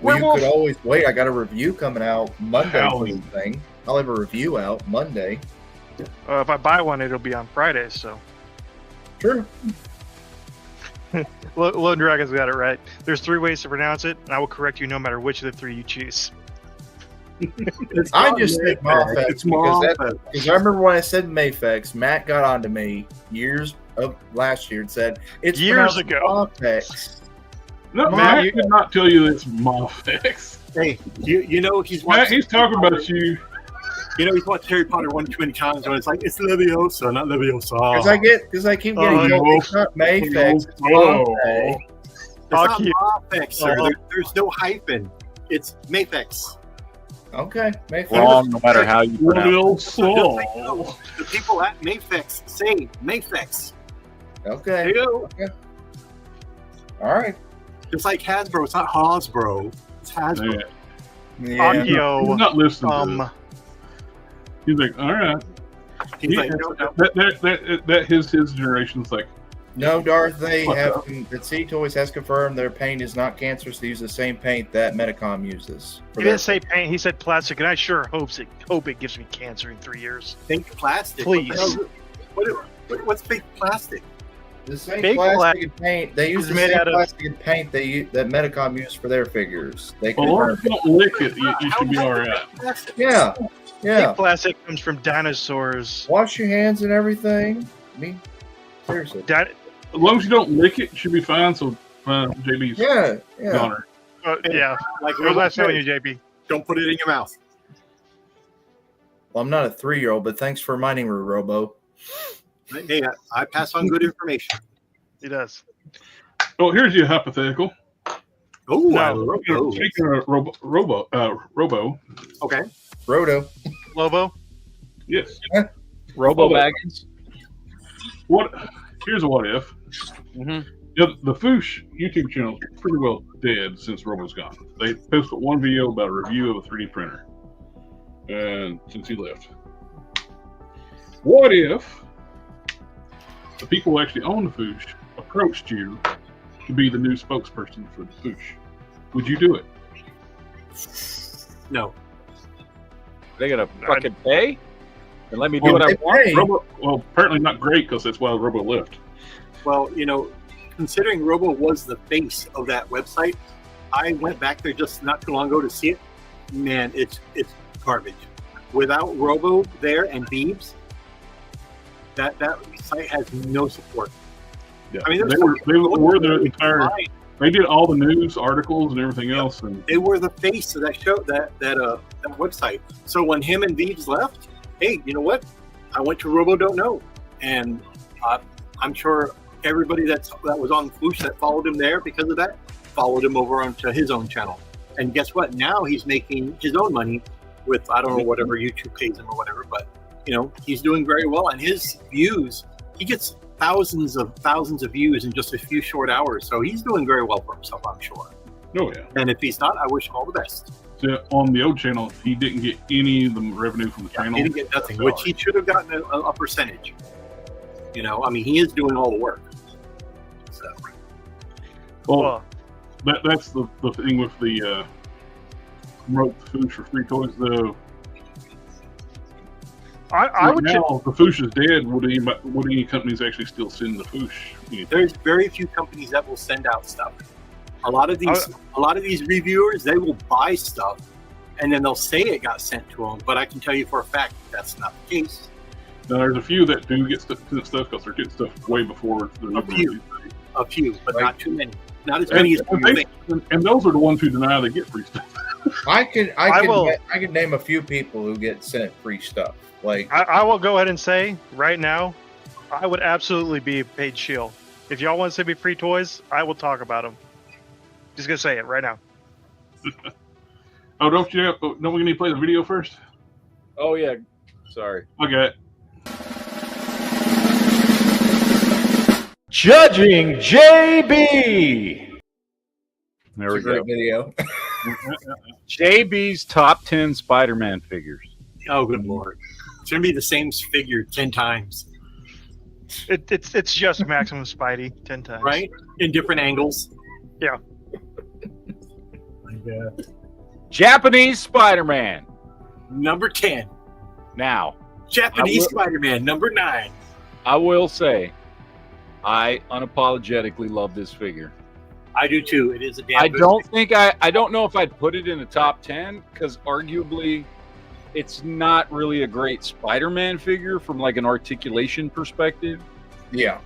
[SPEAKER 5] Well, you could always wait. I got a review coming out Monday for the thing. I'll have a review out Monday.
[SPEAKER 3] If I buy one, it'll be on Friday. So
[SPEAKER 5] true.
[SPEAKER 3] Lone Dragon's got it right. There's 3 ways to pronounce it, and I will correct you no matter which of the 3 you choose.
[SPEAKER 5] I just think Mafex because I remember when I said Mafex, Matt got onto me years of last year and said it's
[SPEAKER 3] years ago.
[SPEAKER 5] Mafex.
[SPEAKER 2] No, Matt did not tell you it's Mafex.
[SPEAKER 4] Hey, you know he's
[SPEAKER 2] Matt, he's talking about you.
[SPEAKER 4] You know he's watched Harry Potter one too many times when it's like it's Leviosa, not Leviosa.
[SPEAKER 5] Because I keep getting it's not Mafex, it's Mafex.
[SPEAKER 4] It's not Mafex, sir. There's no hyphen. It's Mafex.
[SPEAKER 5] Okay, Mafex.
[SPEAKER 1] Wrong, no matter how you pronounce it.
[SPEAKER 4] The people at Mafex say Mafex.
[SPEAKER 5] Okay. Okay. All right.
[SPEAKER 4] It's like Hasbro. It's not Hasbro. It's Hasbro.
[SPEAKER 5] Yeah.
[SPEAKER 2] He's not listening to it. He's like, all right.
[SPEAKER 4] He's like, no.
[SPEAKER 2] That his generation's like.
[SPEAKER 5] No, Darth. The C Toys has confirmed their paint is not cancerous. They use the same paint that Medicom uses.
[SPEAKER 3] He didn't say paint. He said plastic, and I sure hope it gives me cancer in 3 years.
[SPEAKER 4] Think plastic,
[SPEAKER 3] please.
[SPEAKER 4] What's fake plastic?
[SPEAKER 5] The same plastic and paint. They use the same plastic and paint that Medicom used for their figures. They
[SPEAKER 2] if you don't lick it, you should be all right.
[SPEAKER 5] Yeah.
[SPEAKER 3] Fake plastic comes from dinosaurs.
[SPEAKER 5] Wash your hands and everything. Seriously.
[SPEAKER 2] As long as you don't lick it, you should be fine. So, JB's honor.
[SPEAKER 3] Yeah. Like what was I telling you, JB?
[SPEAKER 4] Don't put it in your mouth.
[SPEAKER 5] Well, I'm not a 3-year-old, but thanks for reminding me, Robo.
[SPEAKER 4] Hey, I pass on good information.
[SPEAKER 3] He does.
[SPEAKER 2] Oh, here's your hypothetical.
[SPEAKER 4] Oh,
[SPEAKER 2] no. Speaking of Robo.
[SPEAKER 4] Okay.
[SPEAKER 5] Roto.
[SPEAKER 3] Lobo?
[SPEAKER 2] Yes.
[SPEAKER 1] Robo Baggins.
[SPEAKER 2] Here's a what if.
[SPEAKER 1] Mm-hmm.
[SPEAKER 2] The Foosh YouTube channel is pretty well dead since Robo's gone. They posted one video about a review of a 3D printer. And since he left. What if the people who actually own the Foosh approached you to be the new spokesperson for the Foosh? Would you do it?
[SPEAKER 4] No.
[SPEAKER 1] They gotta fucking pay and let me do what I want.
[SPEAKER 2] Robo, well, apparently not great because that's why Robo left.
[SPEAKER 4] Well, considering Robo was the face of that website, I went back there just not too long ago to see it. Man, it's garbage. Without Robo there and Beebs, that site has no support.
[SPEAKER 2] Yeah, I mean, they were the entire. They did all the news articles and everything else, and
[SPEAKER 4] they were the face of that show, that website. So when him and Beebs left, hey, you know what? I went to Robo Don't Know, and I'm sure everybody that was on Foosh that followed him there because of that followed him over onto his own channel. And guess what? Now he's making his own money with I don't know whatever YouTube pays him or whatever, but he's doing very well, and his views he gets thousands of views in just a few short hours. So he's doing very well for himself, I'm sure.
[SPEAKER 2] Oh yeah.
[SPEAKER 4] And if he's not, I wish him all the best.
[SPEAKER 2] So on the old channel, he didn't get any of the revenue from the channel.
[SPEAKER 4] He didn't get nothing, which he should have gotten a percentage. I mean, he is doing all the work. So,
[SPEAKER 2] well, that's the thing with the promote the Foosh for free toys, though.
[SPEAKER 3] I would
[SPEAKER 2] now the Foosh is dead. Would any companies actually still send the Foosh?
[SPEAKER 4] There's very few companies that will send out stuff. A lot of these reviewers, they will buy stuff, and then they'll say it got sent to them. But I can tell you for a fact that's not the case.
[SPEAKER 2] Now, there's a few that do get stuff because they're getting stuff way before the
[SPEAKER 4] A few, but not too many. Not as many as people think.
[SPEAKER 2] And those are the ones who deny they get free stuff.
[SPEAKER 5] I can name a few people who get sent free stuff. Like
[SPEAKER 3] I will go ahead and say right now, I would absolutely be a paid shield. If y'all want to send me free toys, I will talk about them. Just gonna say it right now.
[SPEAKER 2] Don't we need to play the video first?
[SPEAKER 1] Oh yeah, sorry.
[SPEAKER 2] Okay.
[SPEAKER 1] Judging JB. There we go.
[SPEAKER 5] Video.
[SPEAKER 1] JB's top 10 Spider-Man figures.
[SPEAKER 4] Oh, good lord! It's gonna be the same figure 10 times.
[SPEAKER 3] It's just Maximum Spidey 10 times,
[SPEAKER 4] right? In different angles.
[SPEAKER 3] Yeah.
[SPEAKER 1] Japanese Spider-Man.
[SPEAKER 4] Number 10.
[SPEAKER 1] Now,
[SPEAKER 4] Japanese Spider-Man, number 9.
[SPEAKER 1] I will say, I unapologetically love this figure.
[SPEAKER 4] I do too. It is a damn.
[SPEAKER 1] I don't know if I'd put it in the top 10 because arguably, it's not really a great Spider-Man figure from like an articulation perspective.
[SPEAKER 5] Yeah.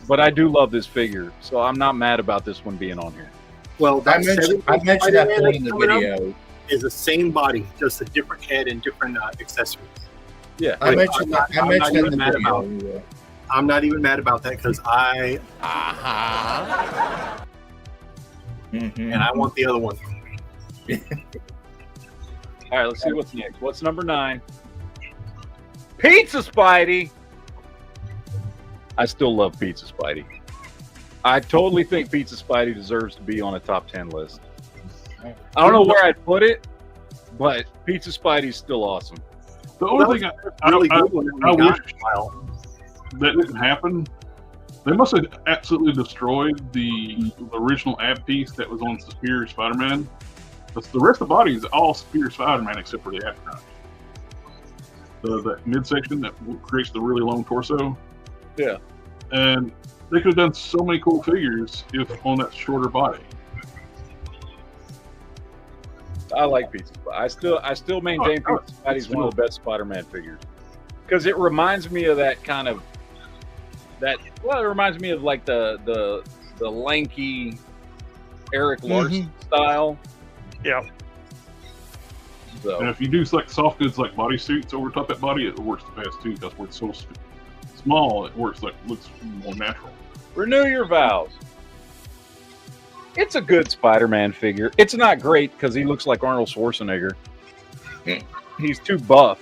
[SPEAKER 1] But I do love this figure, so I'm not mad about this one being on here.
[SPEAKER 4] Well,
[SPEAKER 5] I mentioned that point in the video.
[SPEAKER 4] Is the same body, just a different head and different accessories.
[SPEAKER 1] Yeah,
[SPEAKER 5] I mentioned that in the video.
[SPEAKER 4] I'm not even mad about that because I. And I want the other one.
[SPEAKER 1] All right, let's see what's next. What's number 9? Pizza Spidey. I still love Pizza Spidey. I totally think Pizza Spidey deserves to be on a top 10 list. I don't know where I'd put it, but Pizza Spidey's still awesome.
[SPEAKER 2] The only thing I wish that didn't happen. They must have absolutely destroyed the original ab piece that was on Superior Spider-Man. The rest of the body is all Superior Spider-Man except for the ab crotch. The midsection that creates the really long torso.
[SPEAKER 1] Yeah.
[SPEAKER 2] And they could have done so many cool figures if on that shorter body.
[SPEAKER 1] I like Pizza Spidey. I still maintain Pizza Spidey's one of the best Spider-Man figures because it reminds me of that kind of it reminds me of like the lanky Eric Larson style.
[SPEAKER 3] Yeah.
[SPEAKER 2] So. And if you do like soft goods like bodysuits over top that body, it works the best too because where it's so small, it looks more natural.
[SPEAKER 1] Renew your vows. It's a good Spider-Man figure. It's not great because he looks like Arnold Schwarzenegger. He's too buff.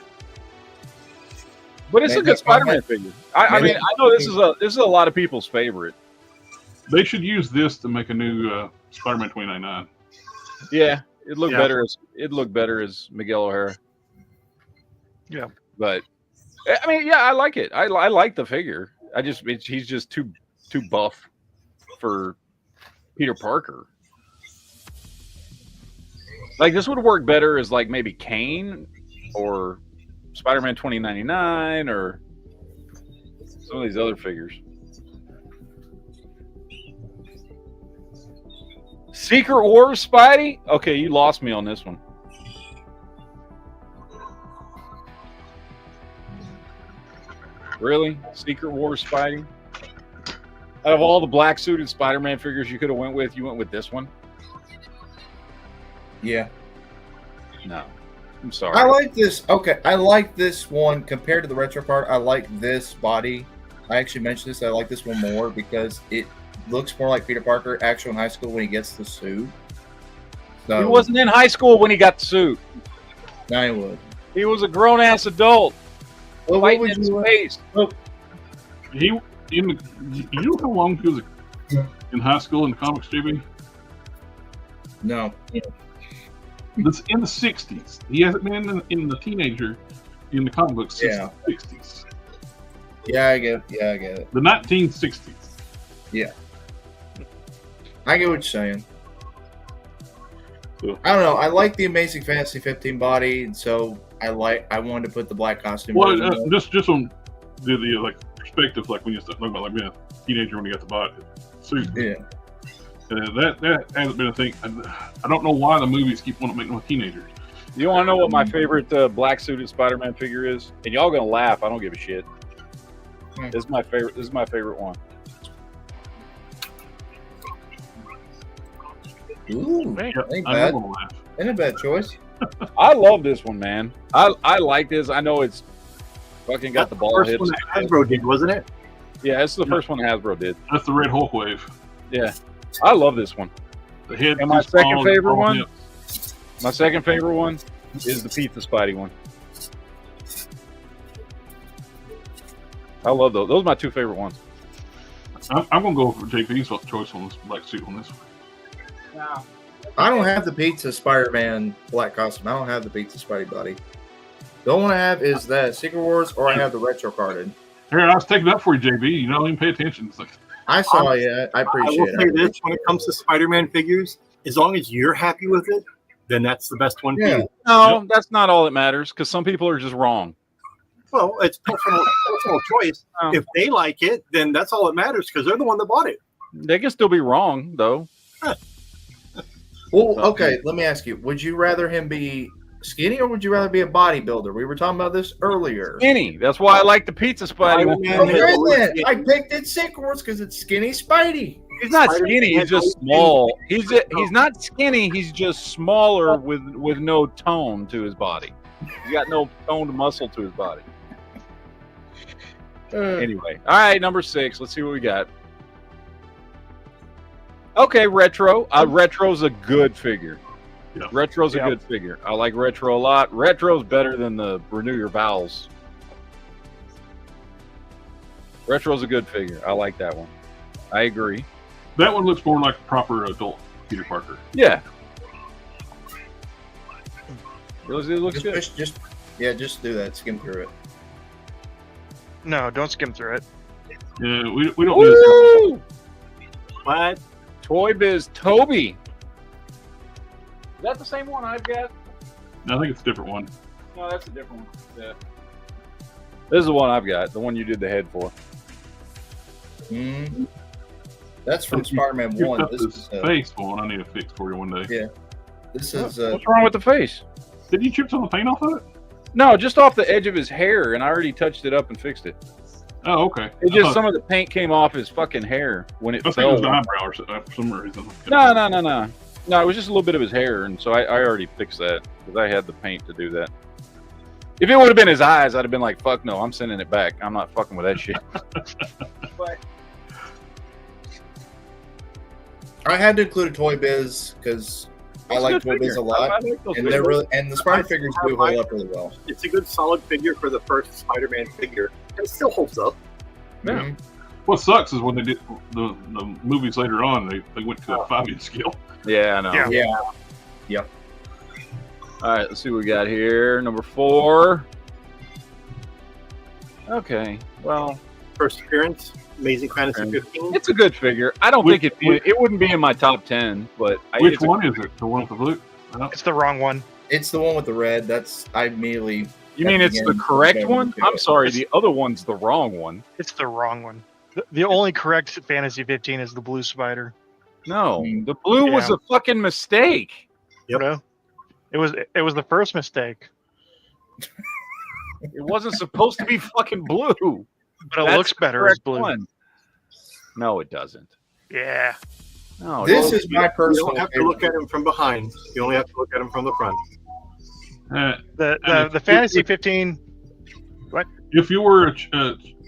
[SPEAKER 1] But it's a good Spider-Man figure. I mean, I know this is a lot of people's favorite.
[SPEAKER 2] They should use this to make a new Spider-Man 2099.
[SPEAKER 1] Yeah, it'd look better as Miguel O'Hara.
[SPEAKER 3] Yeah,
[SPEAKER 1] but I mean, yeah, I like it. I like the figure. He's just too buff for Peter Parker. Like this would work better as like maybe Kane or Spider-Man 2099 or some of these other figures. Secret Wars Spidey? Okay, you lost me on this one. Really? Secret Wars Spidey? Out of all the black suited Spider-Man figures you could have went with, you went with this one?
[SPEAKER 5] Yeah.
[SPEAKER 1] No. I'm sorry.
[SPEAKER 5] I like this. Okay, I like this one compared to the retro card. I like this body. I actually mentioned this. I like this one more because it looks more like Peter Parker actually in high school when he gets the suit. So,
[SPEAKER 1] he wasn't in high school when he got the suit.
[SPEAKER 5] No, he would.
[SPEAKER 1] He was a grown-ass adult.
[SPEAKER 5] Well,
[SPEAKER 1] fighting in space.
[SPEAKER 2] You know how long he was in high school in comics, JB?
[SPEAKER 5] No.
[SPEAKER 2] That's in the 60s. He hasn't been in the teenager in the comic books since the 60s.
[SPEAKER 5] Yeah, I get it.
[SPEAKER 2] The 1960s.
[SPEAKER 5] Yeah. I get what you're saying.
[SPEAKER 2] Cool.
[SPEAKER 5] I don't know. I like the Amazing Fantasy 15 body, and so I wanted to put the black costume.
[SPEAKER 2] Well, just on the like perspective, like when you start talking about like being a teenager when you got the body suit.
[SPEAKER 5] Yeah.
[SPEAKER 2] That hasn't been a thing. I don't know why the movies keep wanting to make them teenagers.
[SPEAKER 1] You want to know what my favorite black suited Spider-Man figure is? And y'all gonna laugh. I don't give a shit. This is my favorite. This is my favorite one.
[SPEAKER 5] Ooh, ain't a bad choice.
[SPEAKER 1] I love this one, man. I like this. I know it's fucking got the ball hit.
[SPEAKER 4] First one that Hasbro did, wasn't it?
[SPEAKER 1] Yeah, it's the first one Hasbro did.
[SPEAKER 2] That's the Red Hulk wave.
[SPEAKER 1] Yeah, I love this one.
[SPEAKER 2] The head.
[SPEAKER 1] And my second favorite one. My second favorite one is the Pizza Spidey one. I love those. Those are my two favorite ones.
[SPEAKER 2] I'm gonna go for JP's choice on this black suit on this one.
[SPEAKER 1] Yeah.
[SPEAKER 5] I don't have the Pizza Spider-Man black costume. I don't have the Pizza Spidey body. The only one I have is that Secret Wars, or I have the retro carded.
[SPEAKER 2] Here, I was taking it up for you, JB. You don't even pay attention. It's like,
[SPEAKER 5] I saw it. I appreciate it.
[SPEAKER 4] I will say this: when it comes to Spider-Man figures, as long as you're happy with it, then that's the best one for you.
[SPEAKER 1] No, that's not all that matters, because some people are just wrong.
[SPEAKER 4] Well, it's personal choice. If they like it, then that's all that matters, because they're the one that bought it.
[SPEAKER 1] They can still be wrong, though.
[SPEAKER 5] Well, okay, let me ask you. Would you rather him be skinny, or would you rather be a bodybuilder? We were talking about this earlier.
[SPEAKER 1] Skinny. That's why I like the Pizza Spidey.
[SPEAKER 5] Okay, then. I picked it Secret Wars because it's skinny Spidey.
[SPEAKER 1] He's not skinny. He's just small. He's not skinny. He's just smaller with no tone to his body. He's got no toned muscle to his body. Anyway, all right, number 6. Let's see what we got. Okay, retro. Retro's a good figure. Yeah. Retro's a good figure. I like retro a lot. Retro's better than the Renew Your Vows. Retro's a good figure. I like that one. I agree.
[SPEAKER 2] That one looks more like a proper adult Peter Parker.
[SPEAKER 1] Yeah. It looks good.
[SPEAKER 5] Just do that. Skim through it.
[SPEAKER 3] No, don't skim through it.
[SPEAKER 2] Yeah, we don't do this.
[SPEAKER 1] What? Toy Biz Toby. Is that the same one I've got?
[SPEAKER 2] No, I think it's a different one.
[SPEAKER 1] No, that's a different one. Yeah. This is the one I've got. The one you did the head for.
[SPEAKER 5] That's from Spider-Man 1.
[SPEAKER 2] This is face one. I need to fix for you one day.
[SPEAKER 5] Yeah. This is.
[SPEAKER 1] What's wrong with the face?
[SPEAKER 2] Did you chip some of the paint off of it?
[SPEAKER 1] No, just off the edge of his hair, and I already touched it up and fixed it.
[SPEAKER 2] Oh, okay.
[SPEAKER 1] It's just some of the paint came off his fucking hair when it fell.
[SPEAKER 2] I think it was an eyebrow or something, for some reason.
[SPEAKER 1] No. No, it was just a little bit of his hair, and so I already fixed that because I had the paint to do that. If it would have been his eyes, I'd have been like, fuck no, I'm sending it back. I'm not fucking with that shit. But
[SPEAKER 5] I had to include a Toy Biz because I like Toy Biz a lot, and they're really, and the Spider figures do hold up really well.
[SPEAKER 4] It's a good solid figure for the first Spider-Man figure. It still holds up.
[SPEAKER 1] Yeah.
[SPEAKER 5] Mm-hmm.
[SPEAKER 2] What sucks is when they did the movies later on, they went to a 5-inch scale.
[SPEAKER 1] Yeah, I know.
[SPEAKER 5] Yeah. Yep.
[SPEAKER 1] All right, let's see what we got here. Number 4. Okay, well,
[SPEAKER 4] First appearance, Amazing Fantasy 15.
[SPEAKER 1] it's a good figure. I don't think it wouldn't be in my top 10, but
[SPEAKER 2] Which one is it? The one with the blue?
[SPEAKER 3] It's the wrong one.
[SPEAKER 5] It's the one with the red. I immediately.
[SPEAKER 1] You mean it's the correct one? I'm sorry, the other one's the wrong one.
[SPEAKER 3] It's the wrong one. The only correct Fantasy 15 is the blue spider.
[SPEAKER 1] No, the blue was a fucking mistake.
[SPEAKER 3] Yep. No, it was the first mistake.
[SPEAKER 1] It wasn't supposed to be fucking blue.
[SPEAKER 3] But it looks better as blue.
[SPEAKER 1] One. No, it doesn't.
[SPEAKER 3] Yeah.
[SPEAKER 1] No,
[SPEAKER 5] this is my personal.
[SPEAKER 4] You don't have to look at him from behind. You only have to look at him from the front.
[SPEAKER 3] The Fantasy 15. What?
[SPEAKER 2] If you were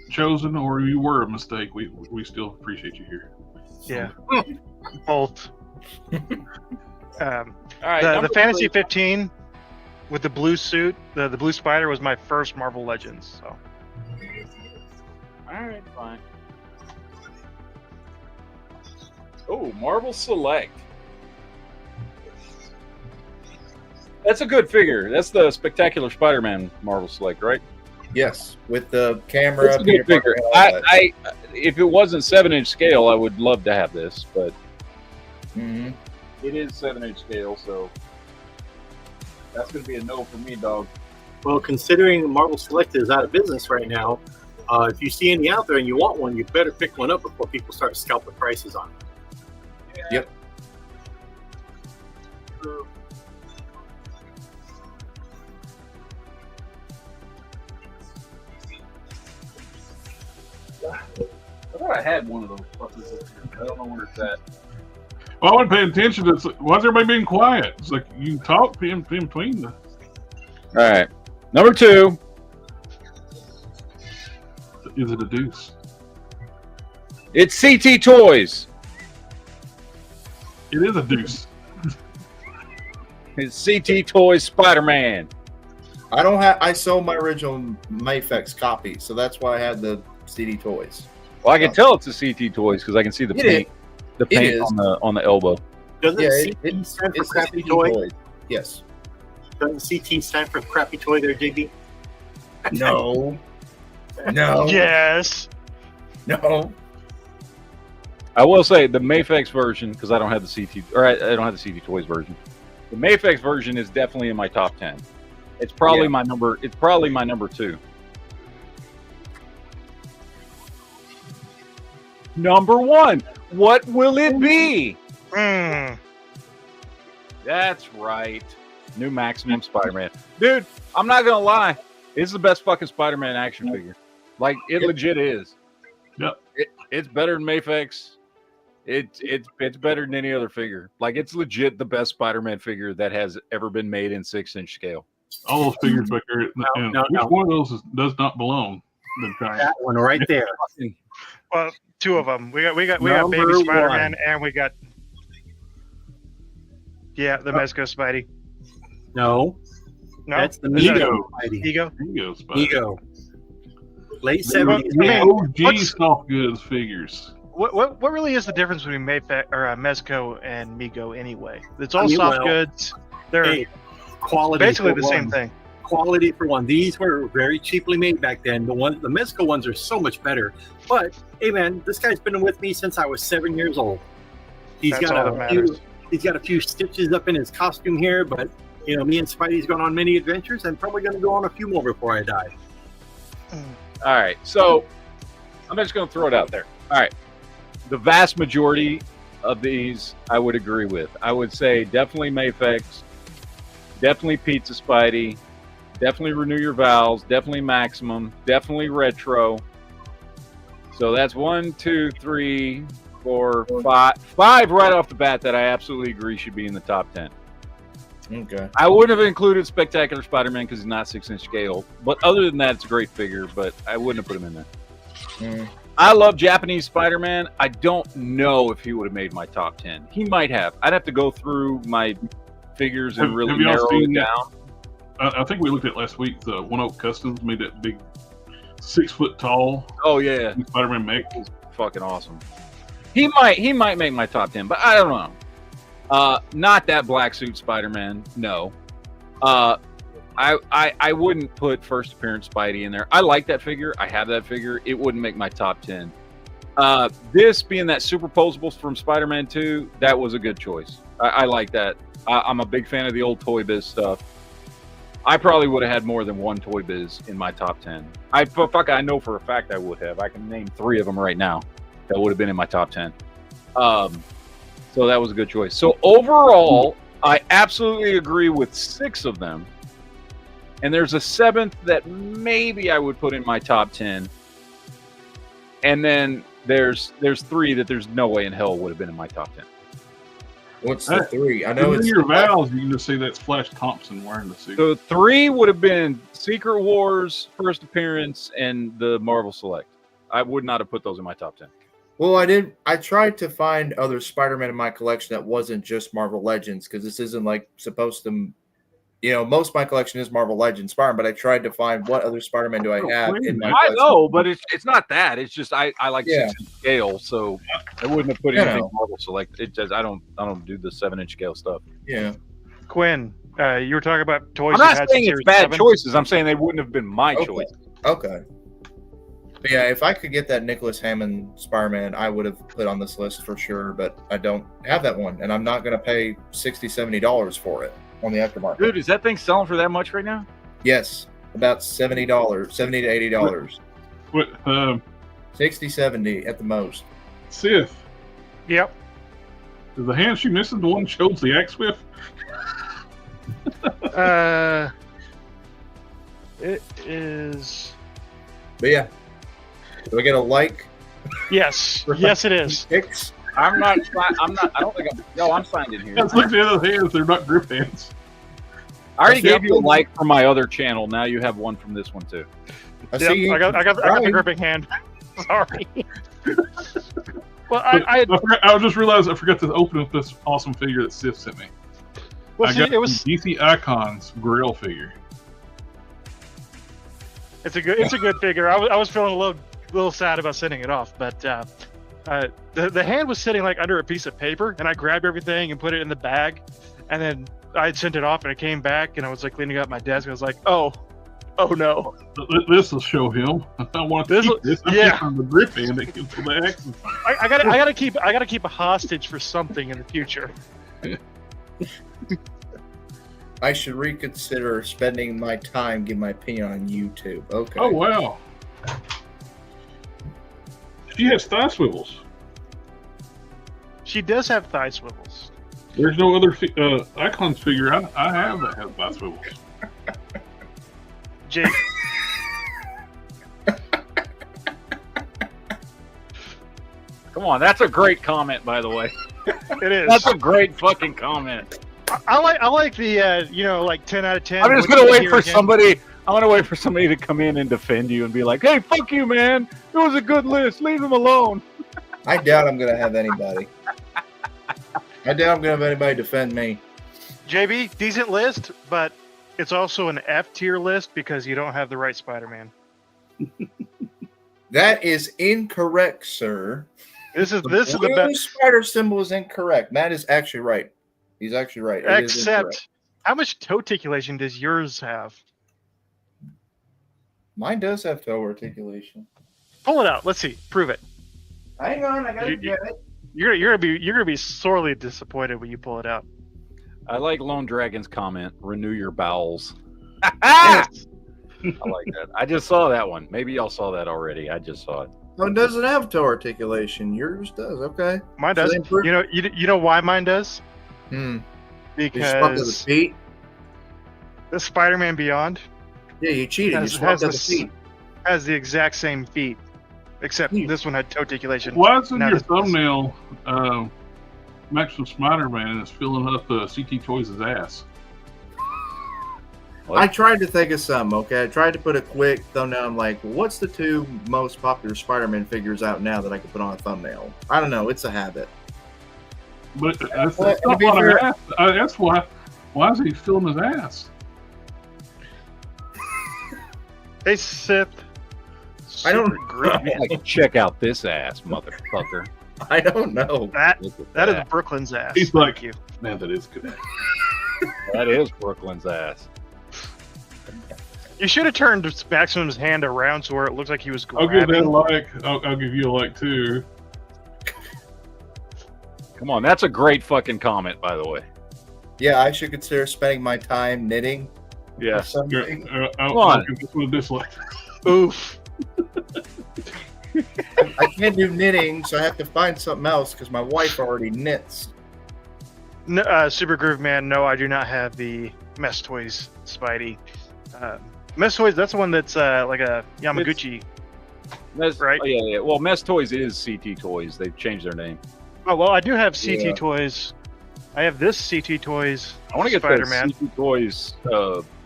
[SPEAKER 2] chosen or you were a mistake, we still appreciate you here.
[SPEAKER 3] Yeah. Both.
[SPEAKER 1] All right.
[SPEAKER 3] The Fantasy 15 with the blue suit, the blue spider was my first Marvel Legends. So.
[SPEAKER 1] All right, fine. Oh, Marvel Select. That's a good figure. That's the Spectacular Spider-Man Marvel Select, right?
[SPEAKER 5] Yes, with the camera.
[SPEAKER 1] It's a good figure. If it wasn't 7-inch scale, I would love to have this, but it is 7-inch scale, so that's going to be a no for me, dog.
[SPEAKER 4] Well, considering Marvel Select is out of business right now, if you see any out there and you want one, you better pick one up before people start scalping prices on it.
[SPEAKER 5] Yep.
[SPEAKER 1] I thought I had one of those fuckers. I don't know where it's at.
[SPEAKER 2] Well, I wasn't paying attention. It's like, why is everybody being quiet? It's like you can talk in between the.
[SPEAKER 1] All right, number 2.
[SPEAKER 2] Is it a deuce?
[SPEAKER 1] It's CT Toys.
[SPEAKER 2] It is a deuce.
[SPEAKER 1] It's CT Toys Spider-Man.
[SPEAKER 5] I don't have. I sold my original Mayfex copy, so that's why I had the CD Toys.
[SPEAKER 1] Well, I can tell it's a CT Toys because I can see the paint. The paint on the elbow.
[SPEAKER 4] Doesn't CT stand for crappy toy?
[SPEAKER 5] Yes.
[SPEAKER 4] Doesn't CT stand for crappy toy there, JB?
[SPEAKER 5] No. No.
[SPEAKER 3] Yes.
[SPEAKER 5] No.
[SPEAKER 1] I will say the Mayfex version, because I don't have the CT, or I don't have the CT Toys version. The Mayfex version is definitely in my top 10. It's probably my number. It's probably my number 2. Number 1. What will it be? That's right. New Maximum Spider-Man. Dude, I'm not gonna lie. It's the best fucking Spider-Man action figure. Like, it legit is.
[SPEAKER 2] Yep.
[SPEAKER 1] It's better than Mayfex. It's better than any other figure. Like, it's legit the best Spider-Man figure that has ever been made in 6-inch scale.
[SPEAKER 2] All those figures back there. Which one of those does not belong?
[SPEAKER 4] That one right there.
[SPEAKER 3] Well, 2 of them. We got Baby Spider-Man, and we got the Mezco Spidey.
[SPEAKER 4] No, that's the Mego Spidey. Ego. Late 70s.
[SPEAKER 2] OG soft goods figures.
[SPEAKER 3] What really is the difference between Mezco and Mego anyway? It's all soft goods. They're
[SPEAKER 4] quality.
[SPEAKER 3] Basically the same thing.
[SPEAKER 4] Quality for one. These were very cheaply made back then. The Mezco ones are so much better. But hey, man, this guy's been with me since I was 7 years old. He's got a few stitches up in his costume here, but you know, me and Spidey's gone on many adventures. I'm probably going to go on a few more before I die.
[SPEAKER 1] All right, so I'm just going to throw it out there. All right, the vast majority of these I would agree with. I would say definitely Mayfex, definitely Pizza Spidey, definitely Renew Your Vows, definitely Maximum, definitely Retro. So that's 1, 2, 3, 4, 5 right off the bat that I absolutely agree should be in the top 10.
[SPEAKER 5] Okay.
[SPEAKER 1] I wouldn't have included Spectacular Spider-Man because he's not 6-inch scale. But other than that, it's a great figure, but I wouldn't have put him in there. I love Japanese Spider-Man. I don't know if he would have made my top 10. He might have. I'd have to go through my figures and really narrow it down.
[SPEAKER 2] I think we looked at last week. The One Oak Customs made that big 6 foot tall.
[SPEAKER 1] Oh yeah,
[SPEAKER 2] Spider-Man mech.
[SPEAKER 1] He's fucking awesome. He might make my top 10, but I don't know. Not that black suit Spider-Man. No. I wouldn't put first appearance Spidey in there. I like that figure. I have that figure. It wouldn't make my top 10. This being that superposable from Spider-Man 2, that was a good choice. I like that. I'm a big fan of the old Toy Biz stuff. I probably would have had more than one Toy Biz in my top 10. I know for a fact I would have. I can name 3 of them right now that would have been in my top 10. So that was a good choice. So overall, I absolutely agree with 6 of them. And there's a 7th that maybe I would put in my top 10. And then there's 3 that there's no way in hell would have been in my top 10.
[SPEAKER 5] What's the 3? I know it's
[SPEAKER 2] your Vows. You can just say that's Flash Thompson wearing the suit.
[SPEAKER 1] So 3 would have been Secret Wars, First Appearance, and the Marvel Select. I would not have put those in my top 10.
[SPEAKER 5] Well, I tried to find other Spider-Man in my collection that wasn't just Marvel Legends, because this isn't like supposed to, most of my collection is Marvel Legends Spider-Man, but I tried to find what other Spider-Man do I have in my collection.
[SPEAKER 1] I know, but it's not that. It's just I like 6-inch scale, so I wouldn't have put anything Marvel Select. It just I don't do the 7-inch scale stuff.
[SPEAKER 5] Yeah.
[SPEAKER 3] Quinn, you were talking about toys.
[SPEAKER 1] I'm not saying it's bad choices. I'm saying they wouldn't have been my choice.
[SPEAKER 5] Okay. But yeah, if I could get that Nicholas Hammond Spider-Man, I would have put on this list for sure, but I don't have that one, and I'm not going to pay $60, $70 for it on the aftermarket.
[SPEAKER 1] Dude, is that thing selling for that much right now?
[SPEAKER 5] Yes, about $70, $70 to $80.
[SPEAKER 2] What,
[SPEAKER 5] 60, 70 at the most.
[SPEAKER 2] Sith,
[SPEAKER 3] Yep.
[SPEAKER 2] is the hand she missing the one shows the axe with?
[SPEAKER 3] It is.
[SPEAKER 5] But yeah, do I get a like?
[SPEAKER 3] Yes. Yes, it is.
[SPEAKER 5] Six?
[SPEAKER 1] I'm not. I don't think I'm. No, I'm signed in here.
[SPEAKER 2] Let's look at the other hands. They're not grip hands.
[SPEAKER 1] I already gave you a like from my other channel. Now you have one from this one too.
[SPEAKER 5] I see.
[SPEAKER 3] I got the gripping hand. Sorry. Well, I
[SPEAKER 2] just realized I forgot to open up this awesome figure that Sif sent me.
[SPEAKER 3] well,
[SPEAKER 2] I
[SPEAKER 3] see,
[SPEAKER 2] got
[SPEAKER 3] it was.
[SPEAKER 2] DC Icons Grail figure.
[SPEAKER 3] It's a good figure. I was feeling a little sad about sending it off, but the hand was sitting like under a piece of paper, and I grabbed everything and put it in the bag, and then I had sent it off, and it came back, and I was like cleaning up my desk, and I was like, oh no.
[SPEAKER 2] This will show him. I want to keep this.
[SPEAKER 3] Yeah.
[SPEAKER 2] On the grip hand that gives the axe.
[SPEAKER 3] I gotta keep a hostage for something in the future.
[SPEAKER 5] I should reconsider spending my time, give my opinion on YouTube. Okay.
[SPEAKER 2] Oh wow. She has thigh swivels.
[SPEAKER 3] She does have thigh swivels.
[SPEAKER 2] There's no other Icons figure I have that has thigh swivels.
[SPEAKER 3] Jake.
[SPEAKER 1] Come on, that's a great comment, by the way.
[SPEAKER 3] It is.
[SPEAKER 1] That's a great fucking comment.
[SPEAKER 3] I like the like 10 out of 10.
[SPEAKER 1] I'm just gonna wait for somebody. I'm gonna wait for somebody to come in and defend you and be like, "Hey, fuck you, man! It was a good list. Leave him alone."
[SPEAKER 5] I doubt I'm gonna have anybody. I doubt I'm gonna have anybody defend me.
[SPEAKER 3] JB, decent list, but it's also an F tier list because you don't have the right Spider-Man.
[SPEAKER 5] That is incorrect, sir.
[SPEAKER 3] This is the best.
[SPEAKER 5] Spider symbol is incorrect. Matt is actually right. He's actually right.
[SPEAKER 3] Except, how much toe articulation does yours have?
[SPEAKER 5] Mine does have toe articulation.
[SPEAKER 3] Pull it out. Let's see. Prove it.
[SPEAKER 5] Hang on, I gotta get it.
[SPEAKER 3] You're gonna be sorely disappointed when you pull it out.
[SPEAKER 1] I like Lone Dragon's comment. Renew your bowels. I like that. I just saw that one. Maybe y'all saw that already. I just saw it.
[SPEAKER 5] No, it doesn't have toe articulation. Yours does. Okay.
[SPEAKER 3] Mine does. You know why mine does? Because
[SPEAKER 5] the
[SPEAKER 3] Spider-Man Beyond.
[SPEAKER 5] Yeah, you cheated. You swapped out the feet.
[SPEAKER 3] Has the exact same feet, except this one had toe articulation.
[SPEAKER 2] Why is in your thumbnail Maximum Spider-Man is filling up CT Toys' ass?
[SPEAKER 1] What?
[SPEAKER 5] I tried to think of something, okay? I tried to put a quick thumbnail. I'm like, what's the two most popular Spider-Man figures out now that I could put on a thumbnail? I don't know. It's a habit.
[SPEAKER 2] But that's not what I asked. That's why is he filling his ass?
[SPEAKER 3] Hey, Sith.
[SPEAKER 5] I don't
[SPEAKER 1] like, check out this ass, motherfucker.
[SPEAKER 5] I don't know.
[SPEAKER 3] That is Brooklyn's ass.
[SPEAKER 2] He's like,
[SPEAKER 3] you.
[SPEAKER 2] Man, that is good.
[SPEAKER 1] That is Brooklyn's ass.
[SPEAKER 3] You should have turned Maximum's hand around so where it looks like he was grabbing.
[SPEAKER 2] I'll give that a like. I'll give you a like too.
[SPEAKER 1] Come on, that's a great fucking comment, by the way.
[SPEAKER 5] Yeah, I should consider spending my time knitting.
[SPEAKER 1] Yeah.
[SPEAKER 2] I'll give this one a dislike.
[SPEAKER 3] Oof.
[SPEAKER 5] I can't do knitting, so I have to find something else because my wife already knits.
[SPEAKER 3] No, Super Groove Man, no, I do not have the Mess Toys Spidey. Mess Toys, that's the one that's like a Yamaguchi, right?
[SPEAKER 1] Oh, yeah. Well, Mess Toys is CT Toys. They've changed their name.
[SPEAKER 3] Oh, well, I do have CT Toys. I have this CT Toys
[SPEAKER 1] I want to get
[SPEAKER 3] Spider-Man.
[SPEAKER 1] the CT Toys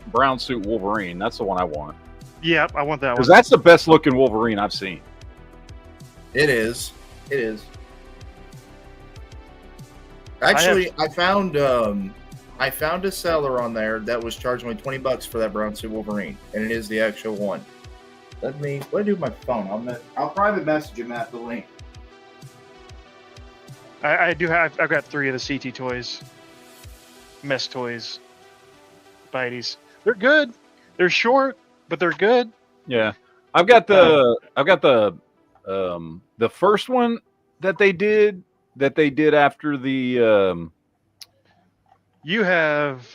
[SPEAKER 1] brown suit Wolverine. That's the one I want.
[SPEAKER 3] Yep, I want that one.
[SPEAKER 1] Because that's the best looking Wolverine I've seen.
[SPEAKER 5] It is. It is. Actually, I found a seller on there that was charging me $20 for that brown suit Wolverine, and it is the actual one. What do I do with my phone? I'll private message him at the link.
[SPEAKER 3] I do have. I've got 3 of the CT Toys, Mess Toys, Spideys. They're good. They're short, but they're good.
[SPEAKER 1] Yeah. I've got the first one that they did after the.
[SPEAKER 3] You have.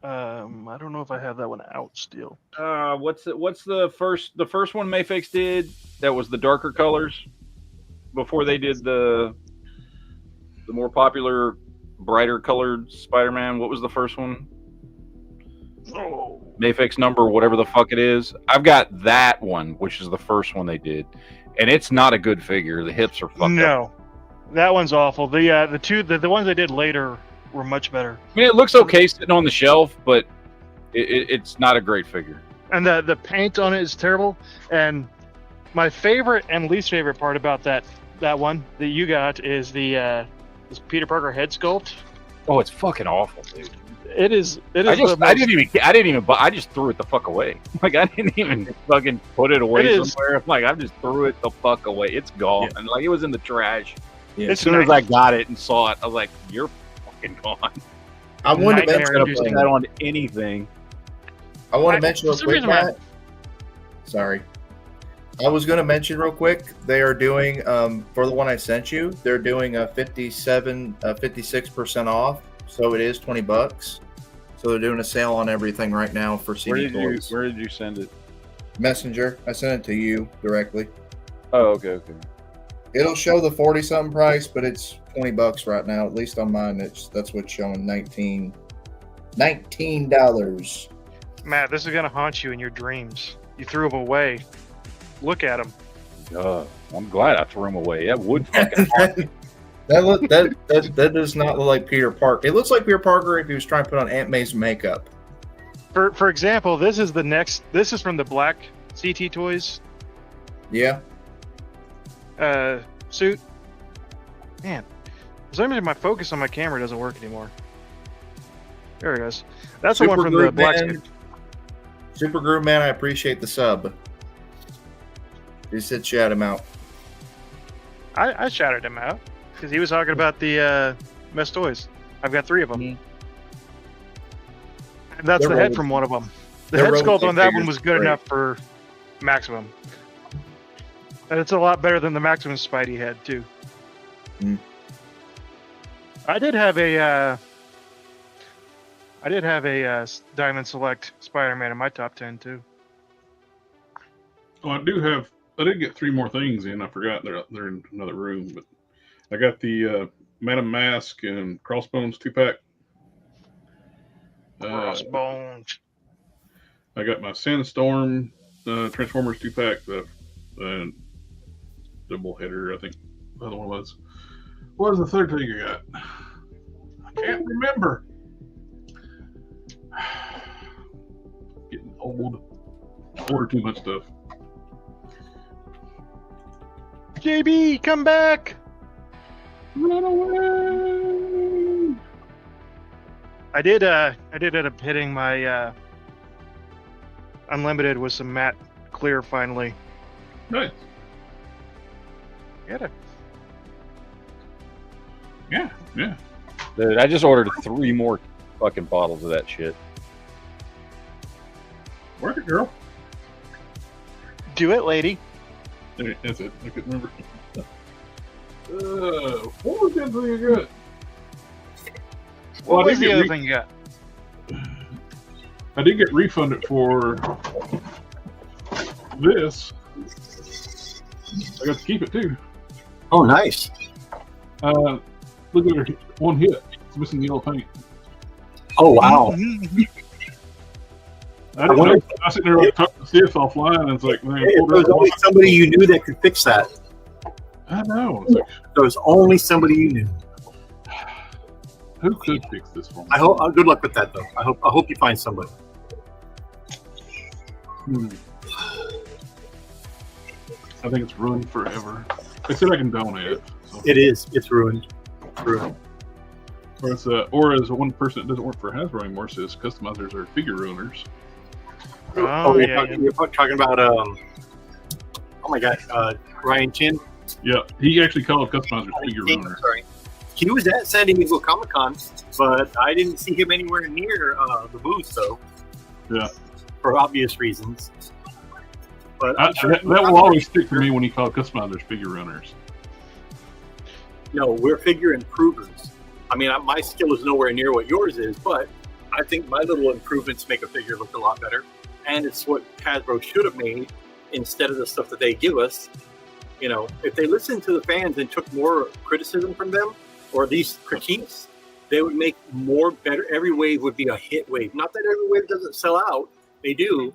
[SPEAKER 3] I don't know if I have that one out still.
[SPEAKER 1] What's the first one Mayfix did? That was the darker colors before they did the more popular, brighter colored Spider-Man. What was the first one?
[SPEAKER 3] Oh.
[SPEAKER 1] Mayfix number, whatever the fuck it is. I've got that one, which is the first one they did, and it's not a good figure. The hips are fucked up.
[SPEAKER 3] No, that one's awful. The ones they did later were much better.
[SPEAKER 1] I mean, it looks okay sitting on the shelf, but it's not a great figure.
[SPEAKER 3] And the paint on it is terrible. And my favorite and least favorite part about that one that you got is this Peter Parker head sculpt.
[SPEAKER 1] Oh, it's fucking awful, dude.
[SPEAKER 3] It is.
[SPEAKER 1] I didn't even. I just threw it the fuck away. Like I didn't even fucking put it away somewhere. Like I just threw it the fuck away. It's gone. Yeah. And like it was in the trash. Yeah. As soon as I got it and saw it, I was like, "You're fucking gone."
[SPEAKER 5] I wanted to
[SPEAKER 1] mention that on anything.
[SPEAKER 5] I want to mention real quick, Matt. Sorry. I was going to mention real quick, they are doing, for the one I sent you, they're doing a 56% off. So it is $20. So they're doing a sale on everything right now for CD Toys.
[SPEAKER 1] Where did you send it?
[SPEAKER 5] Messenger. I sent it to you directly.
[SPEAKER 1] Oh, okay.
[SPEAKER 5] It'll show the 40-something price, but it's $20 right now. At least on mine, that's what's showing. $19.
[SPEAKER 3] Matt, this is gonna haunt you in your dreams. You threw them away. Look at them.
[SPEAKER 1] I'm glad I threw them away. That would fucking haunt me.
[SPEAKER 5] That does not look like Peter Parker. It looks like Peter Parker if he was trying to put on Aunt May's makeup.
[SPEAKER 3] For example, this is from the Black CT Toys.
[SPEAKER 5] Yeah.
[SPEAKER 3] Suit. Man, for some reason my focus on my camera doesn't work anymore. There it goes. That's the one from the Black Suit.
[SPEAKER 5] Super Groove Man, I appreciate the sub. You said shout him out.
[SPEAKER 3] I shouted him out because he was talking about the Mess Toys. I've got 3 of them. Mm-hmm. And that's the head from one of them. The head sculpt on that one was good enough for Maximum. And it's a lot better than the Maximum Spidey head, too. Mm. I did have a Diamond Select Spider-Man in my top 10 too.
[SPEAKER 2] Oh, I did get 3 more things in. I forgot they're in another room, but I got the Madam Mask and Crossbones 2-pack.
[SPEAKER 3] Crossbones.
[SPEAKER 2] I got my Sandstorm Transformers 2-pack, the double header, I think the other one was. What was the third thing you got? I can't remember. Getting old. Order too much stuff.
[SPEAKER 3] JB, come back!
[SPEAKER 2] Run away!
[SPEAKER 3] I did end up hitting my Unlimited with some matte clear finally.
[SPEAKER 2] Nice.
[SPEAKER 3] Get it.
[SPEAKER 2] Yeah.
[SPEAKER 1] Dude, I just ordered 3 more fucking bottles of that shit.
[SPEAKER 2] Work it, girl.
[SPEAKER 3] Do it, lady.
[SPEAKER 2] That's it. I couldn't remember. What was the other thing you got?
[SPEAKER 3] What was the other thing you got?
[SPEAKER 2] I did get refunded for this. I got to keep it too.
[SPEAKER 4] Oh, nice.
[SPEAKER 2] Look at her. One hit. It's missing the yellow paint.
[SPEAKER 4] Oh, wow.
[SPEAKER 2] I didn't know. I was sitting there talking to Sis offline, and it's like, man,
[SPEAKER 4] there was only somebody you knew that could fix that.
[SPEAKER 2] I know.
[SPEAKER 4] There was only somebody you knew.
[SPEAKER 2] Who could fix this for me?
[SPEAKER 4] I hope. Good luck with that, though. I hope you find somebody.
[SPEAKER 2] I think it's ruined forever. They said I can donate it. So.
[SPEAKER 4] It is. It's ruined. Ruined.
[SPEAKER 2] Or as one person that doesn't work for Hasbro anymore says, customizers are figure ruiners.
[SPEAKER 4] You're talking about oh my god, Ryan Chin.
[SPEAKER 2] Yeah, he actually called customizers figure ruiners.
[SPEAKER 4] Sorry. He was at San Diego Comic-Con, but I didn't see him anywhere near the booth, though.
[SPEAKER 2] Yeah.
[SPEAKER 4] For obvious reasons. But
[SPEAKER 2] that will always stick to me when you call customizers figure runners.
[SPEAKER 4] No, we're figure improvers. I mean, my skill is nowhere near what yours is, but I think my little improvements make a figure look a lot better. And it's what Hasbro should have made instead of the stuff that they give us. You know, if they listened to the fans and took more criticism from them, or at least critiques, they would make more better. Every wave would be a hit wave. Not that every wave doesn't sell out. They do.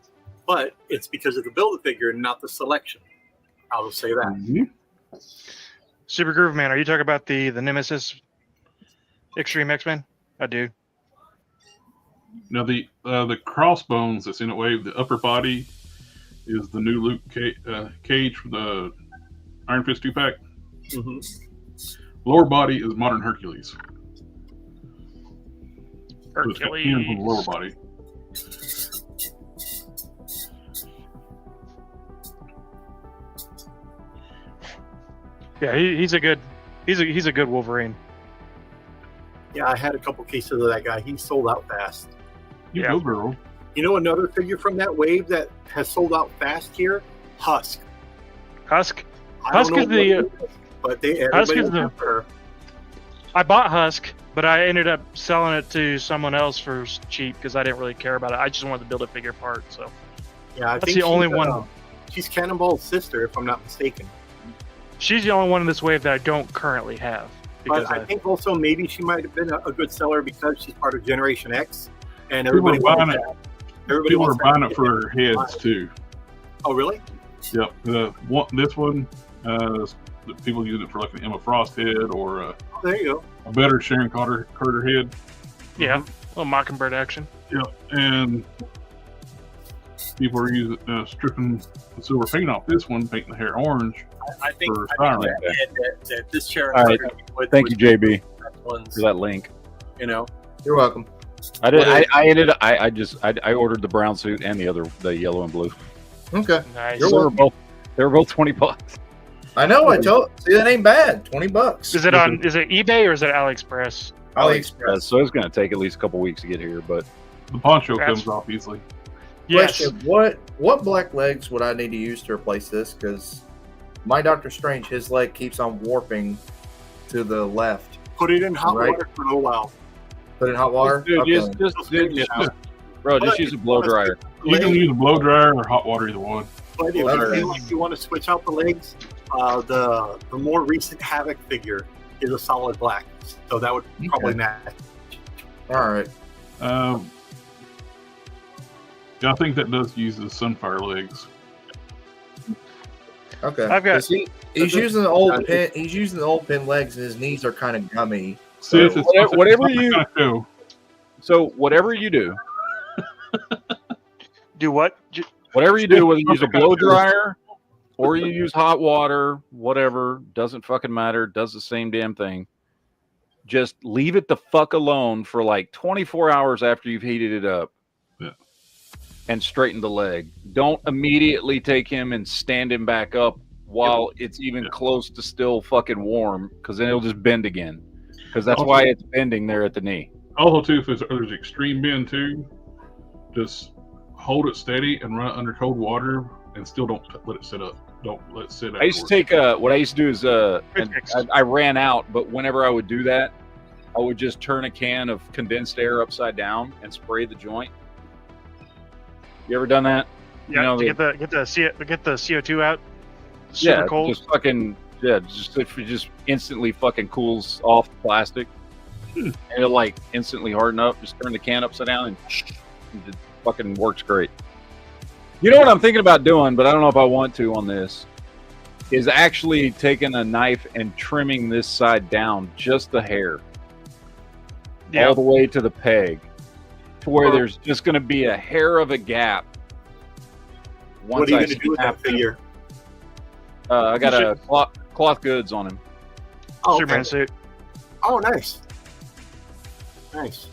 [SPEAKER 4] But it's because of the Build-A-Figure and not the selection. I will say that.
[SPEAKER 2] Mm-hmm.
[SPEAKER 3] Super Groove Man, are you talking about the Nemesis Extreme X-Men? I do.
[SPEAKER 2] Now the crossbones that's in a wave, the upper body is the new Luke Cage from the Iron Fist 2-pack.
[SPEAKER 4] Mm-hmm.
[SPEAKER 2] Lower body is Modern Hercules.
[SPEAKER 3] Hercules.
[SPEAKER 2] So it's from the lower body.
[SPEAKER 3] Yeah, he's a good Wolverine.
[SPEAKER 4] Yeah, I had a couple cases of that guy. He sold out fast.
[SPEAKER 2] You go, girl.
[SPEAKER 4] You know another figure from that wave that has sold out fast here? Husk.
[SPEAKER 3] Husk is
[SPEAKER 4] her.
[SPEAKER 3] I bought Husk, but I ended up selling it to someone else for cheap because I didn't really care about it. I just wanted to build a figure part. So
[SPEAKER 4] yeah,
[SPEAKER 3] that's the only one.
[SPEAKER 4] She's Cannonball's sister, if I'm not mistaken.
[SPEAKER 3] She's the only one in this wave that I don't currently have.
[SPEAKER 4] But I think also maybe she might have been a good seller because she's part of Generation X, and everybody wants that. Everybody
[SPEAKER 2] wants buying it for her heads too.
[SPEAKER 4] Oh, really?
[SPEAKER 2] Yep. This one, people use it for like an Emma Frost head or
[SPEAKER 4] there you go.
[SPEAKER 2] A better Sharon Carter head.
[SPEAKER 3] Yeah, a little Mockingbird action.
[SPEAKER 2] Yep. And people are using stripping the silver paint off this one, painting the hair orange.
[SPEAKER 4] I think that this Sharon
[SPEAKER 1] Carter. Right. Thank you, JB, for that link.
[SPEAKER 4] You know,
[SPEAKER 5] you're welcome.
[SPEAKER 1] I ordered the brown suit and the yellow and blue.
[SPEAKER 5] Okay.
[SPEAKER 3] Nice.
[SPEAKER 1] They were both $20.
[SPEAKER 5] I know. See, that ain't bad. $20.
[SPEAKER 3] Is it eBay or is it AliExpress?
[SPEAKER 5] AliExpress.
[SPEAKER 1] So it's going to take at least a couple weeks to get here, but
[SPEAKER 2] the poncho comes off easily.
[SPEAKER 3] Yes.
[SPEAKER 5] Question, what black legs would I need to use to replace this? Because my Doctor Strange, his leg keeps on warping to the left.
[SPEAKER 4] Put it in hot water for a little while.
[SPEAKER 5] Put it in hot water?
[SPEAKER 1] Dude, just use a blow dryer.
[SPEAKER 2] You can use a blow dryer or hot water, either one.
[SPEAKER 4] But if you want to switch out the legs, the more recent Havoc figure is a solid black. So that would probably match.
[SPEAKER 5] All right.
[SPEAKER 2] Yeah, I think that does use the Sunfire legs.
[SPEAKER 5] Okay.
[SPEAKER 3] I've got.
[SPEAKER 5] He's using the old pin. He's using the old pin legs, and his knees are kind of gummy.
[SPEAKER 1] So whatever you do,
[SPEAKER 3] do what?
[SPEAKER 1] Whatever you do, whether you use a blow dryer or you use hot water, whatever, doesn't fucking matter. Does the same damn thing. Just leave it the fuck alone for like 24 hours after you've heated it up. And straighten the leg. Don't immediately take him and stand him back up while it's even close to still fucking warm, because then it'll just bend again. Because that's why it's bending there at the knee.
[SPEAKER 2] Also, too, if there's extreme bend too, just hold it steady and run it under cold water, and still don't let it sit up. Don't let it sit.
[SPEAKER 1] I used to take what I used to do is I ran out, but whenever I would do that, I would just turn a can of condensed air upside down and spray the joint. You ever done that?
[SPEAKER 3] Yeah, get the CO2 out. Super cold.
[SPEAKER 1] Just fucking just instantly fucking cools off the plastic, and it'll like instantly harden up. Just turn the can upside down and it fucking works great. You know what I'm thinking about doing, but I don't know if I want to on this, is actually taking a knife and trimming this side down, just the hair, all the way to the peg, to where there's just going to be a hair of a gap.
[SPEAKER 4] What are you going to do with that figure?
[SPEAKER 1] I got a cloth goods on him.
[SPEAKER 4] Oh,
[SPEAKER 3] Superman suit.
[SPEAKER 4] Oh, nice. Nice.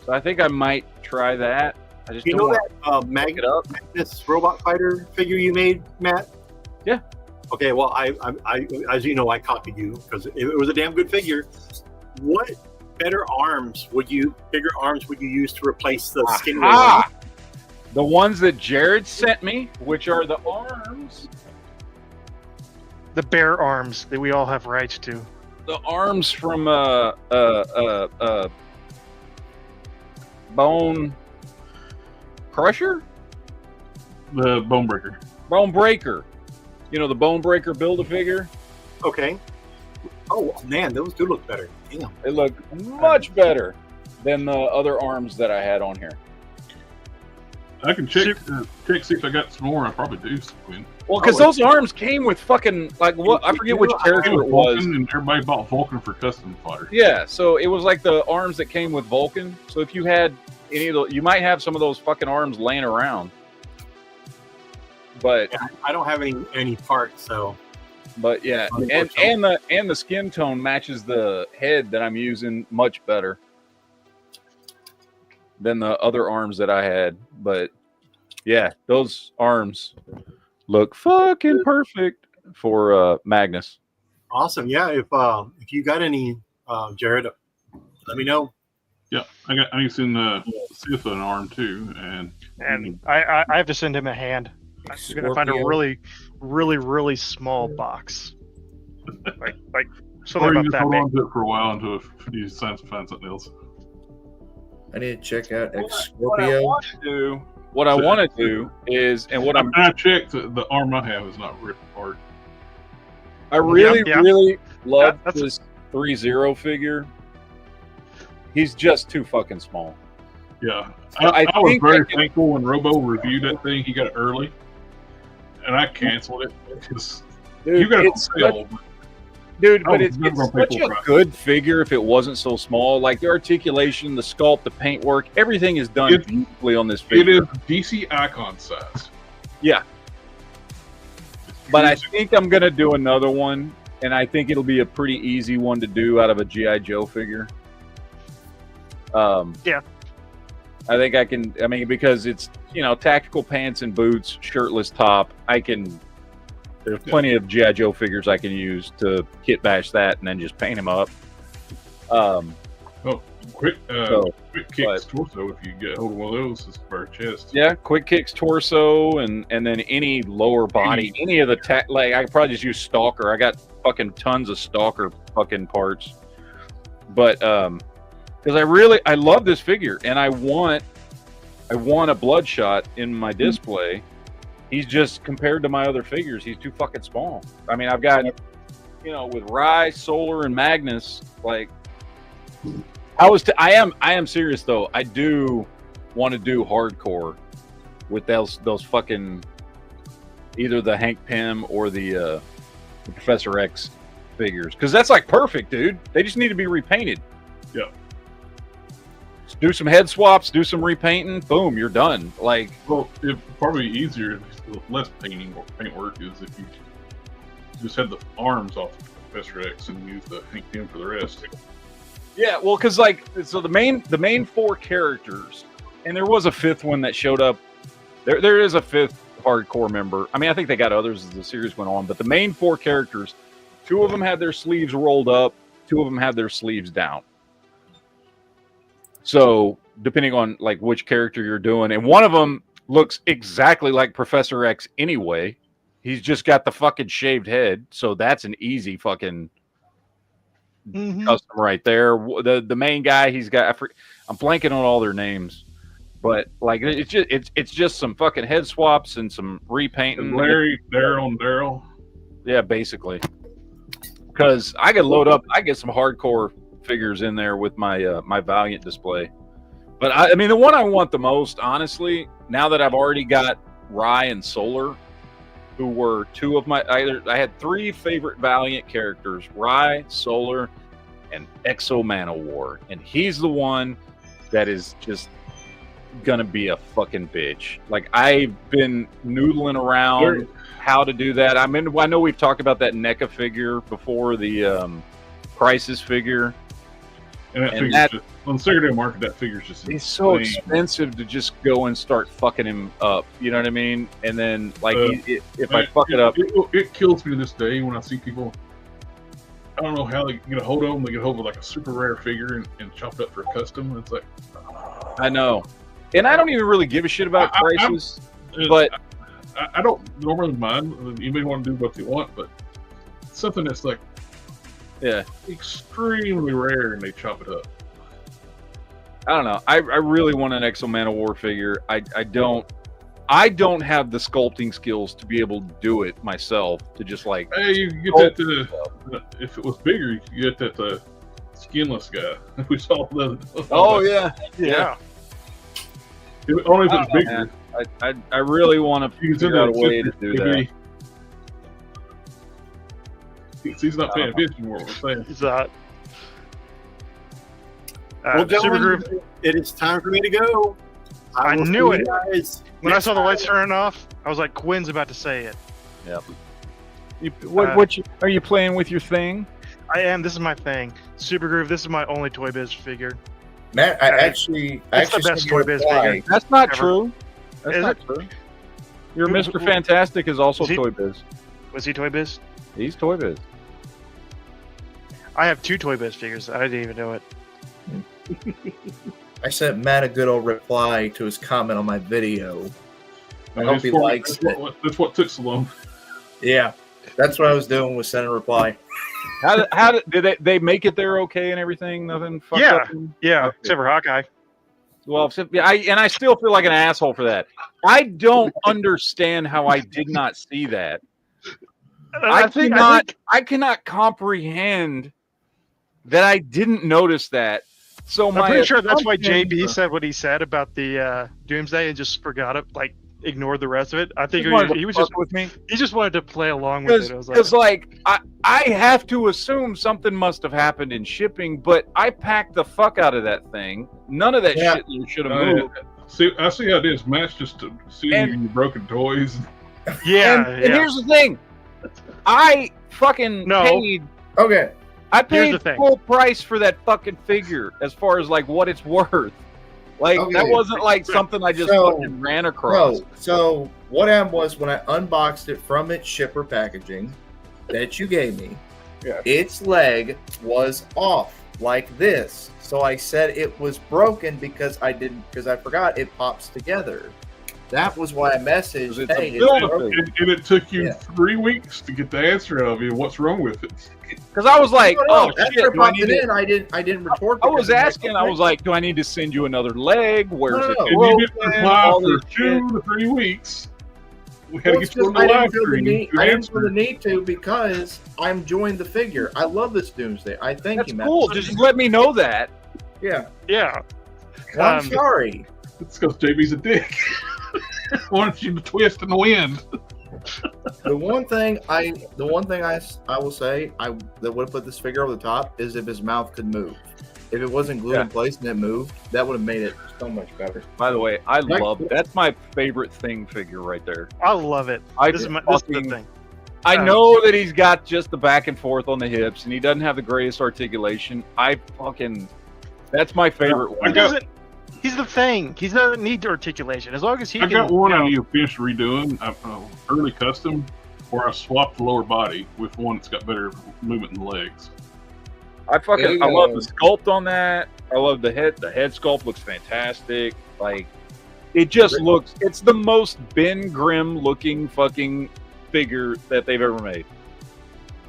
[SPEAKER 1] So I think I might try that. I just
[SPEAKER 4] know that Magnus robot fighter figure you made, Matt?
[SPEAKER 1] Yeah.
[SPEAKER 4] Okay, well, I as you know, I copied you because it was a damn good figure. What bigger arms would you use to replace the skinny one?
[SPEAKER 1] The ones that Jared sent me, which are the arms.
[SPEAKER 3] The bear arms that we all have rights to.
[SPEAKER 1] The arms from Bone Crusher?
[SPEAKER 2] The Bone Breaker.
[SPEAKER 1] Bone Breaker. You know, the Bone Breaker Build-A-Figure?
[SPEAKER 4] Okay. Oh, man, those do look better. Damn.
[SPEAKER 1] They look much better than the other arms that I had on here.
[SPEAKER 2] I can check see if I got some more. I probably do, Quinn.
[SPEAKER 1] Well, because those arms came with fucking, like, what? I forget which character it was.
[SPEAKER 2] And everybody bought Vulcan for custom fodder.
[SPEAKER 1] Yeah, so it was like the arms that came with Vulcan. So if you had any of those, you might have some of those fucking arms laying around. But
[SPEAKER 4] yeah, I don't have any parts, so.
[SPEAKER 1] But yeah, and the skin tone matches the head that I'm using much better than the other arms that I had. But yeah, those arms look fucking perfect for Magnus.
[SPEAKER 4] Awesome. Yeah, if you got any, Jared, let me know.
[SPEAKER 2] Yeah, I need to send Sith an arm too, and
[SPEAKER 3] I have to send him a hand. I'm gonna find a really small box, like something
[SPEAKER 2] or you
[SPEAKER 3] about
[SPEAKER 2] just
[SPEAKER 3] that
[SPEAKER 2] hold
[SPEAKER 3] big.
[SPEAKER 2] on to it for a while until you find something else.
[SPEAKER 5] I need to check out X
[SPEAKER 1] What I
[SPEAKER 5] Scorpio.
[SPEAKER 1] want to do is, and what
[SPEAKER 2] I checked, the arm I have is not ripped apart.
[SPEAKER 1] I really love
[SPEAKER 3] that's
[SPEAKER 1] this 3-0 figure. He's just too fucking small.
[SPEAKER 2] Yeah,
[SPEAKER 1] I
[SPEAKER 2] was
[SPEAKER 1] think
[SPEAKER 2] very thankful when Robo reviewed that thing. He got it early, and I canceled it because you got it on sale.
[SPEAKER 1] Dude, but it's such a good figure if it wasn't so small. Like the articulation, the sculpt, the paintwork, everything is done beautifully on this figure.
[SPEAKER 2] It is DC icon size.
[SPEAKER 1] Yeah. But I think I'm going to do another one, and I think it'll be a pretty easy one to do out of a G.I. Joe figure.
[SPEAKER 3] Yeah.
[SPEAKER 1] I think I can, because it's, tactical pants and boots, shirtless top. There's plenty of G.I. Joe figures I can use to kit bash that and then just paint them up.
[SPEAKER 2] Quick kicks torso if you get hold of one of those is for chest.
[SPEAKER 1] Yeah, quick kicks torso and then any lower body, any of the like I could probably just use Stalker. I got fucking tons of Stalker fucking parts. But because I love this figure and I want a Bloodshot in my display. He's just, compared to my other figures, he's too fucking small. I mean, I've got, with Rye, Solar, and Magnus, like, I am serious though. I do want to do hardcore with those fucking, either the Hank Pym or the Professor X figures, because that's like perfect, dude. They just need to be repainted.
[SPEAKER 2] Yeah.
[SPEAKER 1] Do some head swaps, do some repainting, boom, you're done. Like,
[SPEAKER 2] well, it's probably easier, less painting or paint work, is if you just had the arms off of Professor X and use the Hank Pym for the rest.
[SPEAKER 1] Yeah, well, because so the main four characters, and there was a fifth one that showed up. There is a fifth hardcore member. I mean, I think they got others as the series went on, but the main four characters, 2 of them had their sleeves rolled up, 2 of them had their sleeves down. So depending on like which character you're doing, and one of them looks exactly like Professor X anyway. He's just got the fucking shaved head, so that's an easy fucking custom right there. The main guy, he's got, I'm blanking on all their names, but like it's just some fucking head swaps and some repainting.
[SPEAKER 2] Larry, Daryl.
[SPEAKER 1] Yeah, basically. Because I could load up, I get some hardcore figures in there with my my Valiant display. But I mean, the one I want the most, honestly, now that I've already got Rye and Solar, who were 2 of my, I had 3 favorite Valiant characters, Rye, Solar, and Exo Manowar, and he's the one that is just gonna be a fucking bitch. Like, I've been noodling around how to do that. I mean, I know we've talked about that NECA figure before, the Crisis figure.
[SPEAKER 2] And that just, on the secondary market, that figure's just
[SPEAKER 1] it's so expensive to just go and start fucking him up. You know what I mean? And then, like, if I fuck it up,
[SPEAKER 2] it kills me to this day when I see people. I don't know how they get a hold of them. They get a hold of like a super rare figure and chop it up for a custom. It's like,
[SPEAKER 1] I know. And I don't even really give a shit about prices, but
[SPEAKER 2] I don't normally mind. You may want to do what you want, but something that's like extremely rare and they chop it up.
[SPEAKER 1] I don't know. I really want an Exo Man of War figure. I don't have the sculpting skills to be able to do it myself. To just like,
[SPEAKER 2] hey, you get that. If it was bigger, you could get that skinless guy. We saw the.
[SPEAKER 1] Oh yeah.
[SPEAKER 2] Only if it's bigger.
[SPEAKER 1] I really want to figure out a way to do that.
[SPEAKER 2] He's not paying attention to what we're saying.
[SPEAKER 3] He's not.
[SPEAKER 4] Well, gentlemen, it is time for me to go.
[SPEAKER 3] I knew it. When I saw the
[SPEAKER 4] time.
[SPEAKER 3] lights turning off, I was like, Quinn's about to say it.
[SPEAKER 1] Yep. Are you playing with your thing?
[SPEAKER 3] I am. This is my thing. Super Groove. This is my only Toy Biz figure.
[SPEAKER 5] Matt,
[SPEAKER 3] It's the best Toy Biz figure.
[SPEAKER 1] That's not
[SPEAKER 3] Ever.
[SPEAKER 1] true. That's not true. Your Mr. Fantastic is also Toy Biz.
[SPEAKER 3] Was he Toy Biz?
[SPEAKER 1] He's Toy Biz.
[SPEAKER 3] I have 2 Toy Biz figures. I didn't even know it.
[SPEAKER 5] I sent Matt a good old reply to his comment on my video. I hope he likes it.
[SPEAKER 2] That's what took so long.
[SPEAKER 5] Yeah, that's what I was doing, was sending a reply.
[SPEAKER 1] How did they make it there okay and everything? Nothing fucked up?
[SPEAKER 3] Yeah,
[SPEAKER 1] Okay.
[SPEAKER 3] except for Hawkeye.
[SPEAKER 1] Well, I still feel like an asshole for that. I don't understand how I did not see that. I cannot comprehend that I didn't notice that. So
[SPEAKER 3] I'm pretty sure that's why JB said what he said about the Doomsday and just forgot it, like ignored the rest of it. I think he was just
[SPEAKER 1] with me.
[SPEAKER 3] He just wanted to play along with it. I was
[SPEAKER 1] Because I have to assume something must have happened in shipping, but I packed the fuck out of that thing. None of that shit should have moved.
[SPEAKER 2] See, I see how it is. Matt's just seeing your broken toys.
[SPEAKER 3] Yeah,
[SPEAKER 1] and here's the thing. I fucking paid.
[SPEAKER 5] Okay.
[SPEAKER 1] I paid full price for that fucking figure as far as like what it's worth. Like that wasn't like something I just fucking ran across.
[SPEAKER 5] So what happened was when I unboxed it from its shipper packaging that you gave me, its leg was off like this. So I said it was broken because I forgot it pops together. That was why I messaged. Hey,
[SPEAKER 2] and it took you 3 weeks to get the answer out of you. What's wrong with it?
[SPEAKER 1] Because I was like, shit,
[SPEAKER 5] I didn't report.
[SPEAKER 1] I was asking. I was like, do I need to send you another leg? Where's it?
[SPEAKER 2] And you didn't reply for 2 to 3 weeks. We had to get you on the live stream.
[SPEAKER 5] I didn't feel the need to because I'm enjoying the figure. I love this Doomsday. I thank you, man.
[SPEAKER 1] Cool. Just let me know that.
[SPEAKER 5] Yeah.
[SPEAKER 3] Well,
[SPEAKER 5] I'm sorry.
[SPEAKER 2] It's because JB's a dick. Wants you to twist in the wind.
[SPEAKER 5] The one thing I will say that would have put this figure over the top is if his mouth could move. If it wasn't glued in place and it moved, that would have made it so much better.
[SPEAKER 1] By the way, I love that's my favorite thing figure right there.
[SPEAKER 3] I love it. This is the thing.
[SPEAKER 1] I know that he's got just the back and forth on the hips, and he doesn't have the greatest articulation. That's my favorite one.
[SPEAKER 3] He's the thing. He doesn't need articulation as long as he
[SPEAKER 2] I got one I finished redoing, early custom, where I swapped the lower body with one that's got better movement in the legs.
[SPEAKER 1] I love the sculpt on that. I love the head. The head sculpt looks fantastic. Like, it just looks. It's the most Ben Grimm looking fucking figure that they've ever made.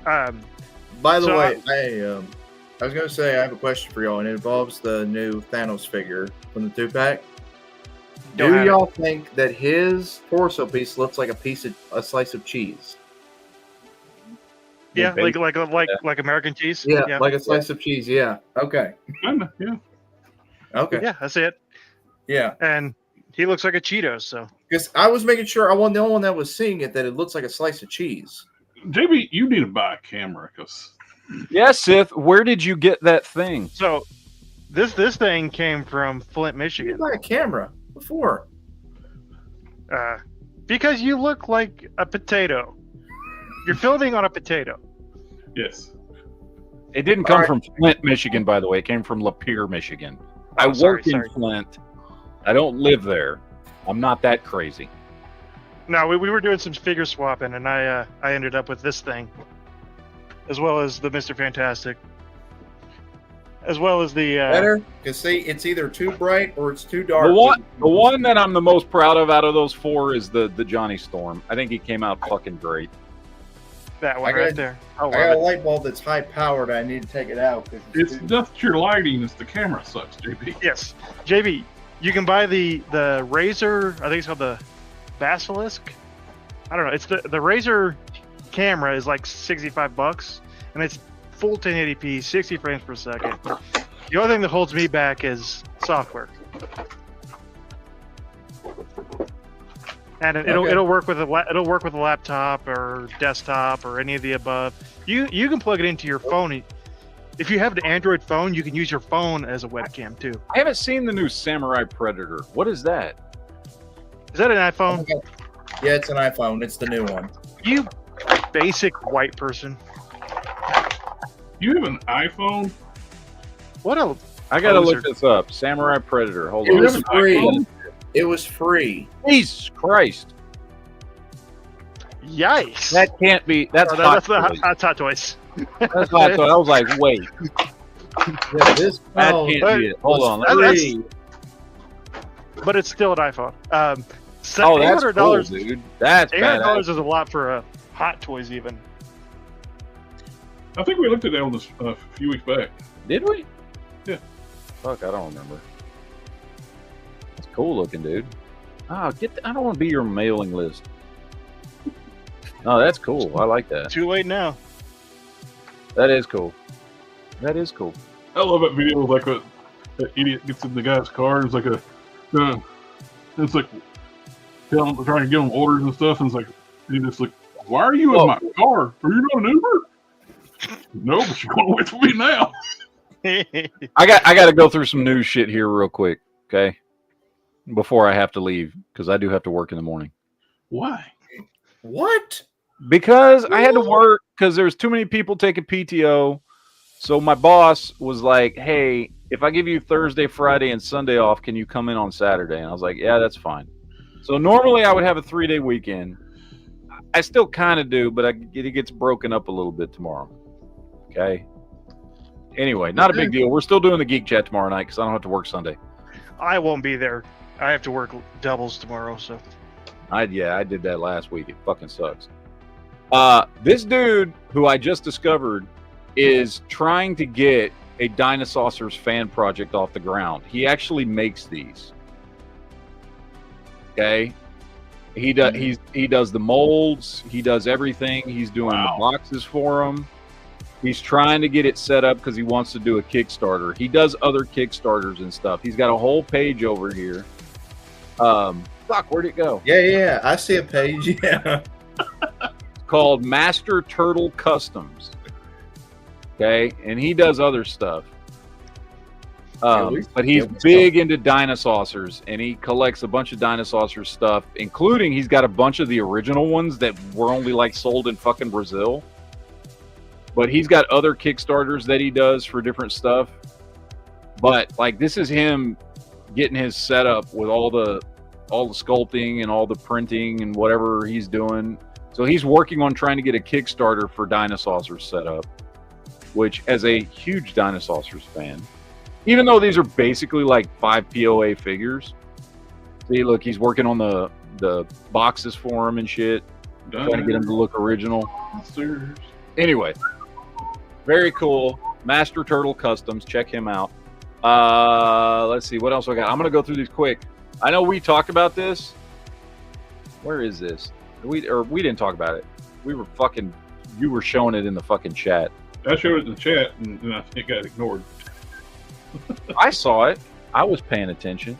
[SPEAKER 5] By the way, I was going to say I have a question for y'all, and it involves the new Thanos figure from the 2-pack. Do y'all think that his torso piece looks like a slice of cheese?
[SPEAKER 3] Yeah, like American cheese.
[SPEAKER 5] Yeah, like a slice of cheese. Yeah. Okay.
[SPEAKER 2] Yeah.
[SPEAKER 5] Okay.
[SPEAKER 3] Yeah, that's it.
[SPEAKER 5] Yeah.
[SPEAKER 3] And he looks like a Cheeto, so.
[SPEAKER 5] Because I was making sure I wasn't the only one that was seeing it, that it looks like a slice of cheese.
[SPEAKER 2] JB, you need to buy a camera, because.
[SPEAKER 1] Yeah, Sith, where did you get that thing?
[SPEAKER 3] So, this thing came from Flint, Michigan.
[SPEAKER 5] You buy a camera before.
[SPEAKER 3] Because you look like a potato. You're filming on a potato.
[SPEAKER 2] Yes.
[SPEAKER 1] It didn't come from Flint, Michigan, by the way. It came from Lapeer, Michigan. I work in Flint. I don't live there. I'm not that crazy.
[SPEAKER 3] No, we were doing some figure swapping, and I ended up with this thing, as well as the Mr. Fantastic. as well as the
[SPEAKER 5] better. Because see, it's either too bright or it's too dark.
[SPEAKER 1] The one that I'm the most proud of out of those 4 is the Johnny Storm. I think he came out fucking great.
[SPEAKER 3] That one right there.
[SPEAKER 5] I got a light bulb that's high powered. I need to take it out.
[SPEAKER 2] It's just your lighting. It's the camera sucks, JB.
[SPEAKER 3] Yes, JB. You can buy the Razer. I think it's called the Basilisk. I don't know. It's the Razer camera is like $65, and it's full 1080p, 60 frames per second. The only thing that holds me back is software, and it'll work with a laptop or desktop or any of the above. You can plug it into your phone. If you have an Android phone, you can use your phone as a webcam too.
[SPEAKER 1] I haven't seen the new Samurai Predator. What is that?
[SPEAKER 3] Is that an iPhone?
[SPEAKER 5] Yeah, it's an iPhone. It's the new one.
[SPEAKER 3] You basic white person.
[SPEAKER 2] You have an iPhone?
[SPEAKER 3] What a
[SPEAKER 1] I gotta look this up. Samurai Predator. Hold on.
[SPEAKER 5] It was free. It was free.
[SPEAKER 1] Jesus Christ.
[SPEAKER 3] Yikes.
[SPEAKER 1] That can't be. That's
[SPEAKER 3] that's Hot Toys.
[SPEAKER 1] That's Hot Toys. I was like, wait.
[SPEAKER 5] Yeah, this
[SPEAKER 1] That can't be it. Hold on.
[SPEAKER 3] But it's still an iPhone.
[SPEAKER 1] Oh, that's cool, dude. That's
[SPEAKER 3] $800 is a lot for a Hot Toys, even.
[SPEAKER 2] I think we looked at that on this a few weeks back.
[SPEAKER 1] Did we?
[SPEAKER 2] Yeah.
[SPEAKER 1] Fuck, I don't remember. That's cool looking, dude. Oh, I don't want to be your mailing list. Oh, that's cool. I like that.
[SPEAKER 3] Too late now.
[SPEAKER 1] That is cool. That is cool.
[SPEAKER 2] I love that video of like that idiot gets in the guy's car and it's like it's like trying to give him orders and stuff, and it's like he just like, why are you in my car? Are you not an Uber? No, but you're going with me now.
[SPEAKER 1] I got to go through some news shit here real quick, okay? Before I have to leave, because I do have to work in the morning.
[SPEAKER 2] Why?
[SPEAKER 5] What?
[SPEAKER 1] Because I had to work because there's too many people taking PTO. So my boss was like, hey, if I give you Thursday, Friday, and Sunday off, can you come in on Saturday? And I was like, yeah, that's fine. So normally I would have a 3-day weekend. I still kind of do, but it gets broken up a little bit tomorrow. Okay? Anyway, not a big deal. We're still doing the Geek Chat tomorrow night because I don't have to work Sunday.
[SPEAKER 3] I won't be there. I have to work doubles tomorrow, so.
[SPEAKER 1] I did that last week. It fucking sucks. This dude who I just discovered is trying to get a Dinosaurs fan project off the ground. He actually makes these. Okay? He does the molds. He does everything. He's doing the boxes for them. He's trying to get it set up because he wants to do a Kickstarter. He does other Kickstarters and stuff. He's got a whole page over here. Fuck, where'd it go?
[SPEAKER 5] Yeah, I see a page. Yeah.
[SPEAKER 1] Called Master Turtle Customs. Okay, and he does other stuff. But he's big into Dinosaurs, and he collects a bunch of Dinosaurs stuff, including he's got a bunch of the original ones that were only like sold in fucking Brazil. But he's got other Kickstarters that he does for different stuff. But like this is him getting his setup with all the sculpting and all the printing and whatever he's doing. So he's working on trying to get a Kickstarter for Dinosaurs set up, which as a huge Dinosaurs fan, even though these are basically like 5 POA figures, see, look, he's working on the boxes for him and shit, trying to get them to look original. Anyway, very cool. Master Turtle Customs. Check him out. Let's see what else I got. I'm gonna go through these quick. I know we talked about this. Where is this? We didn't talk about it. You were showing it in the fucking chat.
[SPEAKER 2] I showed it in the chat and it got ignored.
[SPEAKER 1] I saw it. I was paying attention.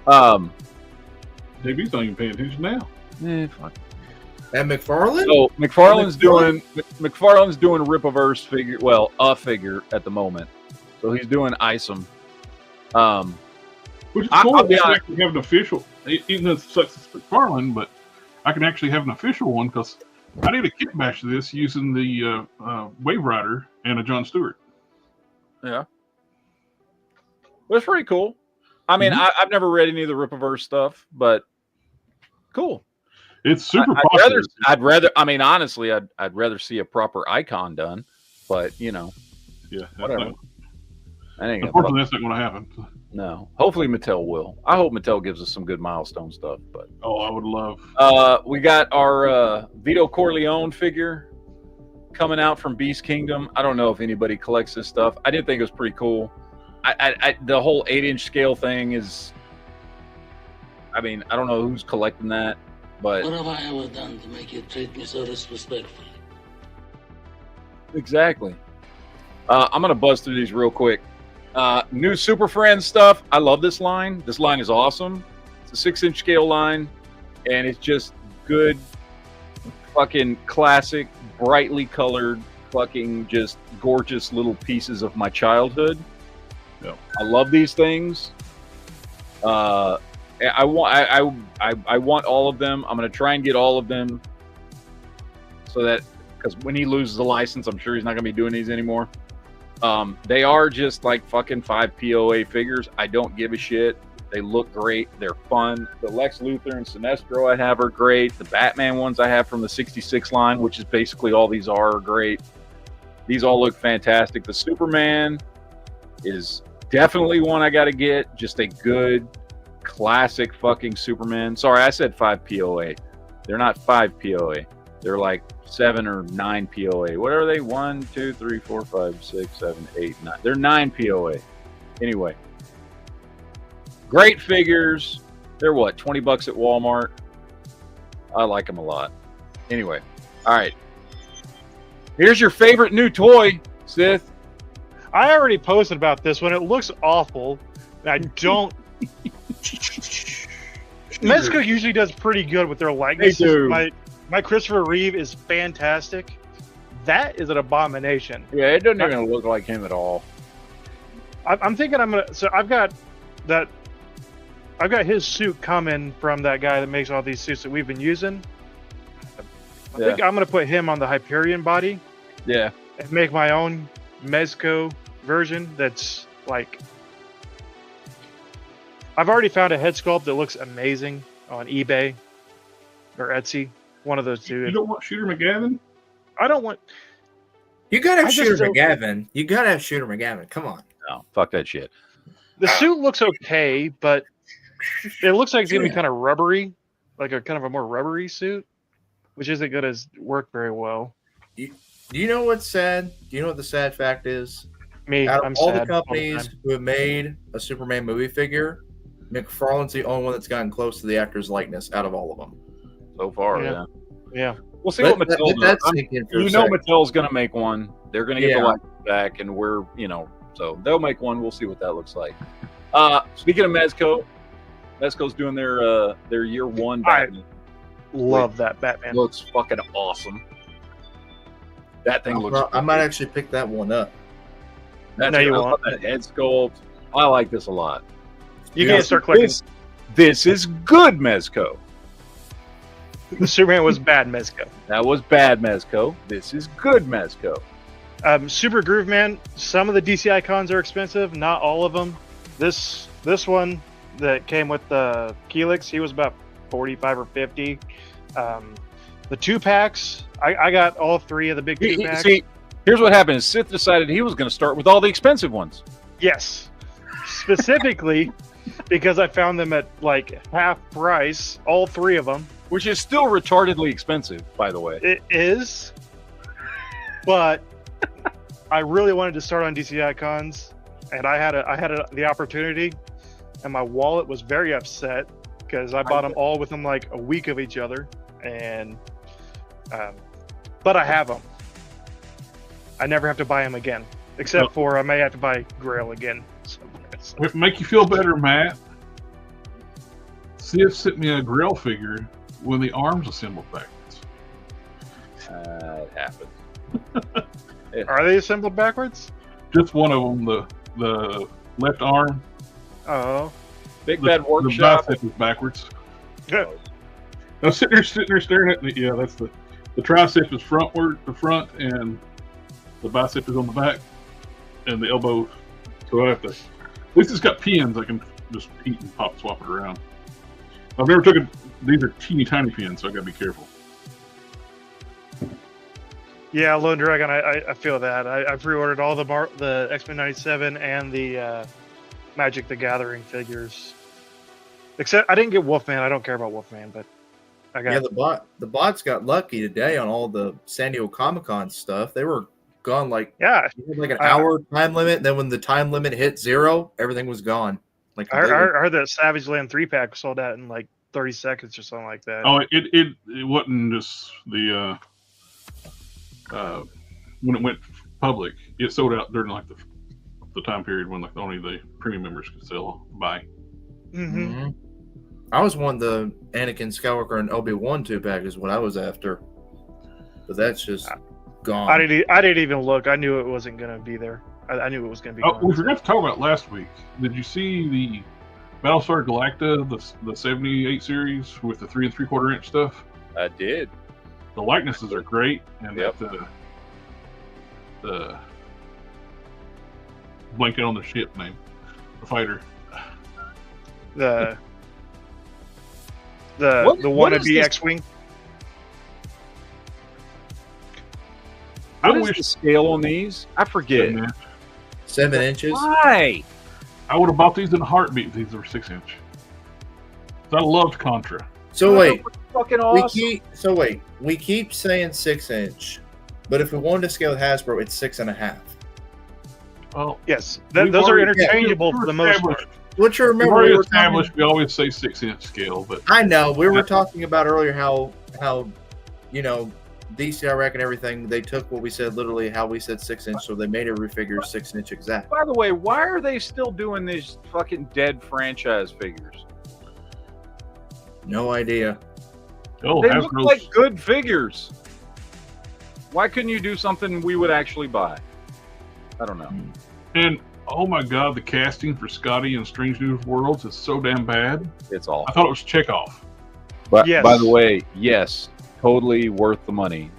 [SPEAKER 2] JB's not even paying attention now.
[SPEAKER 1] Fuck.
[SPEAKER 5] And McFarlane?
[SPEAKER 1] So McFarlane's doing Rip-A-Verse figure. Well, a figure at the moment. So he's doing Isom.
[SPEAKER 2] Which is cool. I can actually have an official, even though it sucks it's McFarlane, but I can actually have an official one because I did a kit bash of this using the Wave Rider and a John Stewart.
[SPEAKER 1] Yeah. Well, it's pretty cool. I mean, I've never read any of the Rip-A-Verse stuff, but cool.
[SPEAKER 2] It's super popular.
[SPEAKER 1] Honestly, I'd rather see a proper icon done, but you know.
[SPEAKER 2] Yeah.
[SPEAKER 1] Whatever.
[SPEAKER 2] Unfortunately, that's not going to happen.
[SPEAKER 1] No. Hopefully Mattel will. I hope Mattel gives us some good milestone stuff. But
[SPEAKER 2] I would love.
[SPEAKER 1] We got our Vito Corleone figure coming out from Beast Kingdom. I don't know if anybody collects this stuff. I did think it was pretty cool. The whole 8-inch scale thing is. I mean, I don't know who's collecting that, but
[SPEAKER 6] what have I ever done to make you treat me so disrespectfully?
[SPEAKER 1] Exactly. I'm gonna buzz through these real quick. New Super Friends stuff. I love this line. This line is awesome. It's a 6-inch scale line, and it's just good, fucking classic, brightly colored, fucking just gorgeous little pieces of my childhood.
[SPEAKER 2] Yeah.
[SPEAKER 1] I love these things. I want all of them. I'm gonna try and get all of them, so that because when he loses the license, I'm sure he's not gonna be doing these anymore. They are just like fucking 5 POA figures. I don't give a shit. They look great. They're fun. The Lex Luthor and Sinestro I have are great. The Batman ones I have from the 66 line, which is basically all these are great. These all look fantastic. The Superman is definitely one I got to get. Just a good, classic fucking Superman. Sorry, I said 5 POA. They're not 5 POA. They're like 7 or 9 POA. What are they? 1, 2, 3, 4, 5, 6, 7, 8, 9. They're 9 POA. Anyway. Great figures. They're what, 20 bucks at Walmart? I like them a lot. Anyway. All right. Here's your favorite new toy, Sith.
[SPEAKER 3] I already posted about this one. It looks awful. I don't. Mezco usually does pretty good with their likenesses.
[SPEAKER 1] They do.
[SPEAKER 3] My Christopher Reeve is fantastic. That is an abomination.
[SPEAKER 1] Yeah, it doesn't even look like him at all.
[SPEAKER 3] I'm thinking I'm gonna. So I've got his suit coming from that guy that makes all these suits that we've been using. I think I'm gonna put him on the Hyperion body.
[SPEAKER 1] Yeah.
[SPEAKER 3] And make my own Mezco version that's like. I've already found a head sculpt that looks amazing on eBay or Etsy. One of those two.
[SPEAKER 2] You don't want Shooter McGavin?
[SPEAKER 3] I don't want.
[SPEAKER 5] You gotta have Shooter McGavin. You gotta have Shooter McGavin. Come on.
[SPEAKER 1] No, fuck that shit.
[SPEAKER 3] The suit looks okay, but it looks like it's gonna be kind of rubbery, like a kind of a more rubbery suit, which isn't gonna work very well.
[SPEAKER 5] Do you know what's sad? Do you know what the sad fact is?
[SPEAKER 3] Me,
[SPEAKER 5] out of
[SPEAKER 3] I'm
[SPEAKER 5] all
[SPEAKER 3] sad
[SPEAKER 5] the companies who have made a Superman movie figure, McFarlane's the only one that's gotten close to the actor's likeness out of all of them.
[SPEAKER 1] So far,
[SPEAKER 3] yeah.
[SPEAKER 1] We'll see what Mattel does. You know Mattel's going to make one. They're going to get the license back, and we're, so they'll make one. We'll see what that looks like. Speaking of Mezco, Mezco's doing their year one Batman.
[SPEAKER 3] I love that Batman.
[SPEAKER 1] Looks fucking awesome. That thing looks.
[SPEAKER 5] I might actually pick that one up.
[SPEAKER 3] No, you won't.
[SPEAKER 1] That head sculpt. I like this a lot.
[SPEAKER 3] You can't start clicking.
[SPEAKER 1] This is good Mezco.
[SPEAKER 3] The Superman was bad Mezco.
[SPEAKER 1] That was bad Mezco. This is good Mezco.
[SPEAKER 3] Super Groove Man. Some of the DC icons are expensive. Not all of them. This one that came with the Helix, he was about 45 or 50. The 2-packs, I got all 3 of the big 2-packs.
[SPEAKER 1] See, here's what happened. Sith decided he was going to start with all the expensive ones.
[SPEAKER 3] Yes. Specifically because I found them at like half price, all 3 of them.
[SPEAKER 1] Which is still retardedly expensive, by the way.
[SPEAKER 3] It is. But I really wanted to start on DC icons, and I had the opportunity, and my wallet was very upset because I bought them all within like a week of each other, and but I have them. I never have to buy them again, except for I may have to buy Grail again.
[SPEAKER 2] If it make you feel better, Matt, see if sent me a Grail figure when the arms assembled backwards.
[SPEAKER 1] It happened.
[SPEAKER 3] Are they assembled backwards?
[SPEAKER 2] Just one of them, the left arm.
[SPEAKER 3] Oh.
[SPEAKER 1] Big Bad Workshop.
[SPEAKER 2] The bicep is backwards.
[SPEAKER 3] Yeah.
[SPEAKER 2] I was sitting there staring at it. Yeah, that's the tricep is frontward, the front, and the bicep is on the back, and the elbow. So I have to. At least it's got pins. I can just eat and pop swap it around. I've never taken. These are teeny tiny pins, so I gotta be careful.
[SPEAKER 3] Yeah, Lone Dragon. I feel that. I pre-ordered all the X-Men '97 and the Magic the Gathering figures. Except I didn't get Wolfman. I don't care about Wolfman, but I got.
[SPEAKER 5] Yeah, the bots got lucky today on all the San Diego Comic-Con stuff. They were gone like an hour time limit. Then when the time limit hit 0, everything was gone. Like
[SPEAKER 3] I heard that Savage Land 3-pack sold out in like 30 seconds or something like that.
[SPEAKER 2] Oh, it wasn't just the when it went public. It sold out during like the time period when like only the premium members could buy.
[SPEAKER 3] Mm-hmm.
[SPEAKER 5] I was wanting the Anakin Skywalker and Obi-Wan 2-pack is what I was after, but that's just gone.
[SPEAKER 3] I didn't even look. I knew it wasn't going to be there. I knew it was going to be.
[SPEAKER 2] Oh, we forgot to talk about last week. Did you see the Battlestar Galacta, the 78 series with the 3 3/4 inch stuff?
[SPEAKER 1] I did.
[SPEAKER 2] The likenesses are great, and
[SPEAKER 1] yep.
[SPEAKER 2] the blanket on the ship name, the fighter.
[SPEAKER 3] The wannabe X-wing.
[SPEAKER 1] What is the scale on these? I forget.
[SPEAKER 5] 7 inches.
[SPEAKER 1] Why?
[SPEAKER 2] I would have bought these in a heartbeat. These were 6 inch. I loved Contra.
[SPEAKER 5] So wait,
[SPEAKER 1] fucking awesome.
[SPEAKER 5] We keep saying 6 inch, but if we wanted to scale with Hasbro, it's 6.5.
[SPEAKER 2] Well,
[SPEAKER 3] yes, those are interchangeable for the most part.
[SPEAKER 5] What you remember? We
[SPEAKER 2] we always say 6 inch scale, but
[SPEAKER 5] I know we were talking about earlier how DC, I reckon everything they took what we said literally how we said 6 inch, so they made every figure 6 inch exact.
[SPEAKER 1] By the way, why are they still doing these fucking dead franchise figures?
[SPEAKER 5] No idea.
[SPEAKER 2] Oh,
[SPEAKER 1] they look like good figures. Why couldn't you do something we would actually buy? I don't know.
[SPEAKER 2] And oh my god, the casting for Scotty in Strange New Worlds is so damn bad.
[SPEAKER 1] It's awful.
[SPEAKER 2] I thought it was Chekhov.
[SPEAKER 1] But yes. By the way, yes, totally worth the money.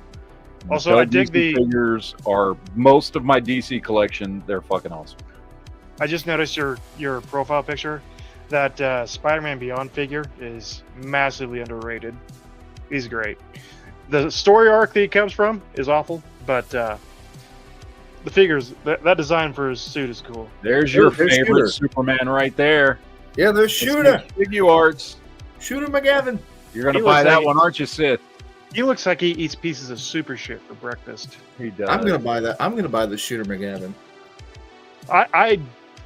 [SPEAKER 3] Also, I dig the
[SPEAKER 1] figures are most of my DC collection. They're fucking awesome.
[SPEAKER 3] I just noticed your profile picture. That Spider-Man Beyond figure is massively underrated. He's great. The story arc that he comes from is awful, but the figures, that design for his suit is cool.
[SPEAKER 1] There's your favorite Superman right there.
[SPEAKER 5] Yeah, there's Shooter.
[SPEAKER 1] Figure arts.
[SPEAKER 5] Shooter McGavin.
[SPEAKER 1] You're going to buy that one, aren't you, Sith?
[SPEAKER 3] He looks like he eats pieces of super shit for breakfast.
[SPEAKER 1] He does.
[SPEAKER 5] I'm going to buy that. I'm going to buy the Shooter McGavin.
[SPEAKER 3] I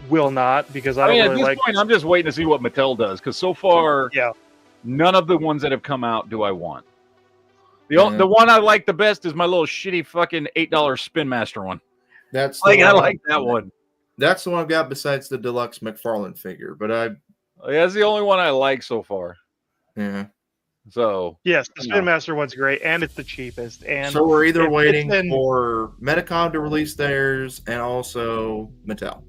[SPEAKER 3] will not, because I don't really
[SPEAKER 1] at this point, I'm just waiting to see what Mattel does, because so far, none of the ones that have come out do I want. The one I like the best is my little shitty fucking $8 Spin Master one.
[SPEAKER 5] That's
[SPEAKER 1] I like that one.
[SPEAKER 5] That's the one I've got besides the deluxe McFarlane figure, but
[SPEAKER 1] that's the only one I like so far.
[SPEAKER 5] Yeah.
[SPEAKER 1] So
[SPEAKER 3] yes, the Spin Master one's great, and it's the cheapest. And
[SPEAKER 5] so we're either waiting for Medicom to release theirs and also Mattel.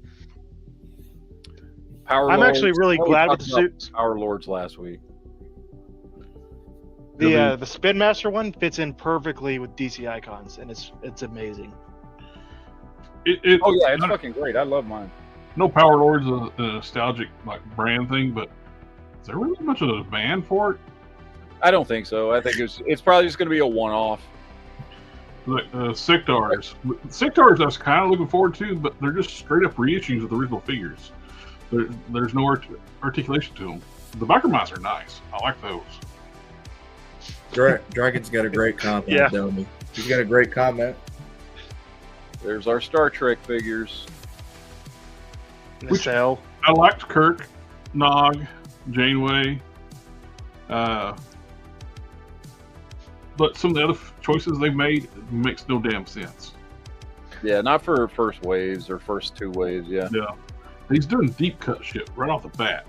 [SPEAKER 3] I'm actually really glad with the suits.
[SPEAKER 1] Power Lords last week.
[SPEAKER 3] The Spin Master one fits in perfectly with DC icons, and it's amazing.
[SPEAKER 1] It's fucking great. I love mine.
[SPEAKER 2] No, Power Lords is a nostalgic like brand thing, but is there really much of a demand for it?
[SPEAKER 1] I don't think so. I think it's probably just going to be a one-off.
[SPEAKER 2] Like Sectars. Sectars I was kind of looking forward to, but they're just straight up reissues of the original figures. There's no articulation to them. The biker mice are nice. I like those.
[SPEAKER 5] Dragon's got a great comment, don't he? He's got a great comment.
[SPEAKER 1] There's our Star Trek figures.
[SPEAKER 2] Which I liked Kirk, Nog, Janeway. But some of the other choices they've made makes no damn sense.
[SPEAKER 1] Yeah, not for first waves or first 2 waves, Yeah.
[SPEAKER 2] He's doing deep cut shit right off the bat.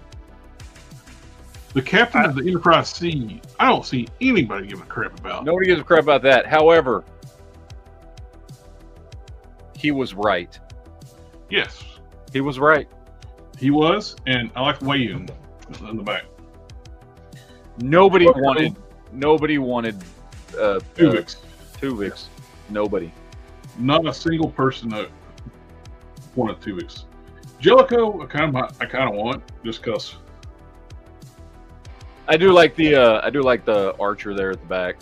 [SPEAKER 2] The captain of the Enterprise C, I don't see anybody giving a crap about.
[SPEAKER 1] Nobody gives a crap about that. However, he was right.
[SPEAKER 2] Yes.
[SPEAKER 1] He was right.
[SPEAKER 2] He was, and I like Wayun in the back.
[SPEAKER 1] Nobody wanted
[SPEAKER 2] Tuvix.
[SPEAKER 1] Nobody.
[SPEAKER 2] Not a single person that wanted Tuvix. Jellicoe, I kind of want, just because.
[SPEAKER 1] I do like the Archer there at the back.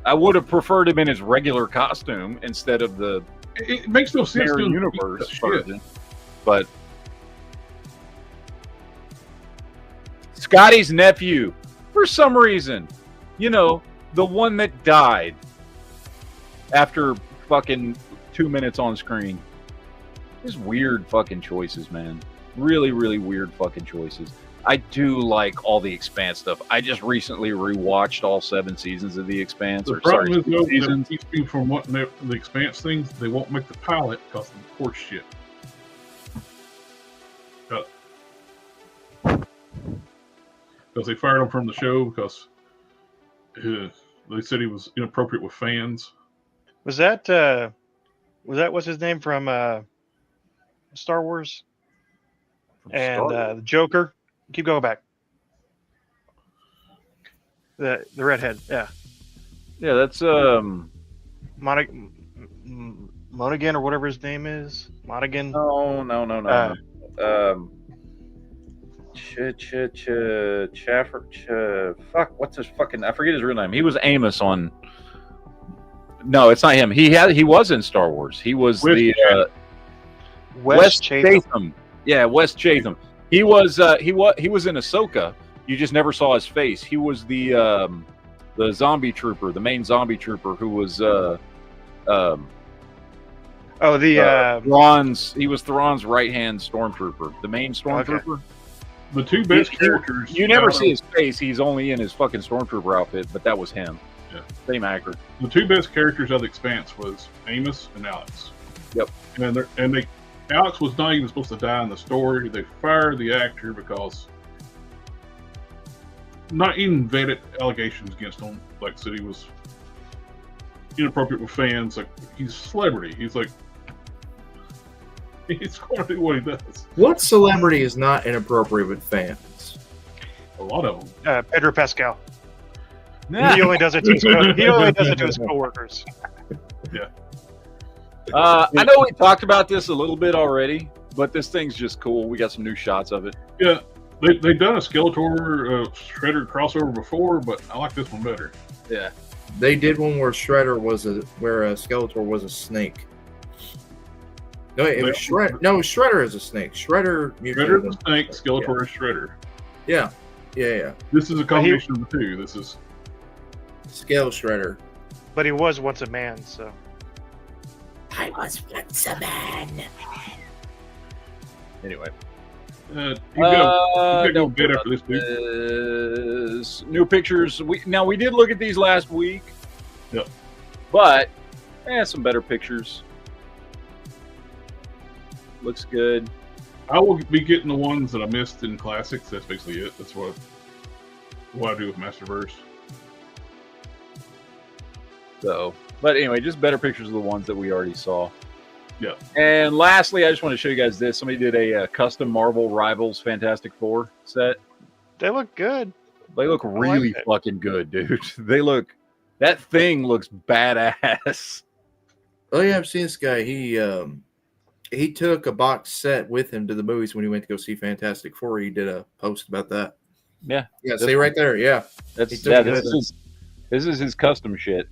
[SPEAKER 1] I would have preferred him in his regular costume instead of the
[SPEAKER 2] It makes no sense
[SPEAKER 1] Mirror
[SPEAKER 2] to
[SPEAKER 1] Universe version. But Scotty's nephew, for some reason, you know, the one that died after fucking 2 minutes on screen. Just weird fucking choices, man. Really, really weird fucking choices. I do like all the Expanse stuff. I just recently rewatched all 7 seasons of the Expanse.
[SPEAKER 2] The problem is, though, that keeps people from wanting the Expanse things. They won't make the pilot because of horse shit. Because they fired him from the show because they said he was inappropriate with fans.
[SPEAKER 3] Was that what's his name from Star Wars? And the Joker. Keep going back. The redhead, yeah.
[SPEAKER 1] Yeah, that's
[SPEAKER 3] Monaghan or whatever his name is. Monaghan.
[SPEAKER 1] No. Fuck, what's his fucking? I forget his real name. He was Amos on. No, it's not him. He was in Star Wars. He was West Chatham. Yeah, West Chatham. He was in Ahsoka. You just never saw his face. He was the zombie trooper, the main zombie trooper who was Thrawn's. He was Thrawn's right-hand stormtrooper, the main stormtrooper.
[SPEAKER 2] Okay. The two best characters.
[SPEAKER 1] You never see his face. He's only in his fucking stormtrooper outfit, but that was him.
[SPEAKER 2] Yeah.
[SPEAKER 1] Same actor.
[SPEAKER 2] The two best characters of the Expanse was Amos and Alex.
[SPEAKER 1] Yep.
[SPEAKER 2] And Alex was not even supposed to die in the story. They fired the actor because not even vetted allegations against him. Like said he was inappropriate with fans. Like he's a celebrity. He's like he's going to do what he does.
[SPEAKER 5] What celebrity is not inappropriate with fans?
[SPEAKER 2] A lot of them.
[SPEAKER 3] Pedro Pascal. He only does it to his coworkers.
[SPEAKER 2] Yeah.
[SPEAKER 1] I know we talked about this a little bit already, but this thing's just cool. We got some new shots of it.
[SPEAKER 2] Yeah, they've done a Skeletor Shredder crossover before, but I like this one better.
[SPEAKER 1] Yeah,
[SPEAKER 5] they did one where Skeletor was a snake. No, it was Shredder. No, Shredder is a snake. Shredder
[SPEAKER 2] is a snake. Skeletor is Shredder.
[SPEAKER 5] Yeah.
[SPEAKER 2] This is a combination of the two. This is
[SPEAKER 5] Scale Shredder.
[SPEAKER 3] But he was once a man, so.
[SPEAKER 5] I was once a man.
[SPEAKER 1] Anyway.
[SPEAKER 2] You gotta go get after this dude.
[SPEAKER 1] New pictures. We did look at these last week.
[SPEAKER 2] Yep.
[SPEAKER 1] But some better pictures. Looks good.
[SPEAKER 2] I will be getting the ones that I missed in Classics. That's basically it. That's what I do with Masterverse.
[SPEAKER 1] So, but anyway, just better pictures of the ones that we already saw.
[SPEAKER 2] Yeah.
[SPEAKER 1] And lastly, I just want to show you guys this. Somebody did a custom Marvel Rivals Fantastic Four set.
[SPEAKER 3] They look good.
[SPEAKER 1] They look really fucking good, dude. That thing looks badass.
[SPEAKER 5] Oh yeah, I've seen this guy. He took a box set with him to the movies when he went to go see Fantastic Four. He did a post about that.
[SPEAKER 1] Yeah.
[SPEAKER 5] Yeah, see right there. Yeah.
[SPEAKER 1] This is his custom shit.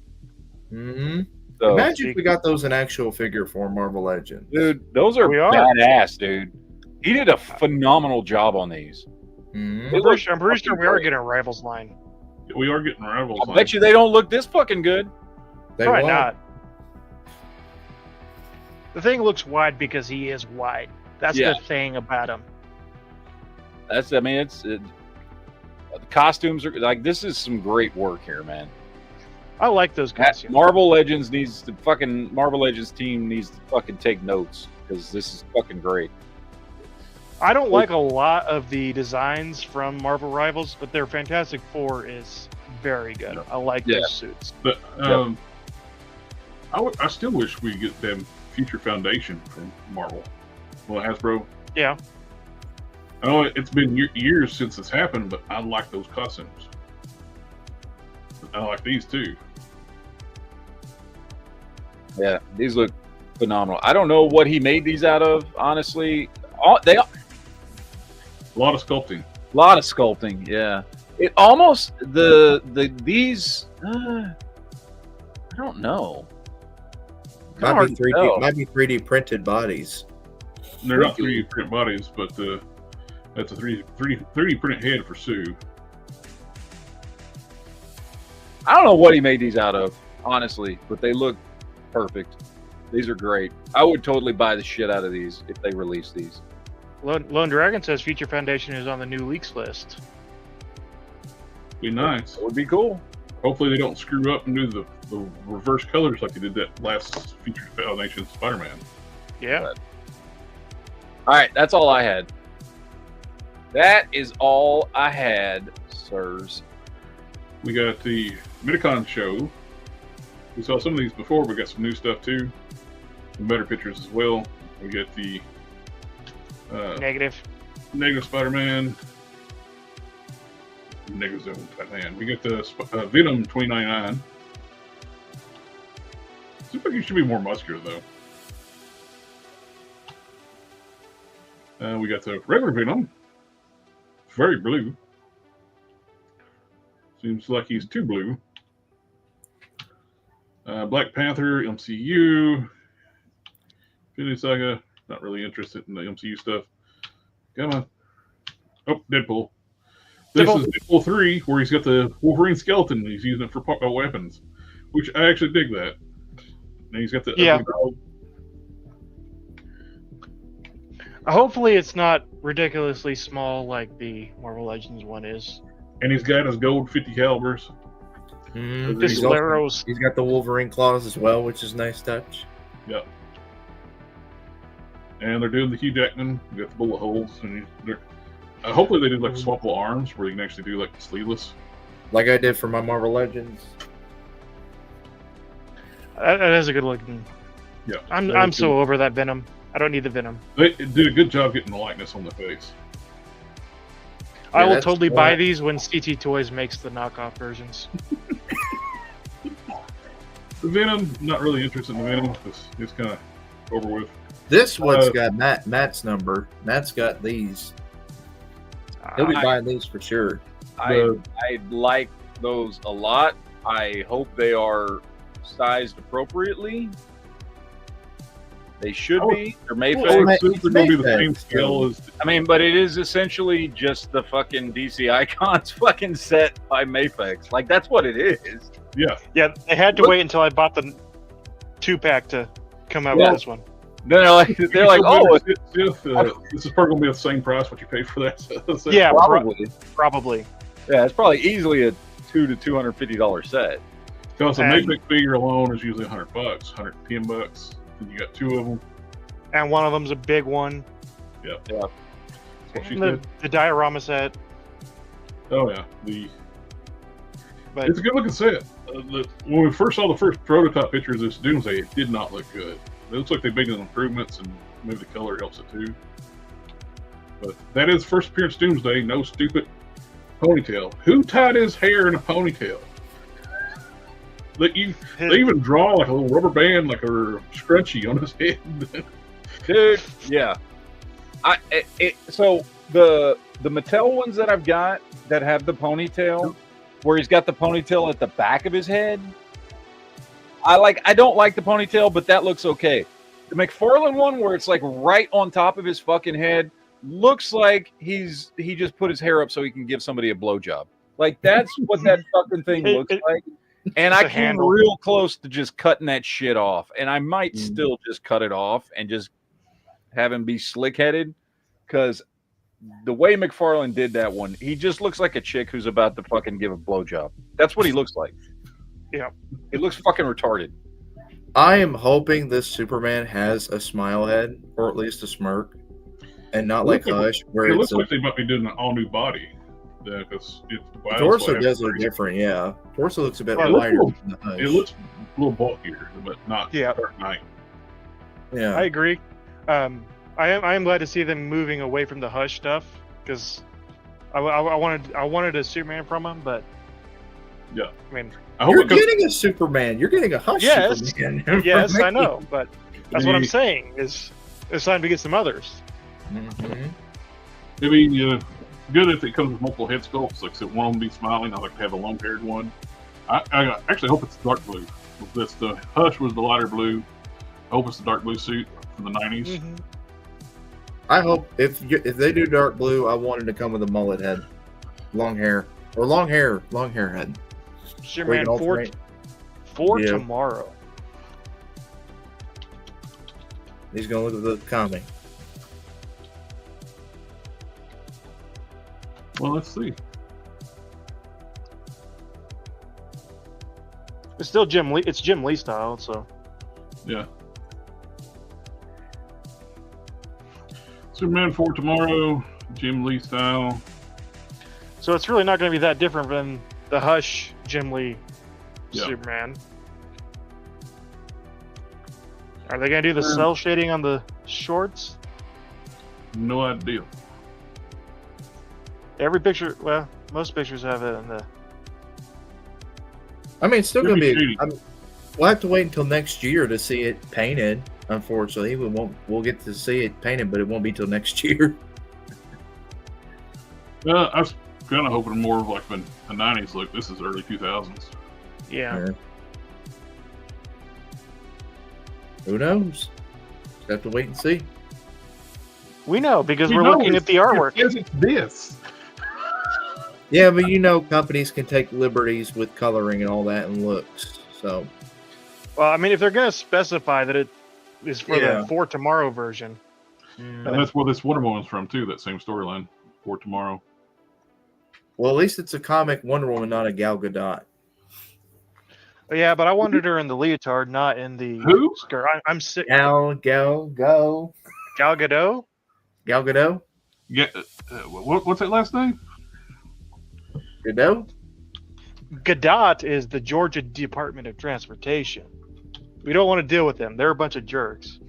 [SPEAKER 5] Mm-hmm.
[SPEAKER 1] So,
[SPEAKER 5] imagine if we got those in actual figure form, Marvel Legends.
[SPEAKER 1] Dude, those are badass, dude. He did a phenomenal job on these.
[SPEAKER 5] Mm-hmm.
[SPEAKER 3] I'm pretty sure we are getting a Rivals line.
[SPEAKER 2] We are getting a Rivals line.
[SPEAKER 1] I bet you they don't look this fucking good.
[SPEAKER 3] Probably not. The thing looks wide because he is wide. That's the thing about him.
[SPEAKER 1] The costumes are like, this is some great work here, man.
[SPEAKER 3] I like those costumes.
[SPEAKER 1] Marvel Legends team needs to fucking take notes because this is fucking great.
[SPEAKER 3] I don't like a lot of the designs from Marvel Rivals, but their Fantastic Four is very good. I like those suits.
[SPEAKER 2] But I still wish we get them Future Foundation from Marvel. Well, Hasbro.
[SPEAKER 3] Yeah.
[SPEAKER 2] I know it's been years since it's happened, but I like those costumes. I like these too.
[SPEAKER 1] Yeah, these look phenomenal. I don't know what he made these out of, honestly. A
[SPEAKER 2] lot of sculpting.
[SPEAKER 1] Yeah. It almost these don't know.
[SPEAKER 5] Might be 3D printed bodies.
[SPEAKER 2] They're not 3D print bodies, but that's a 3D printed head for Sue.
[SPEAKER 1] I don't know what he made these out of, honestly, but they look perfect. These are great. I would totally buy the shit out of these if they release these.
[SPEAKER 3] Lone Dragon says Future Foundation is on the new leaks list.
[SPEAKER 2] Be nice.
[SPEAKER 1] That would be cool.
[SPEAKER 2] Hopefully they don't screw up and do the reverse colors like they did that last Future Foundation Spider-Man.
[SPEAKER 3] Yeah.
[SPEAKER 1] But, all right, that's all I had. That is all I had, sirs.
[SPEAKER 2] We got the Minicon show. We saw some of these before, but we got some new stuff too. Some better pictures as well. We got the
[SPEAKER 3] Negative
[SPEAKER 2] Spider-Man. Negative Zone Batman. We got the Venom 2099. Seems like he should be more muscular though. We got the regular Venom. Very blue. Seems like he's too blue. Black Panther, MCU. Infinity Saga. Not really interested in the MCU stuff. Come on. Oh, Deadpool. This is Deadpool 3, where he's got the Wolverine skeleton. He's using it for weapons, which I actually dig that. And he's got the dog.
[SPEAKER 3] Hopefully, it's not ridiculously small like the Marvel Legends one is.
[SPEAKER 2] And he's got his gold 50 calibers.
[SPEAKER 3] Pistoleros.
[SPEAKER 5] He's got the Wolverine claws as well, which is a nice touch.
[SPEAKER 2] Yep. And they're doing the Hugh Jackman. You got the bullet holes, and hopefully they do like swappable arms where you can actually do like the sleeveless,
[SPEAKER 5] like I did for my Marvel Legends.
[SPEAKER 3] That is a good looking.
[SPEAKER 2] Yeah,
[SPEAKER 3] I'm so over that Venom. I don't need the Venom.
[SPEAKER 2] They did a good job getting the likeness on the face.
[SPEAKER 3] I will totally buy these when CT Toys makes the knockoff versions.
[SPEAKER 2] The Venom, not really interested in the Venom. It's kind of over with.
[SPEAKER 5] This one's got Matt's number. Matt's got these. He'll be buying these for sure.
[SPEAKER 1] I like those a lot. I hope they are sized appropriately. They should be. They're Mayfair.
[SPEAKER 2] They're going to be the same scale as.
[SPEAKER 1] I mean, but it is essentially just the fucking DC Icons fucking set by Mayfex. Like, that's what it is.
[SPEAKER 2] Yeah.
[SPEAKER 3] Yeah, they had to wait until I bought the 2-pack to come out with this one.
[SPEAKER 1] They're like,
[SPEAKER 2] this is probably going to be the same price what you paid for that.
[SPEAKER 3] Yeah,
[SPEAKER 1] probably. Yeah, it's probably easily a $200 to $250 set.
[SPEAKER 2] Because a Mayfix figure alone is usually $100, $110. And you got 2 of them.
[SPEAKER 3] And one of them's a big one.
[SPEAKER 2] Yeah.
[SPEAKER 3] The diorama set.
[SPEAKER 2] Oh, yeah. It's a good looking set. When we first saw the first prototype pictures of this Doomsday, it did not look good. It looks like they made improvements, and maybe the color helps it too. But that is first appearance Doomsday. No stupid ponytail. Who tied his hair in a ponytail? They even draw like a little rubber band, like a scrunchie on his head.
[SPEAKER 1] Dude, yeah. So the Mattel ones that I've got that have the ponytail, where he's got the ponytail at the back of his head, I don't like the ponytail, but that looks okay. The McFarlane one, where it's like right on top of his fucking head, looks like he just put his hair up so he can give somebody a blowjob. Like, that's what that fucking thing looks like. And I came real close to just cutting that shit off. And I might still just cut it off and just have him be slick-headed. Because the way McFarlane did that one, he just looks like a chick who's about to fucking give a blowjob. That's what he looks like.
[SPEAKER 3] Yeah.
[SPEAKER 1] He looks fucking retarded.
[SPEAKER 5] I am hoping this Superman has a smile head, or at least a smirk. And not like Hush, where
[SPEAKER 2] it looks like they might be doing an all-new body. Because
[SPEAKER 5] torso does look different, yeah. Torso looks a bit lighter than the Hush.
[SPEAKER 2] It looks a little bulkier, but not Dark Knight.
[SPEAKER 5] Yeah,
[SPEAKER 3] I agree. I am glad to see them moving away from the Hush stuff, because I wanted a Superman from him, but
[SPEAKER 2] yeah,
[SPEAKER 3] I mean,
[SPEAKER 5] you're getting a Superman. You're getting a Hush Superman.
[SPEAKER 3] Yes, I know, but that's what I'm saying. Is it's time to get some others.
[SPEAKER 5] Mm-hmm.
[SPEAKER 2] Maybe good if it comes with multiple head sculpts. Like, so one of them be smiling. I like to have a long-haired one. I actually hope it's dark blue. That's the Hush was the lighter blue. I hope it's the dark blue suit from the 90s.
[SPEAKER 3] Mm-hmm.
[SPEAKER 5] I hope if they do dark blue, I want it to come with a mullet head, long hair head.
[SPEAKER 3] Superman for tomorrow.
[SPEAKER 5] He's gonna look at the comic.
[SPEAKER 2] Well, let's see.
[SPEAKER 3] It's still Jim Lee. It's Jim Lee style, so
[SPEAKER 2] yeah. Superman for tomorrow, Jim Lee style.
[SPEAKER 3] So it's really not going to be that different than the Hush Jim Lee
[SPEAKER 2] Yeah.
[SPEAKER 3] Superman. Are they going to do the cell shading on the shorts?
[SPEAKER 2] No idea.
[SPEAKER 3] Every picture, well, most pictures have it in the.
[SPEAKER 5] I mean, it's still
[SPEAKER 2] Could
[SPEAKER 5] gonna
[SPEAKER 2] be
[SPEAKER 5] be.
[SPEAKER 2] shady.
[SPEAKER 5] We'll have to wait until next year to see it painted. Unfortunately, we'll get to see it painted, but it won't be till next year.
[SPEAKER 2] I was kind of hoping more of like a 90s look. This is early 2000s.
[SPEAKER 3] Yeah.
[SPEAKER 5] Who knows? Just have to wait and see.
[SPEAKER 3] We know because we're looking at the artwork.
[SPEAKER 2] It's this.
[SPEAKER 5] Yeah, but you know, companies can take liberties with coloring and all that and looks. So,
[SPEAKER 3] Well, I mean, if they're going to specify that it is for the For Tomorrow version.
[SPEAKER 2] And that's where this Wonder Woman's from, too, that same storyline, For Tomorrow.
[SPEAKER 5] well, at least it's a comic Wonder Woman, not a Gal Gadot.
[SPEAKER 3] Yeah, but I wanted her in the leotard, not in the
[SPEAKER 2] Who?
[SPEAKER 3] skirt. I'm sick.
[SPEAKER 5] Gal Gadot.
[SPEAKER 3] Gal Gadot?
[SPEAKER 5] Gal Gadot?
[SPEAKER 2] Yeah. What's that last name?
[SPEAKER 5] Gadot?
[SPEAKER 3] Gadot is the Georgia Department of Transportation. We don't want to deal with them. They're a bunch of jerks.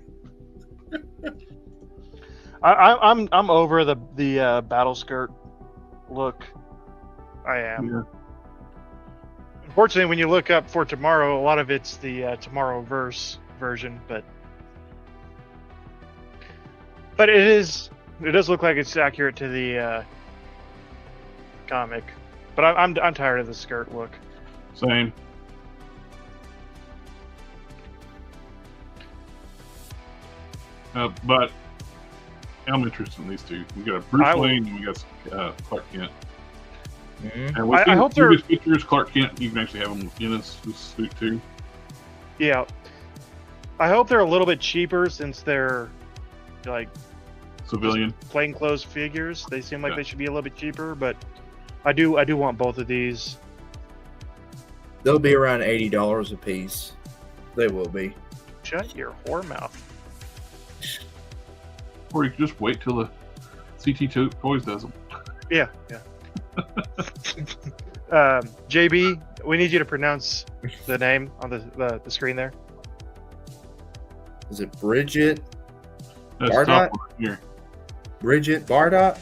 [SPEAKER 3] I'm over the battle skirt look. I am.
[SPEAKER 2] Yeah.
[SPEAKER 3] Unfortunately, when you look up For Tomorrow, a lot of it's the Tomorrowverse version, but it does look like it's accurate to the comic. But I'm tired of the skirt look.
[SPEAKER 2] Same. But I'm interested in these two. We got Bruce Wayne and we got Clark Kent.
[SPEAKER 5] Mm-hmm.
[SPEAKER 2] And with
[SPEAKER 3] I hope they're
[SPEAKER 2] pictures, Clark Kent, you can actually have him in his suit too.
[SPEAKER 3] Yeah. I hope they're a little bit cheaper since they're like
[SPEAKER 2] Civilian.
[SPEAKER 3] plainclothes figures. They seem like they should be a little bit cheaper, but I do want both of these.
[SPEAKER 5] They'll be around $80 a piece. They will be.
[SPEAKER 3] Shut your whore mouth.
[SPEAKER 2] Or you can just wait till the CT Toys does them.
[SPEAKER 3] Yeah. JB, we need you to pronounce the name on the screen there.
[SPEAKER 5] Is it Bridget?
[SPEAKER 2] That's
[SPEAKER 5] Bardot?
[SPEAKER 2] top one here.
[SPEAKER 5] Bridget Bardot?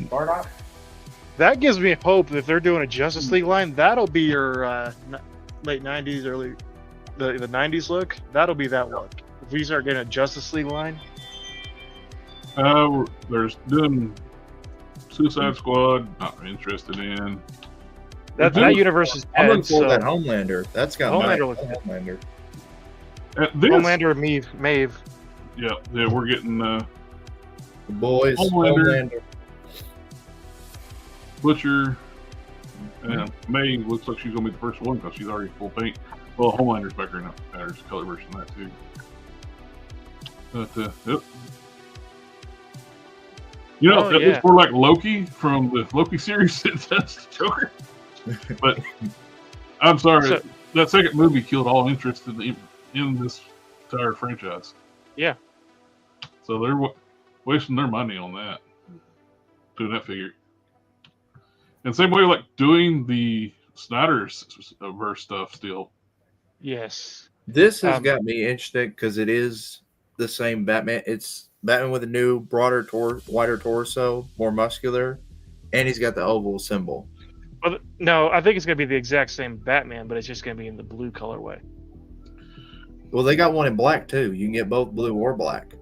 [SPEAKER 5] Bardot?
[SPEAKER 3] That gives me hope that if they're doing a Justice League line, that'll be your late 90s, early the 90s look. That'll be that look. If we start getting a Justice League line.
[SPEAKER 2] There's doing Suicide Squad. Not interested in.
[SPEAKER 3] That universe is
[SPEAKER 5] I'm
[SPEAKER 3] dead.
[SPEAKER 5] looking for that Homelander. That's got
[SPEAKER 3] Homelander
[SPEAKER 5] nice. Homelander.
[SPEAKER 3] Homelander, Maeve.
[SPEAKER 2] Yeah, we're getting
[SPEAKER 5] The boys.
[SPEAKER 2] Homelander. Butcher. And May looks like she's going to be the first one because she's already full paint. Well, Homelander's back here now. There's a color version of that too. But, yep. You know, that looks more like Loki from the Loki series than that's the Joker. But I'm sorry, that second movie killed all interest in this entire franchise.
[SPEAKER 3] Yeah.
[SPEAKER 2] So they're wasting their money on that, doing that figure. And same way, like doing the Snyder's verse stuff still.
[SPEAKER 3] Yes.
[SPEAKER 5] This has got me interested because it is the same Batman. It's Batman with a new, broader, wider torso, more muscular, and he's got the oval symbol.
[SPEAKER 3] Well, no, I think it's going to be the exact same Batman, but it's just going to be in the blue colorway.
[SPEAKER 5] Well, they got one in black too. You can get both blue or black.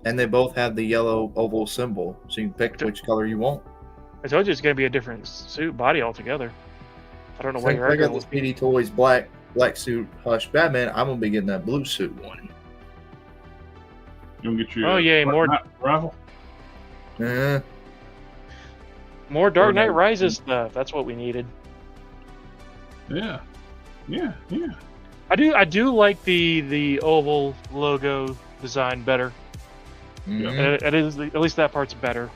[SPEAKER 5] And they both have the yellow oval symbol, so you can pick which color you want.
[SPEAKER 3] I told you it's going to be a different suit body altogether. I don't know why you're
[SPEAKER 5] I got the Speedy Toys black black suit Hush Batman, I'm gonna be getting that blue suit one.
[SPEAKER 2] You gonna get your
[SPEAKER 3] Oh yeah, more
[SPEAKER 2] rival?
[SPEAKER 3] more Dark Knight Rises stuff. That's what we needed.
[SPEAKER 2] Yeah.
[SPEAKER 3] I do like the oval logo design better.
[SPEAKER 5] Mm-hmm.
[SPEAKER 3] It is, at least that part's better,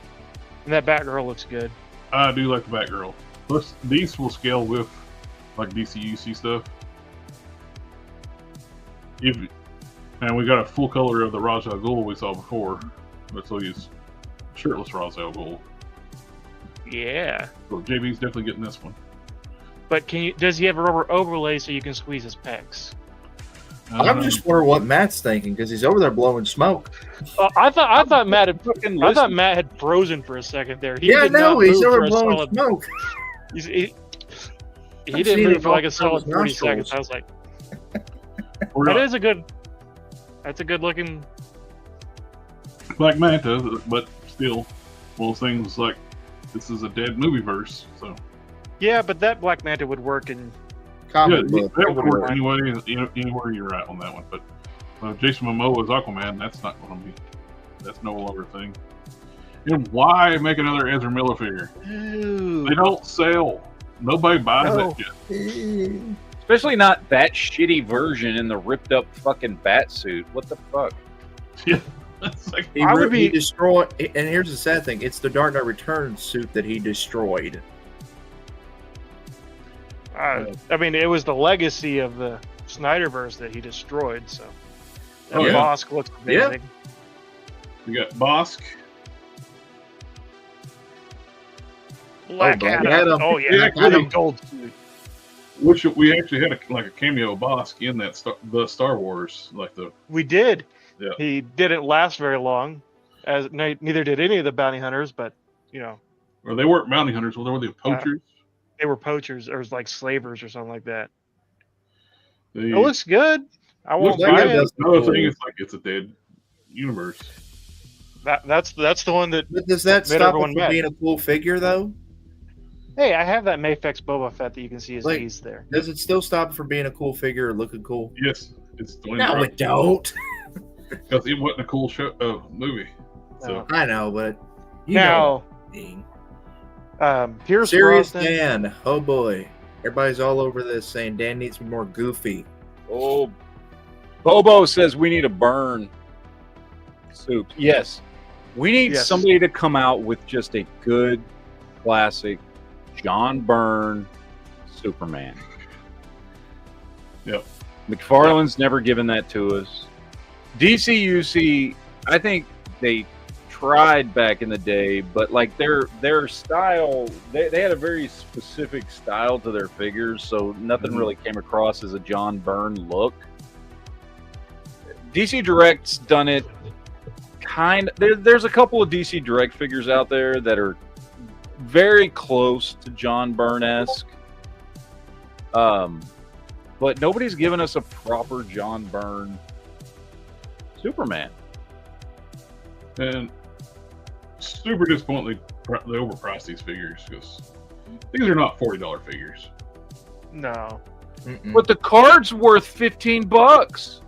[SPEAKER 3] and that Batgirl looks good.
[SPEAKER 2] I do like the Batgirl. Plus, these will scale with like DCUC stuff. And we got a full color of the Ra's al Ghul we saw before. Let's use shirtless Ra's al Ghul.
[SPEAKER 3] Yeah.
[SPEAKER 2] So JB's definitely getting this one.
[SPEAKER 3] But does he have a rubber overlay so you can squeeze his pecs?
[SPEAKER 5] I'm just wondering what Matt's thinking because he's over there blowing smoke.
[SPEAKER 3] I thought Matt had frozen for a second there. He
[SPEAKER 5] he's over
[SPEAKER 3] blowing
[SPEAKER 5] blowing smoke.
[SPEAKER 3] He didn't move for like a solid 40 seconds. I was like, that's a good looking
[SPEAKER 2] Black Manta, but still, one of those things like this is a dead movie verse, so.
[SPEAKER 3] Yeah, but that Black Manta would work in
[SPEAKER 5] comic book.
[SPEAKER 2] That would work anyway, anywhere you're at on that one. But Jason Momoa as Aquaman, that's not going to be. That's no longer a thing. And why make another Ezra Miller figure?
[SPEAKER 3] Ew.
[SPEAKER 2] They don't sell. Nobody buys that shit.
[SPEAKER 1] Especially not that shitty version in the ripped up fucking bat suit. What the fuck?
[SPEAKER 2] Yeah. It's like,
[SPEAKER 5] he destroyed. And here's the sad thing: it's the Dark Knight Returns suit that he destroyed.
[SPEAKER 3] I mean, it was the legacy of the Snyderverse that he destroyed. So, that
[SPEAKER 2] yeah.
[SPEAKER 3] Bosk looks amazing.
[SPEAKER 2] Yeah. We got Bosk.
[SPEAKER 3] Black Adam. Oh yeah, gold suit.
[SPEAKER 2] Which we actually had a cameo of Bosk in that the Star Wars,
[SPEAKER 3] We did.
[SPEAKER 2] Yeah.
[SPEAKER 3] He didn't last very long, as neither did any of the bounty hunters. But
[SPEAKER 2] or they weren't bounty hunters. Well, they were the poachers.
[SPEAKER 3] They were poachers, or like slavers, or something like that. It looks good. I won't buy it.
[SPEAKER 2] Another thing is it's a dead universe.
[SPEAKER 3] That's the one that.
[SPEAKER 5] But does that stop it from being a cool figure, though?
[SPEAKER 3] Hey, I have that Mafex Boba Fett that you can see his knees there.
[SPEAKER 5] Does it still stop it from being a cool figure or looking cool?
[SPEAKER 2] Yes, it's the only.
[SPEAKER 5] No, it don't.
[SPEAKER 2] Because it wasn't a cool movie. So
[SPEAKER 5] I know, but
[SPEAKER 3] Pierce
[SPEAKER 5] Serious
[SPEAKER 3] Brosnan.
[SPEAKER 5] Dan, oh boy, everybody's all over this saying Dan needs to be more goofy.
[SPEAKER 1] Oh, Bobo says we need a burn suit. Yes, we need somebody to come out with just a good, classic John Byrne Superman.
[SPEAKER 2] Yep.
[SPEAKER 1] McFarlane's never given that to us. DCUC, I think they tried back in the day, but their style, they had a very specific style to their figures, so nothing really came across as a John Byrne look. DC Direct's done it there's a couple of DC Direct figures out there that are very close to John Byrne-esque, but nobody's given us a proper John Byrne Superman.
[SPEAKER 2] And super disappointed they overpriced these figures because these are not $40 figures.
[SPEAKER 3] No.
[SPEAKER 1] But the card's worth $15.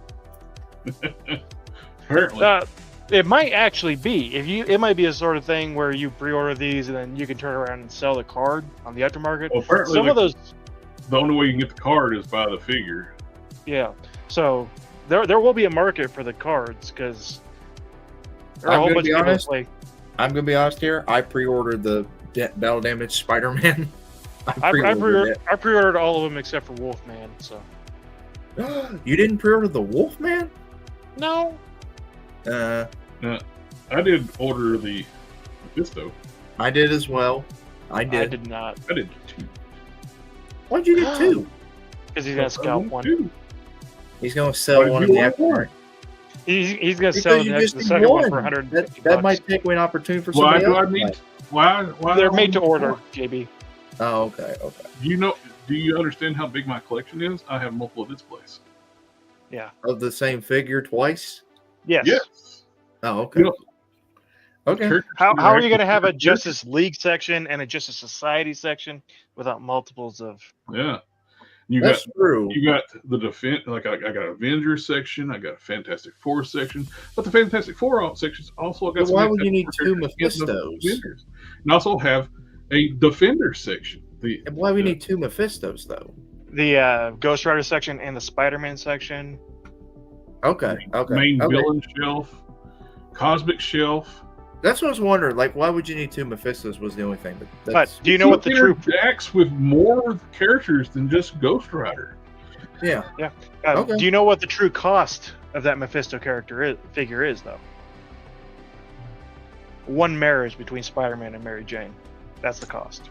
[SPEAKER 2] Apparently.
[SPEAKER 3] It might actually be. It might be a sort of thing where you pre-order these and then you can turn around and sell the card on the aftermarket.
[SPEAKER 2] Well, apparently
[SPEAKER 3] some of those.
[SPEAKER 2] The only way you can get the card is by the figure.
[SPEAKER 3] Yeah. So there will be a market for the cards because there are a whole bunch of people that play.
[SPEAKER 5] I'm gonna be honest here. I pre-ordered the Battle Damage Spider-Man.
[SPEAKER 3] I pre-ordered all of them except for Wolfman. So.
[SPEAKER 5] You didn't pre-order the Wolfman?
[SPEAKER 3] No.
[SPEAKER 2] I did order the Mephisto.
[SPEAKER 5] I did as well. I
[SPEAKER 3] did not.
[SPEAKER 2] I did two.
[SPEAKER 5] Why'd you get two?
[SPEAKER 3] Because he's gonna scalp one.
[SPEAKER 5] He's gonna sell one in the aftermarket.
[SPEAKER 3] He's gonna sell the second one for $150.
[SPEAKER 5] That might take away an opportunity for somebody else.
[SPEAKER 2] Why?
[SPEAKER 3] They're made to order, JB.
[SPEAKER 5] Oh, okay.
[SPEAKER 2] Do you understand how big my collection is? I have multiple displays.
[SPEAKER 3] Yeah.
[SPEAKER 5] Of the same figure twice?
[SPEAKER 3] Yes.
[SPEAKER 2] Yes.
[SPEAKER 5] Oh, okay. Okay.
[SPEAKER 3] How are you going to have a Justice League section and a Justice Society section without multiples of?
[SPEAKER 2] Yeah.
[SPEAKER 5] That's true.
[SPEAKER 2] You got the defense. Like I got an Avengers section. I got a Fantastic Four section. But the Fantastic Four sections also got.
[SPEAKER 5] But why would you need two Mephistos?
[SPEAKER 2] And also have a Defender section.
[SPEAKER 5] And why we need two Mephistos though?
[SPEAKER 3] The Ghost Rider section and the Spider-Man section.
[SPEAKER 5] Okay.
[SPEAKER 2] Main villain shelf, cosmic shelf.
[SPEAKER 5] That's what I was wondering. Like, why would you need two Mephistos? Was the only thing.
[SPEAKER 3] But do you know what the true
[SPEAKER 2] decks with more characters than just Ghost Rider?
[SPEAKER 5] Yeah.
[SPEAKER 3] Okay. Do you know what the true cost of that Mephisto figure is, though? One marriage between Spider-Man and Mary Jane. That's the cost.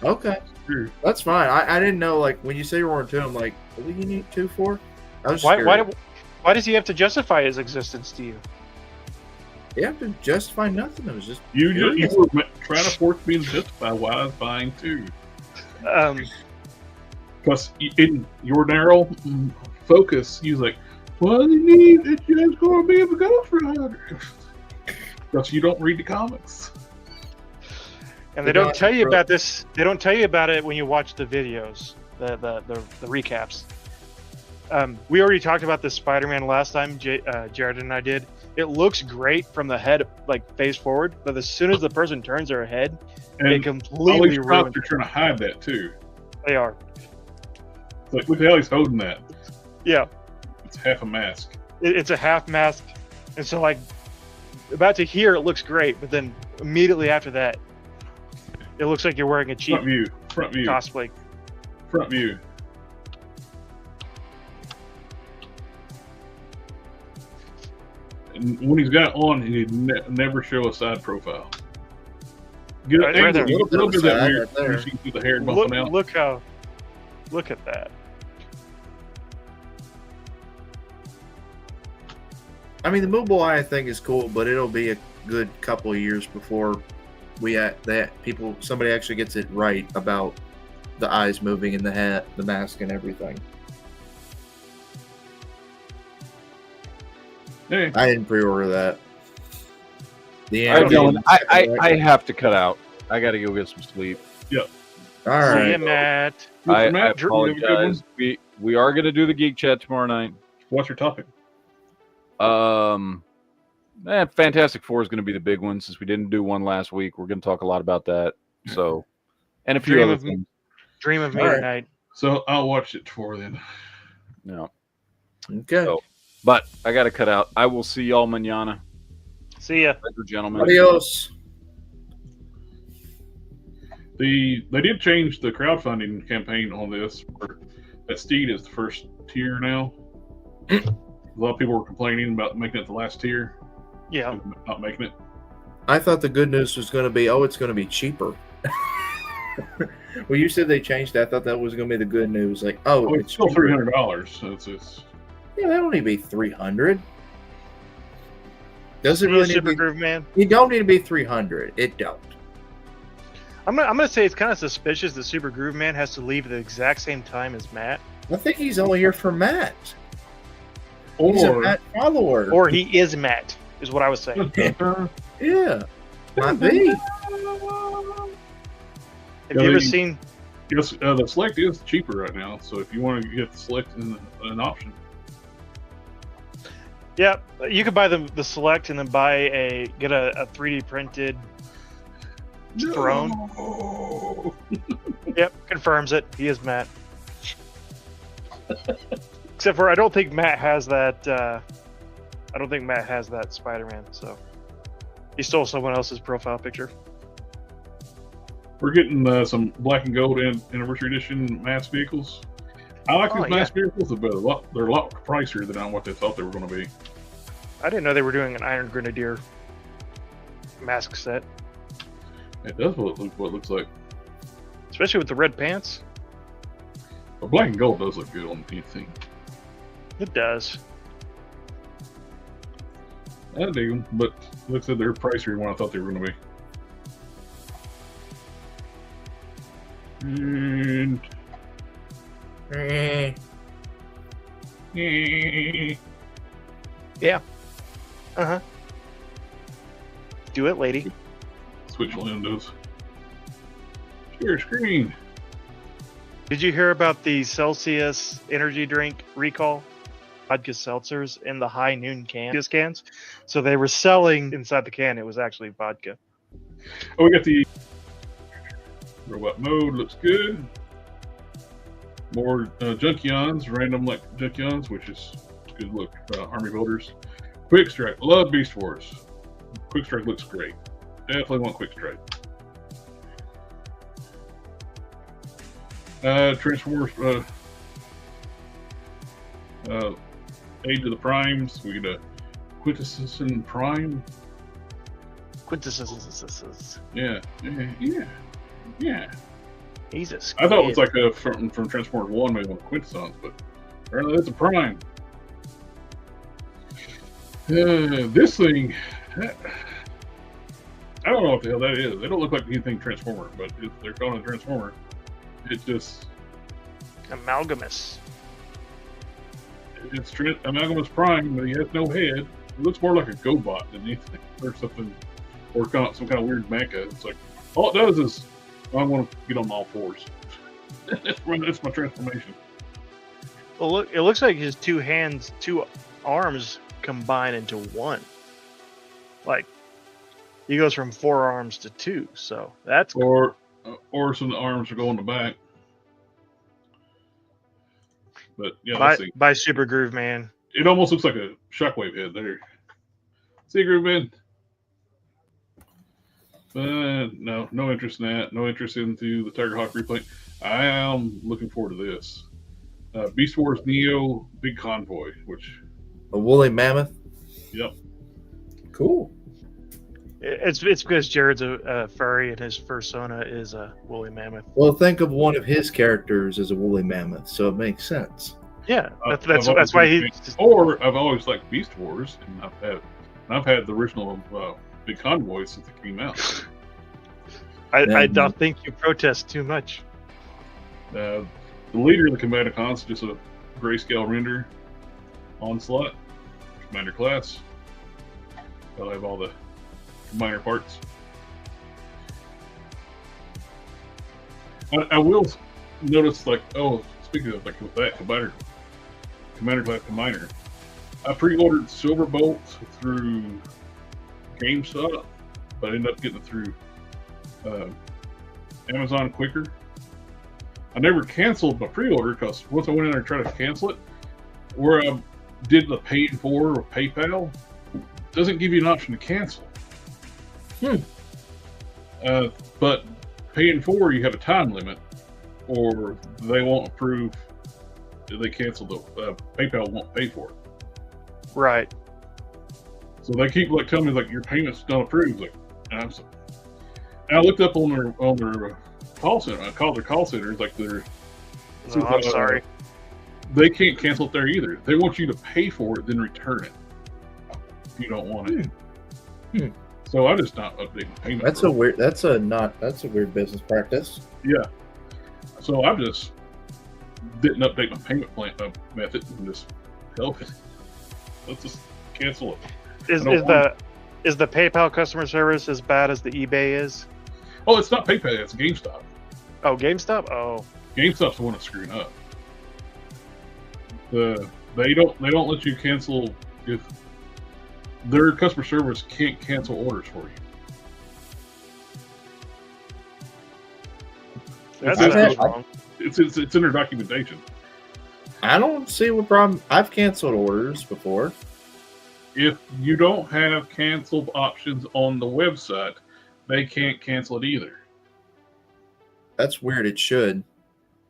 [SPEAKER 5] Okay. Sure. That's fine. I didn't know. Like when you say you're on two, I'm like, what do you need two for? I was
[SPEAKER 3] why does he have to justify his existence to you?
[SPEAKER 5] You have to justify nothing. It was just
[SPEAKER 2] you were trying to force me to justify why I was buying two. Because in your narrow focus, you was like, "What do you need? It's just going to be a Ghost Rider." Because you don't read the comics,
[SPEAKER 3] and they don't tell you about this. They don't tell you about it when you watch the videos, the recaps. We already talked about this Spider-Man last time. Jared and I did. It looks great from the head, like face forward, but as soon as the person turns their head, they completely ruin.
[SPEAKER 2] They're trying to hide that too.
[SPEAKER 3] They are.
[SPEAKER 2] It's like, look how he's holding that.
[SPEAKER 3] Yeah.
[SPEAKER 2] It's half a mask.
[SPEAKER 3] It's a half mask, and so like about to here, it looks great, but then immediately after that, it looks like you're wearing a cheap
[SPEAKER 2] front view
[SPEAKER 3] cosplay.
[SPEAKER 2] Front view. And when he's got it on, he'd never show a side profile. Get
[SPEAKER 3] right there.
[SPEAKER 2] A little bit of that weird. Right, you can see the hair bumping out.
[SPEAKER 3] Look at that.
[SPEAKER 5] I mean, the mobile eye thing is cool, but it'll be a good couple of years before somebody actually gets it right about the eyes moving in the hat, the mask, and everything.
[SPEAKER 2] Hey.
[SPEAKER 5] I didn't pre-order that.
[SPEAKER 1] I have to cut out. I got to go get some sleep.
[SPEAKER 2] Yep.
[SPEAKER 5] All right.
[SPEAKER 3] See you, Matt.
[SPEAKER 1] I apologize. We are going to do the Geek Chat tomorrow night.
[SPEAKER 2] What's your topic?
[SPEAKER 1] Fantastic Four is going to be the big one since we didn't do one last week. We're going to talk a lot about that. So, and a few other things.
[SPEAKER 3] Dream of me tonight.
[SPEAKER 2] So I'll watch it tomorrow then.
[SPEAKER 1] No.
[SPEAKER 5] Okay.
[SPEAKER 1] So, but I got to cut out. I will see y'all mañana.
[SPEAKER 3] See ya.
[SPEAKER 1] Pleasure, gentlemen.
[SPEAKER 5] Adios.
[SPEAKER 2] They did change the crowdfunding campaign on this. That Steed is the first tier now. A lot of people were complaining about making it the last tier.
[SPEAKER 3] Yeah.
[SPEAKER 2] Not making it.
[SPEAKER 5] I thought the good news was going to be, it's going to be cheaper. Well, you said they changed that. I thought that was going to be the good news. Like,
[SPEAKER 2] it's still $300. So it's
[SPEAKER 5] yeah, that don't need to be $300. Does it really need to be
[SPEAKER 3] Groove Man?
[SPEAKER 5] You don't need to be $300. It don't.
[SPEAKER 3] I'm gonna say it's kind of suspicious that Super Groove Man has to leave at the exact same time as Matt.
[SPEAKER 5] I think he's only here for Matt. He's a Matt follower.
[SPEAKER 3] Or he is Matt, is what I was saying.
[SPEAKER 5] Yeah. Might be.
[SPEAKER 3] Have you ever seen...
[SPEAKER 2] Yes, the Select is cheaper right now, so if you want to get the Select an option.
[SPEAKER 3] Yeah, you could buy the Select and then get a 3D printed throne.
[SPEAKER 2] No.
[SPEAKER 3] Yep, confirms it. He is Matt. Except for I don't think Matt has that. I don't think Matt has that Spider-Man. So he stole someone else's profile picture.
[SPEAKER 2] We're getting some black and gold anniversary edition mass vehicles. I like these mass vehicles, but they're a lot pricier than what they thought they were going to be.
[SPEAKER 3] I didn't know they were doing an Iron Grenadier mask set.
[SPEAKER 2] It does what it looks like.
[SPEAKER 3] Especially with the red pants.
[SPEAKER 2] But black and gold does look good on anything.
[SPEAKER 3] It does.
[SPEAKER 2] I dig them, but looks like they're pricier than what I thought they were going to be. And...
[SPEAKER 3] Yeah. Uh-huh. Do it, lady.
[SPEAKER 2] Switch windows. Share screen.
[SPEAKER 3] Did you hear about the Celsius energy drink recall? Vodka seltzers in the high noon cans. So they were selling inside the can. It was actually vodka.
[SPEAKER 2] Oh, we got the robot mode. Looks good. More Junkions, random like Junkions, which is good look. Army builders. Quick Strike. Love Beast Wars. Quick Strike looks great. Definitely want Quick Strike. Transformers. Age of the Primes. We get a Quintessence Prime.
[SPEAKER 3] Quintessence.
[SPEAKER 2] Yeah.
[SPEAKER 3] He's a
[SPEAKER 2] I thought it was like a from Transformers 1, maybe one of Quintessence, but apparently that's a Prime. This thing, I don't know what the hell that is. They don't look like anything Transformer, but if they're calling it a Transformer, it's just
[SPEAKER 3] Amalgamus.
[SPEAKER 2] It's Amalgamus Prime, but he has no head. It looks more like a GoBot than anything, or something, or some kind of weird mecha. It's like all it does is I want to get on all fours. That's my transformation.
[SPEAKER 3] Well, look, it looks like his two arms combine into one. Like he goes from 4 arms to 2, so that's
[SPEAKER 2] or some of the arms are going to the back. But yeah,
[SPEAKER 3] by Super Groove Man.
[SPEAKER 2] It almost looks like a Shockwave head there. See, Groove Man. No interest in that. No interest into the Tiger Hawk replay. I am looking forward to this. Beast Wars Neo Big Convoy, which
[SPEAKER 5] a woolly mammoth.
[SPEAKER 2] Yep.
[SPEAKER 5] Cool.
[SPEAKER 3] It's because Jared's a furry and his persona is a woolly mammoth.
[SPEAKER 5] Well, think of one of his characters as a woolly mammoth, so it makes sense.
[SPEAKER 3] Yeah, that's why he.
[SPEAKER 2] Or I've always liked Beast Wars, and I've had the original Big Convoy since it came out.
[SPEAKER 3] I don't think you protest too much.
[SPEAKER 2] The leader of the Combaticons is just a grayscale render Onslaught Commander class. I'll have all the minor parts. I will notice, like, speaking of like with that Commander class Combiner, I pre-ordered Silverbolt through GameStop, but I ended up getting it through Amazon quicker. I never canceled my pre-order because once I went in there and tried to cancel it, where I did the pay in 4 or PayPal, doesn't give you an option to cancel. But paying 4, you have a time limit, or they won't approve. If they cancel PayPal won't pay for it.
[SPEAKER 3] Right.
[SPEAKER 2] So they keep like telling me like your payment's not approved. Like, and I looked up on their call center. I called their call center. It's like
[SPEAKER 3] I'm sorry.
[SPEAKER 2] They can't cancel it there either. They want you to pay for it, then return it if you don't want it. So I just not updating the payment.
[SPEAKER 5] That's a weird business practice.
[SPEAKER 2] Yeah. So I just didn't update my payment plan method and just help it. Let's just cancel it.
[SPEAKER 3] Is the PayPal customer service as bad as the eBay is?
[SPEAKER 2] Oh, it's not PayPal. It's GameStop.
[SPEAKER 3] Oh, GameStop. Oh,
[SPEAKER 2] GameStop's the one that's screwing up. They don't let you cancel if their customer service can't cancel orders for you.
[SPEAKER 3] That's wrong.
[SPEAKER 2] It's in their documentation.
[SPEAKER 5] I don't see what problem. I've canceled orders before.
[SPEAKER 2] If you don't have cancel options on the website, they can't cancel it either.
[SPEAKER 5] That's weird. It should,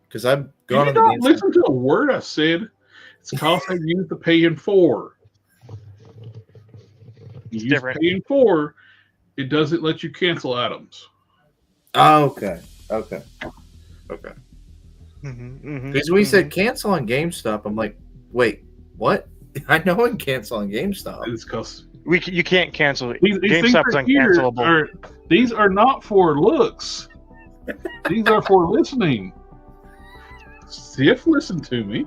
[SPEAKER 5] because I've gone.
[SPEAKER 2] Did you not listen to a word I said? It's cost I use the pay in 4. You use pay in 4, it doesn't let you cancel items.
[SPEAKER 5] Oh, okay. Because we said cancel on GameStop, I'm like, wait, what? I know I can cancel on GameStop.
[SPEAKER 2] It's because
[SPEAKER 3] you can't cancel it.
[SPEAKER 2] These
[SPEAKER 3] GameStop's uncancelable.
[SPEAKER 2] These are not for looks. These are for listening. Sif, listen to me.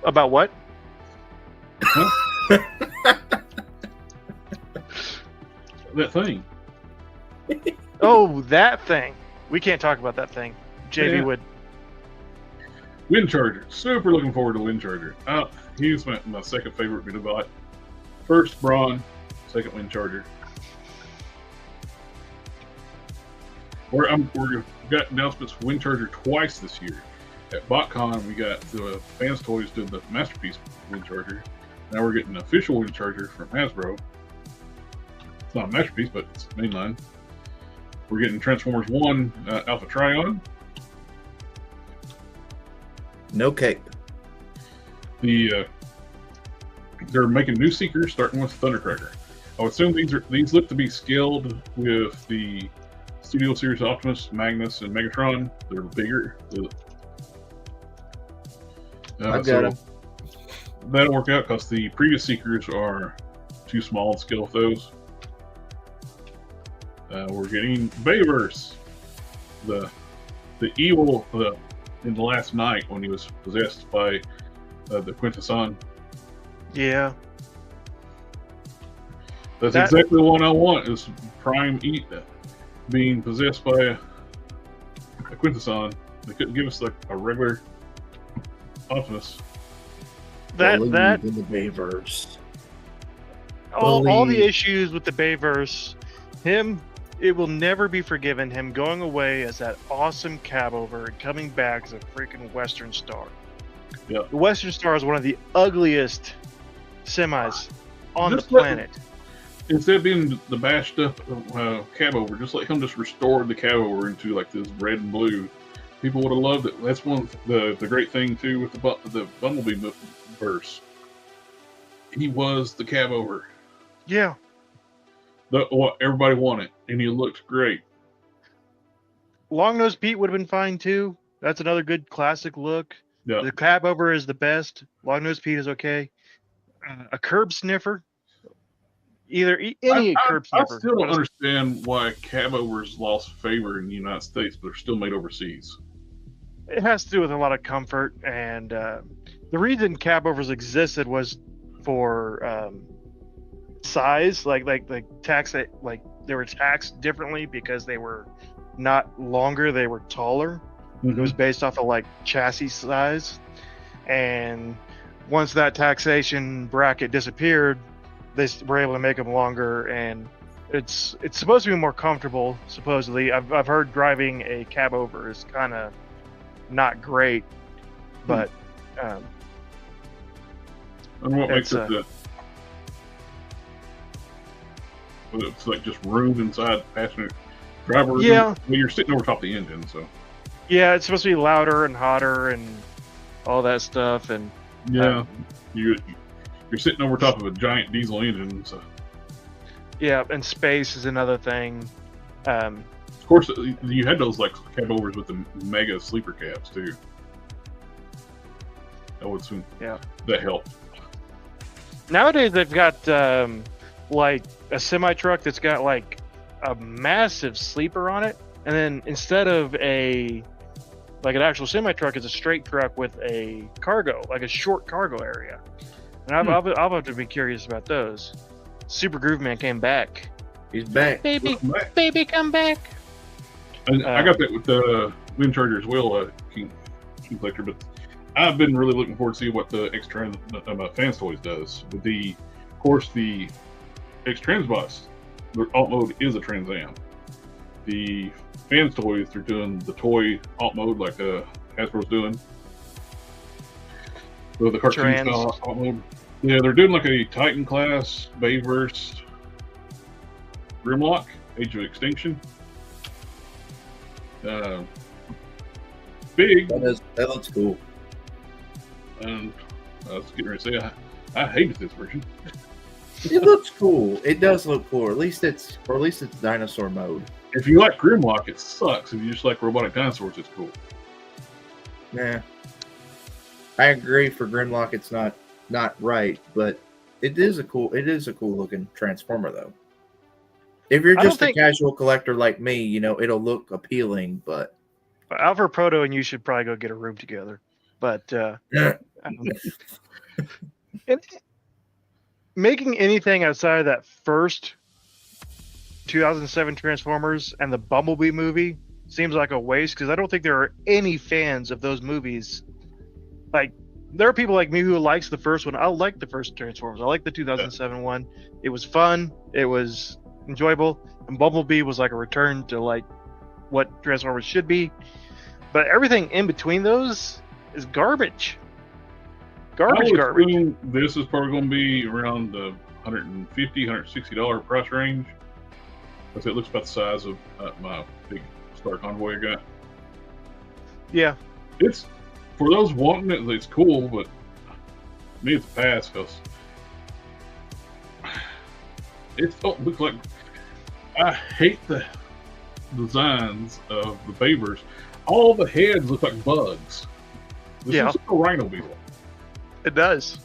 [SPEAKER 3] About what?
[SPEAKER 2] That thing.
[SPEAKER 3] Oh, that thing. We can't talk about that thing. JV would.
[SPEAKER 2] Wind Charger. Super looking forward to Wind Charger. He's my second favorite Autobot. First Brawn, second Wind Charger. We've got announcements for Wind Charger twice this year. At BotCon, we got the Fans Toys did the Masterpiece Wind Charger. Now we're getting an official Wind Charger from Hasbro. It's not a Masterpiece, but it's mainline. We're getting Transformers 1 Alpha Trion.
[SPEAKER 5] No cape.
[SPEAKER 2] They're making new Seekers, starting with Thundercracker. I would assume these look to be scaled with the Studio Series Optimus, Magnus, and Megatron. They're bigger.
[SPEAKER 5] I've got them.
[SPEAKER 2] That'll work out because the previous Seekers are too small to scale with those. We're getting Bayverse, the evil in the last night when he was possessed by the Quintesson.
[SPEAKER 3] Yeah.
[SPEAKER 2] That's exactly the one I want, is Prime being possessed by a Quintesson. They couldn't give us a regular Optimus.
[SPEAKER 3] That
[SPEAKER 5] in the Bayverse.
[SPEAKER 3] all the issues with the Bayverse, it will never be forgiven, him going away as that awesome cab over and coming back as a freaking Western Star.
[SPEAKER 2] Yeah.
[SPEAKER 3] The Western Star is one of the ugliest semis on the planet.
[SPEAKER 2] Instead of being the bashed up cab over, just let him just restore the cab over into like this red and blue. People would have loved it. That's one of the great thing too with the Bumblebee verse. He was the cab over.
[SPEAKER 3] Yeah.
[SPEAKER 2] What everybody wanted, and he looked great.
[SPEAKER 3] Long-Nosed Pete would have been fine too. That's another good classic look.
[SPEAKER 2] Yeah.
[SPEAKER 3] The cab over is the best. Long-Nosed Pete is okay. A curb sniffer. Curb sniffer.
[SPEAKER 2] I still don't understand why cab overs lost favor in the United States, but they're still made overseas.
[SPEAKER 3] It has to do with a lot of comfort, and the reason cab overs existed was for size, like they were taxed differently because they were not longer, they were taller. Mm-hmm. It was based off of like chassis size, and once that taxation bracket disappeared, they were able to make them longer, and it's supposed to be more comfortable. Supposedly, I've heard driving a cab over is kind of not great, but
[SPEAKER 2] and what makes it the it's like just room inside passenger driver.
[SPEAKER 3] Yeah,
[SPEAKER 2] you're sitting over top of the engine, so
[SPEAKER 3] yeah, it's supposed to be louder and hotter and all that stuff, and
[SPEAKER 2] yeah, you're sitting over top of a giant diesel engine, so
[SPEAKER 3] yeah, and space is another thing.
[SPEAKER 2] Of course, you had those like cab overs with the mega sleeper cabs too. That would soon,
[SPEAKER 3] yeah,
[SPEAKER 2] that helped.
[SPEAKER 3] Nowadays they've got like a semi truck that's got like a massive sleeper on it, and then instead of an actual semi truck, it's a straight truck with a cargo, like a short cargo area. And I'll have to be curious about those. Super Groove Man came back.
[SPEAKER 5] He's back.
[SPEAKER 3] Baby, come back.
[SPEAKER 2] And I got that with the Wind Charger as well, King Collector, but I've been really looking forward to see what the X-Trans Fans Toys does. With of course, the X-Transbots, their alt mode is a Trans Am. The Fans Toys, they're doing the toy alt mode like Hasbro's doing. So the cartoon style alt mode. Yeah, they're doing like a Titan class, Bayverse, Grimlock, Age of Extinction. Big.
[SPEAKER 5] That looks cool.
[SPEAKER 2] And I was getting ready to say I hated this version.
[SPEAKER 5] It looks cool. It does look cool. At least it's dinosaur mode.
[SPEAKER 2] If you like Grimlock, it sucks. If you just like robotic dinosaurs, it's cool.
[SPEAKER 5] Yeah, I agree. For Grimlock, it's not right, but it is a cool looking Transformer though. If you're just a casual collector like me, it'll look appealing, but
[SPEAKER 3] Alfred Proto and you should probably go get a room together. But making anything outside of that first 2007 Transformers and the Bumblebee movie seems like a waste because I don't think there are any fans of those movies. Like, there are people like me who likes the first one. I like the first Transformers. I like the 2007 one. It was fun. It was enjoyable. And Bumblebee was like a return to like what Transformers should be. But everything in between those is garbage. Garbage.
[SPEAKER 2] This is probably going to be around the $150, $160 price range. Because it looks about the size of my big Star Convoy I got.
[SPEAKER 3] Yeah.
[SPEAKER 2] It's, for those wanting it, it's cool, but to me it's a pass because it don't look like. I hate the designs of the Babers. All the heads look like bugs. This looks like a rhino beetle.
[SPEAKER 3] It does.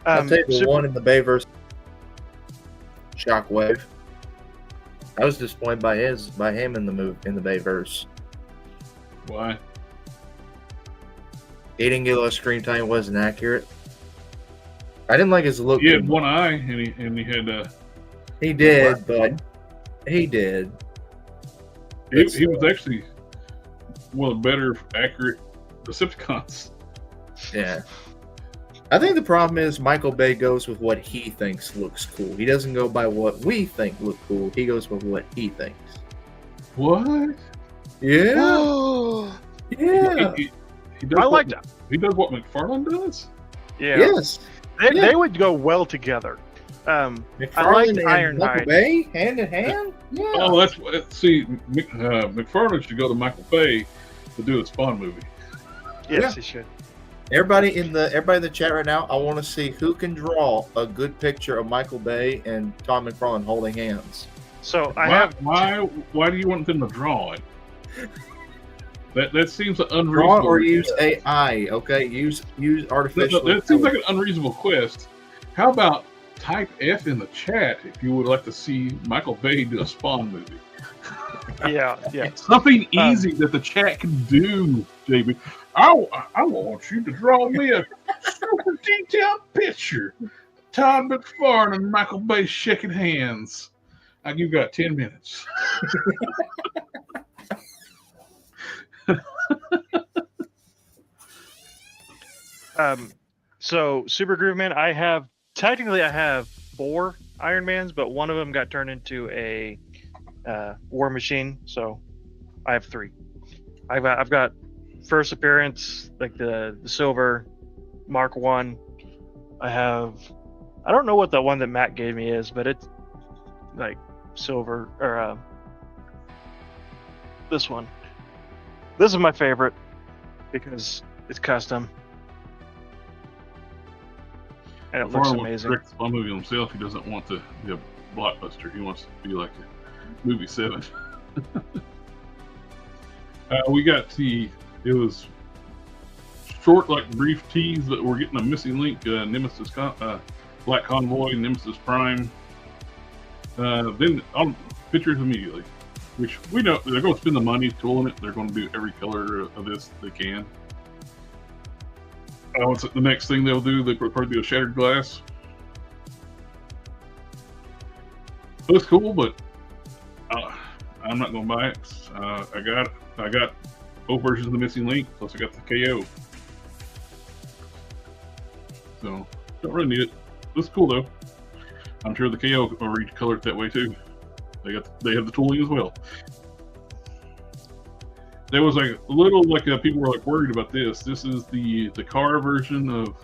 [SPEAKER 5] I'll take the one in the Bayverse. Shockwave. I was disappointed by him in the Bayverse.
[SPEAKER 2] Why?
[SPEAKER 5] He didn't get a lot of screen time. Wasn't accurate. I didn't like his look.
[SPEAKER 2] He had one eye, and he had.
[SPEAKER 5] He did, but he did.
[SPEAKER 2] He was actually one of the better accurate Decepticons.
[SPEAKER 5] Yeah. I think the problem is Michael Bay goes with what he thinks looks cool. He doesn't go by what we think look cool. He goes with what he thinks.
[SPEAKER 2] What?
[SPEAKER 5] Yeah. Yeah.
[SPEAKER 2] He does He does what McFarlane does?
[SPEAKER 3] Yeah.
[SPEAKER 5] Yes.
[SPEAKER 3] They would go well together.
[SPEAKER 5] McFarlane and Michael Bay, hand in hand? Yeah.
[SPEAKER 2] Oh, see, McFarlane should go to Michael Bay to do a Spawn movie.
[SPEAKER 3] Yes, he should.
[SPEAKER 5] Everybody in the chat right now, I want to see who can draw a good picture of Michael Bay and Tom McFarlane holding hands.
[SPEAKER 3] So
[SPEAKER 2] why do you want them to draw it? That seems unreasonable.
[SPEAKER 5] Draw or use AI, okay? Use artificial.
[SPEAKER 2] That seems like an unreasonable quest. How about type F in the chat if you would like to see Michael Bay do a Spawn movie?
[SPEAKER 3] Yeah.
[SPEAKER 2] Something easy that the chat can do, JB. I want you to draw me a super detailed picture. Todd McFarlane and Michael Bay shaking hands. You got 10 minutes.
[SPEAKER 3] So Super Groove Man, I have 4 Iron Mans, but one of them got turned into a War Machine, so I have 3. I've got first appearance, like the silver Mark 1. I don't know what the one that Matt gave me is, but it's like silver or this one. This is my favorite because it's custom and it looks amazing.
[SPEAKER 2] Wants to direct the movie himself. He doesn't want to be a blockbuster. He wants to be like a movie 7. We got it was short, like brief tease that we're getting a missing link. Nemesis, Black Convoy, Nemesis Prime. Then pictures immediately, which we know they're going to spend the money tooling it. They're going to do every color of this they can. What's the next thing they'll do? They probably do a shattered glass. Looks cool, but I'm not going to buy it. I got both versions of the missing link, plus I got the KO. So don't really need it. Looks cool though. I'm sure the KO will recolor it that way too. They have the tooling as well. There was like a little people were like worried about this. This is the car version of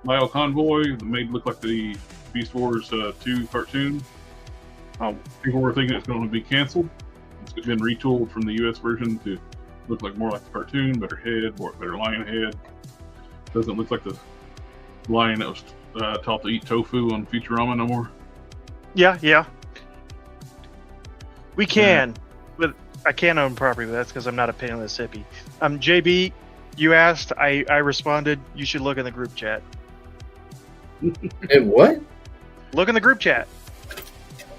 [SPEAKER 2] Lyle Convoy that made look like the Beast Wars 2 cartoon. People were thinking it's going to be canceled. It's been retooled from the US version to look like more like the cartoon, better head, better lion head. Doesn't look like the lion that was taught to eat tofu on Futurama no more.
[SPEAKER 3] Yeah. We can, but I can't own property, but that's because I'm not a penniless hippie. JB, you asked, I responded, you should look in the group chat.
[SPEAKER 5] Hey, what?
[SPEAKER 3] Look in the group chat.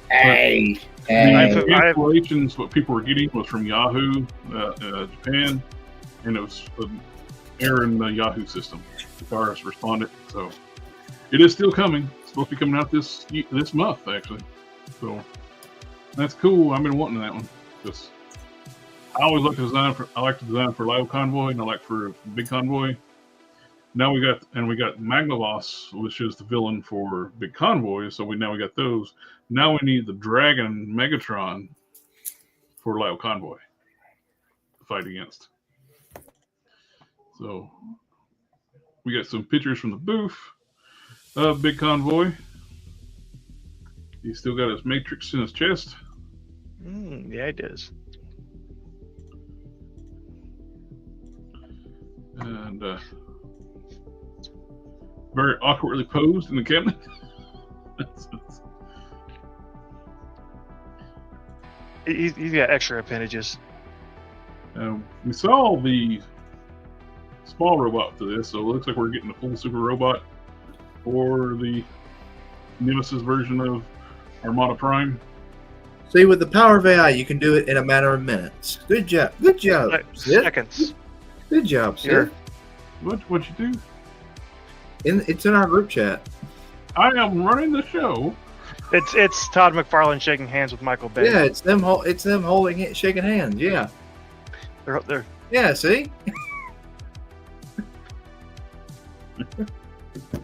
[SPEAKER 5] Hey.
[SPEAKER 2] The installations, what people were getting was from Yahoo, Japan, and it was an error in the Yahoo system. The cars responded, so it is still coming. It's supposed to be coming out this month, actually. So that's cool. I've been wanting that one. I always like to design for. I like to design for Live Convoy, and I like for Big Convoy. Now we got Magnavoss, which is the villain for Big Convoy. So we got those. Now we need the Dragon Megatron for Live Convoy to fight against. So we got some pictures from the booth of Big Convoy. He's still got his matrix in his chest.
[SPEAKER 3] Yeah, he does.
[SPEAKER 2] And very awkwardly posed in the cabinet.
[SPEAKER 3] He's got extra appendages.
[SPEAKER 2] We saw the small robot for this, so it looks like we're getting a full super robot for the Nemesis version of Armada Prime.
[SPEAKER 5] See, with the power of AI, you can do it in a matter of minutes. Good job. Good job.
[SPEAKER 3] Seconds.
[SPEAKER 5] Good job, Sid.
[SPEAKER 3] Sure.
[SPEAKER 2] What you do?
[SPEAKER 5] It's in our group chat.
[SPEAKER 2] I am running the show.
[SPEAKER 3] It's Todd McFarlane shaking hands with Michael Bay.
[SPEAKER 5] Yeah, it's them shaking hands. Yeah.
[SPEAKER 3] They're
[SPEAKER 5] Yeah. See.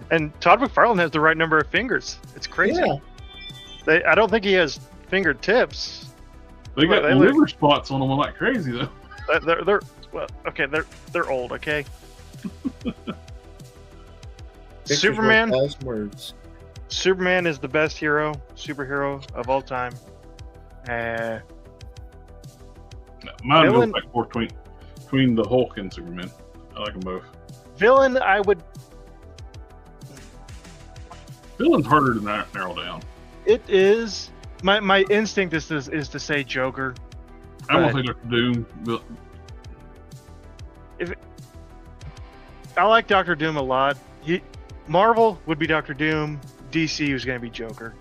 [SPEAKER 3] And Todd McFarlane has the right number of fingers. It's crazy.
[SPEAKER 5] Yeah.
[SPEAKER 3] I don't think he has fingertips.
[SPEAKER 2] They got liver spots on them like crazy though.
[SPEAKER 3] They're well, okay. They're old. Okay. Superman.
[SPEAKER 5] Words.
[SPEAKER 3] Superman is the best superhero of all time.
[SPEAKER 2] Mine goes back forth between the Hulk and Superman. I like them both.
[SPEAKER 3] Villain's
[SPEAKER 2] harder to narrow down.
[SPEAKER 3] It is. My instinct is to say Joker.
[SPEAKER 2] I'm gonna say Dr. Doom. But
[SPEAKER 3] I like Dr. Doom a lot. Marvel would be Dr. Doom. DC was going to be Joker.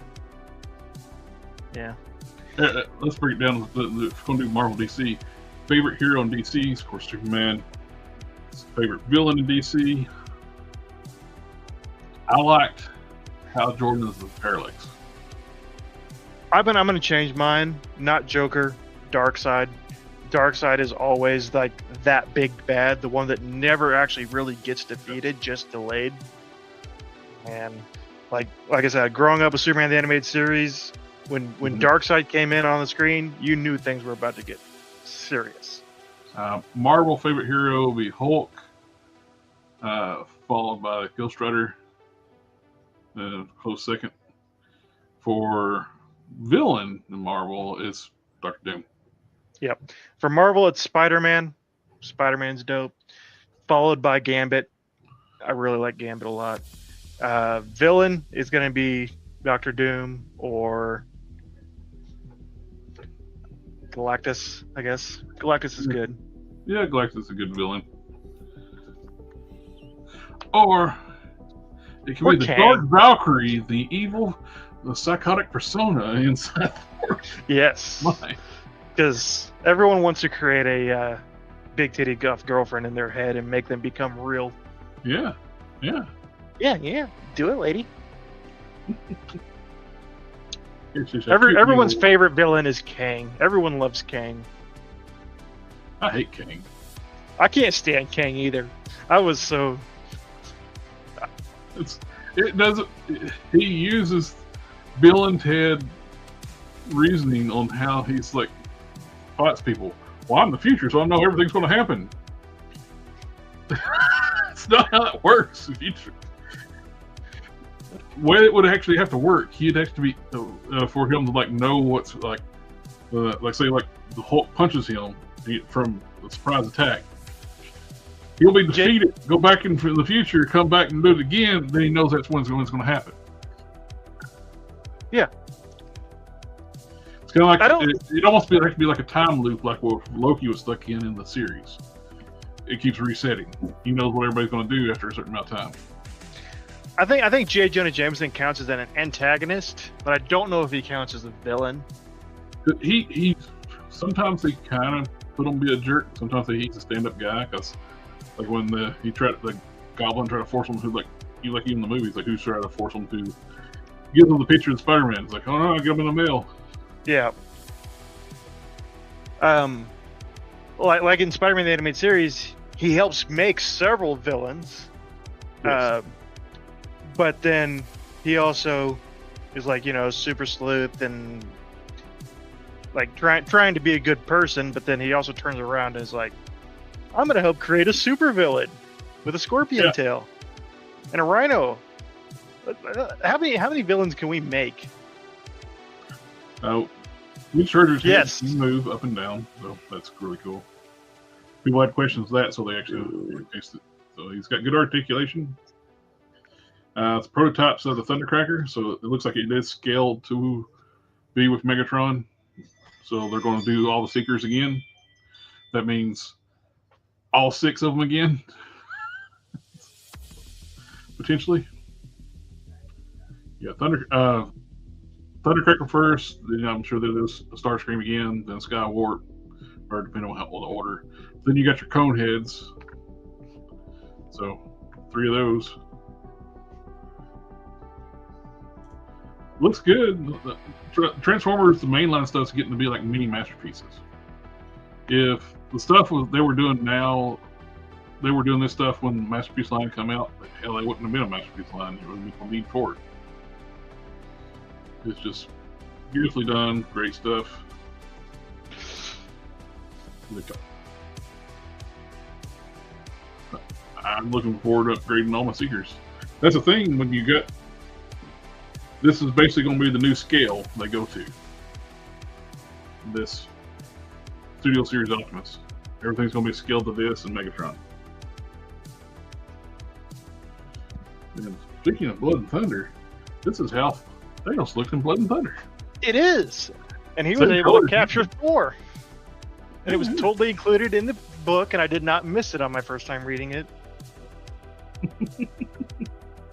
[SPEAKER 3] Yeah.
[SPEAKER 2] Let's break it down. Let's go do Marvel DC. Favorite hero in DC is, of course, Superman. Favorite villain in DC. I liked Hal Jordan as the Parallax.
[SPEAKER 3] I'm gonna change mine. Not Joker. Darkseid. Darkseid is always like that big bad, the one that never actually really gets defeated, just delayed. And like I said, growing up with Superman the Animated Series, when Darkseid came in on the screen, you knew things were about to get serious.
[SPEAKER 2] Marvel favorite hero will be Hulk, followed by Ghost Rider. Close second. For villain in Marvel, it's Dr. Doom.
[SPEAKER 3] Yep. For Marvel, it's Spider-Man. Spider-Man's dope. Followed by Gambit. I really like Gambit a lot. Villain is going to be Dr. Doom or Galactus, I guess. Galactus is good.
[SPEAKER 2] Yeah, Galactus is a good villain. Or it can be the Dark Valkyrie, the evil, the psychotic persona inside.
[SPEAKER 3] Yes. Because everyone wants to create a big titty guff girlfriend in their head and make them become real.
[SPEAKER 2] Yeah.
[SPEAKER 3] Yeah. Do it, lady. Everyone's favorite villain is Kang. Everyone loves Kang.
[SPEAKER 2] I hate Kang.
[SPEAKER 3] I can't stand Kang either. I was so.
[SPEAKER 2] He uses Bill and Ted reasoning on how he's like fights people. Well, I'm the future, so I know everything's going to happen. It's not how that works. The way it would actually have to work, he'd actually be for him to like know what's like say like the Hulk punches him from a surprise attack. He'll be defeated, go back into the future, come back and do it again. Then he knows that's when it's going to happen.
[SPEAKER 3] Yeah.
[SPEAKER 2] It's kind of like it almost be like a time loop, like what Loki was stuck in the series. It keeps resetting. He knows what everybody's going to do after a certain amount of time.
[SPEAKER 3] I think J. Jonah Jameson counts as an antagonist, but I don't know if he counts as a villain.
[SPEAKER 2] He sometimes they kind of put him to be a jerk. Sometimes he's a stand-up guy because. Like when the Goblin tried to force him to even in the movies, like who's trying to force him to give them the picture of Spider-Man. It's like, oh no, I got him in the mail.
[SPEAKER 3] Yeah. like in Spider-Man the Animated Series, he helps make several villains.
[SPEAKER 2] Yes.
[SPEAKER 3] But then he also is like, super sleuth and like trying to be a good person, but then he also turns around and is like, I'm gonna help create a super villain with a scorpion tail and a rhino. How many villains can we make?
[SPEAKER 2] Each Charger's
[SPEAKER 3] Yes.
[SPEAKER 2] can move up and down, so that's really cool. People had questions with that, so they actually fixed it. So he's got good articulation. It's prototypes of the Thundercracker, so it looks like it did scale to be with Megatron. So they're going to do all the Seekers again. That means all 6 of them again, potentially. Yeah, Thundercracker first. Then I'm sure there's a Starscream again, then Skywarp, or depending on the order. Then you got your cone heads. So 3 of those. Looks good. Transformers, the mainline stuff's getting to be like mini masterpieces. If the stuff they were doing now, they were doing this stuff when Masterpiece Line come out, hell, they wouldn't have been a Masterpiece Line. There wouldn't be no need for it. It's just beautifully done, great stuff. I'm looking forward to upgrading all my Seekers. That's the thing when you get. This is basically going to be the new scale they go to. This Studio Series Optimus. Everything's going to be scaled to this and Megatron. And speaking of Blood and Thunder, this is how Thanos looked in Blood and Thunder.
[SPEAKER 3] It is, and he was able to capture Thor, and it was totally included in the book, and I did not miss it on my first time reading it.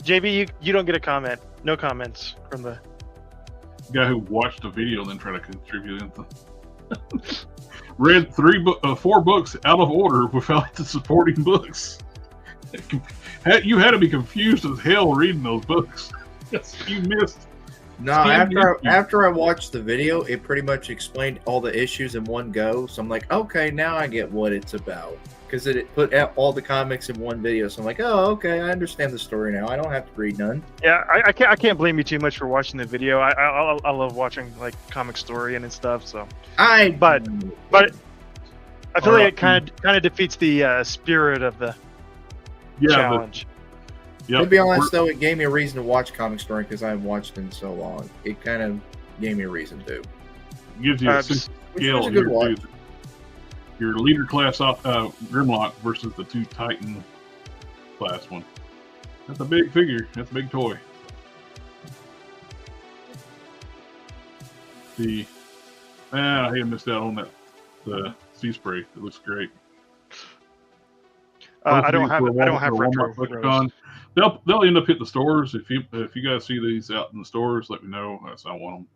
[SPEAKER 3] JB, you don't get a comment. No comments from the
[SPEAKER 2] guy who watched the video and then tried to contribute anything. Read 4 books out of order without the supporting books. You had to be confused as hell reading those books. You missed.
[SPEAKER 5] No, after I watched the video, it pretty much explained all the issues in one go. So I'm like, okay, now I get what it's about. Because it put out all the comics in one video. So I'm like, oh, okay, I understand the story now. I don't have to read none.
[SPEAKER 3] Yeah, I can't blame you too much for watching the video. I love watching like comic story and stuff. So but I feel like it kind of defeats the spirit of the challenge.
[SPEAKER 5] To be honest, though, it gave me a reason to watch Comic Story because I haven't watched in so long. It kind of gave me a reason to.
[SPEAKER 2] Gives you a sense of scale. Your leader class Grimlock versus the 2 Titan class one. That's a big figure. That's a big toy. I missed out on the Sea Spray. It looks great.
[SPEAKER 3] I don't have retro.
[SPEAKER 2] They'll end up hitting the stores. If you guys see these out in the stores, let me know. I want them.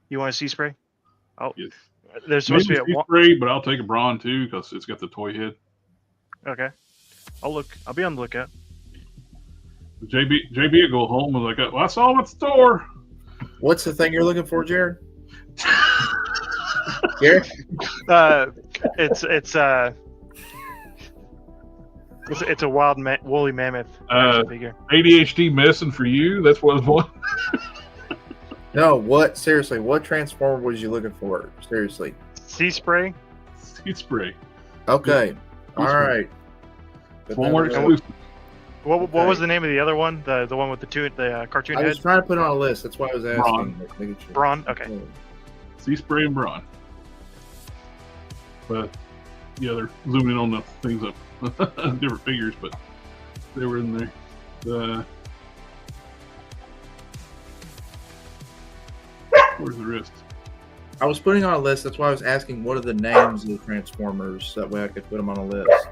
[SPEAKER 3] You want a Sea Spray? Oh,
[SPEAKER 2] yes.
[SPEAKER 3] There's supposed to be
[SPEAKER 2] a spray, but I'll take a Brawn too because it's got the toy head.
[SPEAKER 3] Okay, I'll look. I'll be on the lookout.
[SPEAKER 2] JB will go home and like, well, I saw him at the store.
[SPEAKER 5] What's the thing you're looking for, Jared? Jared?
[SPEAKER 3] It's a wild woolly mammoth figure.
[SPEAKER 2] ADHD medicine for you. That's what it was.
[SPEAKER 5] No, what? Seriously, what Transformer was you looking for? Seriously.
[SPEAKER 3] Sea Spray?
[SPEAKER 2] Sea Spray.
[SPEAKER 5] Okay. All right.
[SPEAKER 2] One more exclusive.
[SPEAKER 3] What was the name of the other one? The one with the cartoon head?
[SPEAKER 5] I was trying to put it on a list. That's why I was asking.
[SPEAKER 3] Brawn? Okay.
[SPEAKER 2] Sea Spray and Brawn. But, yeah, they're zooming in on the things up. Different figures, but they were in there. Where's the rest?
[SPEAKER 5] I was putting on a list. That's why I was asking what are the names of the Transformers. That way I could put them on a list.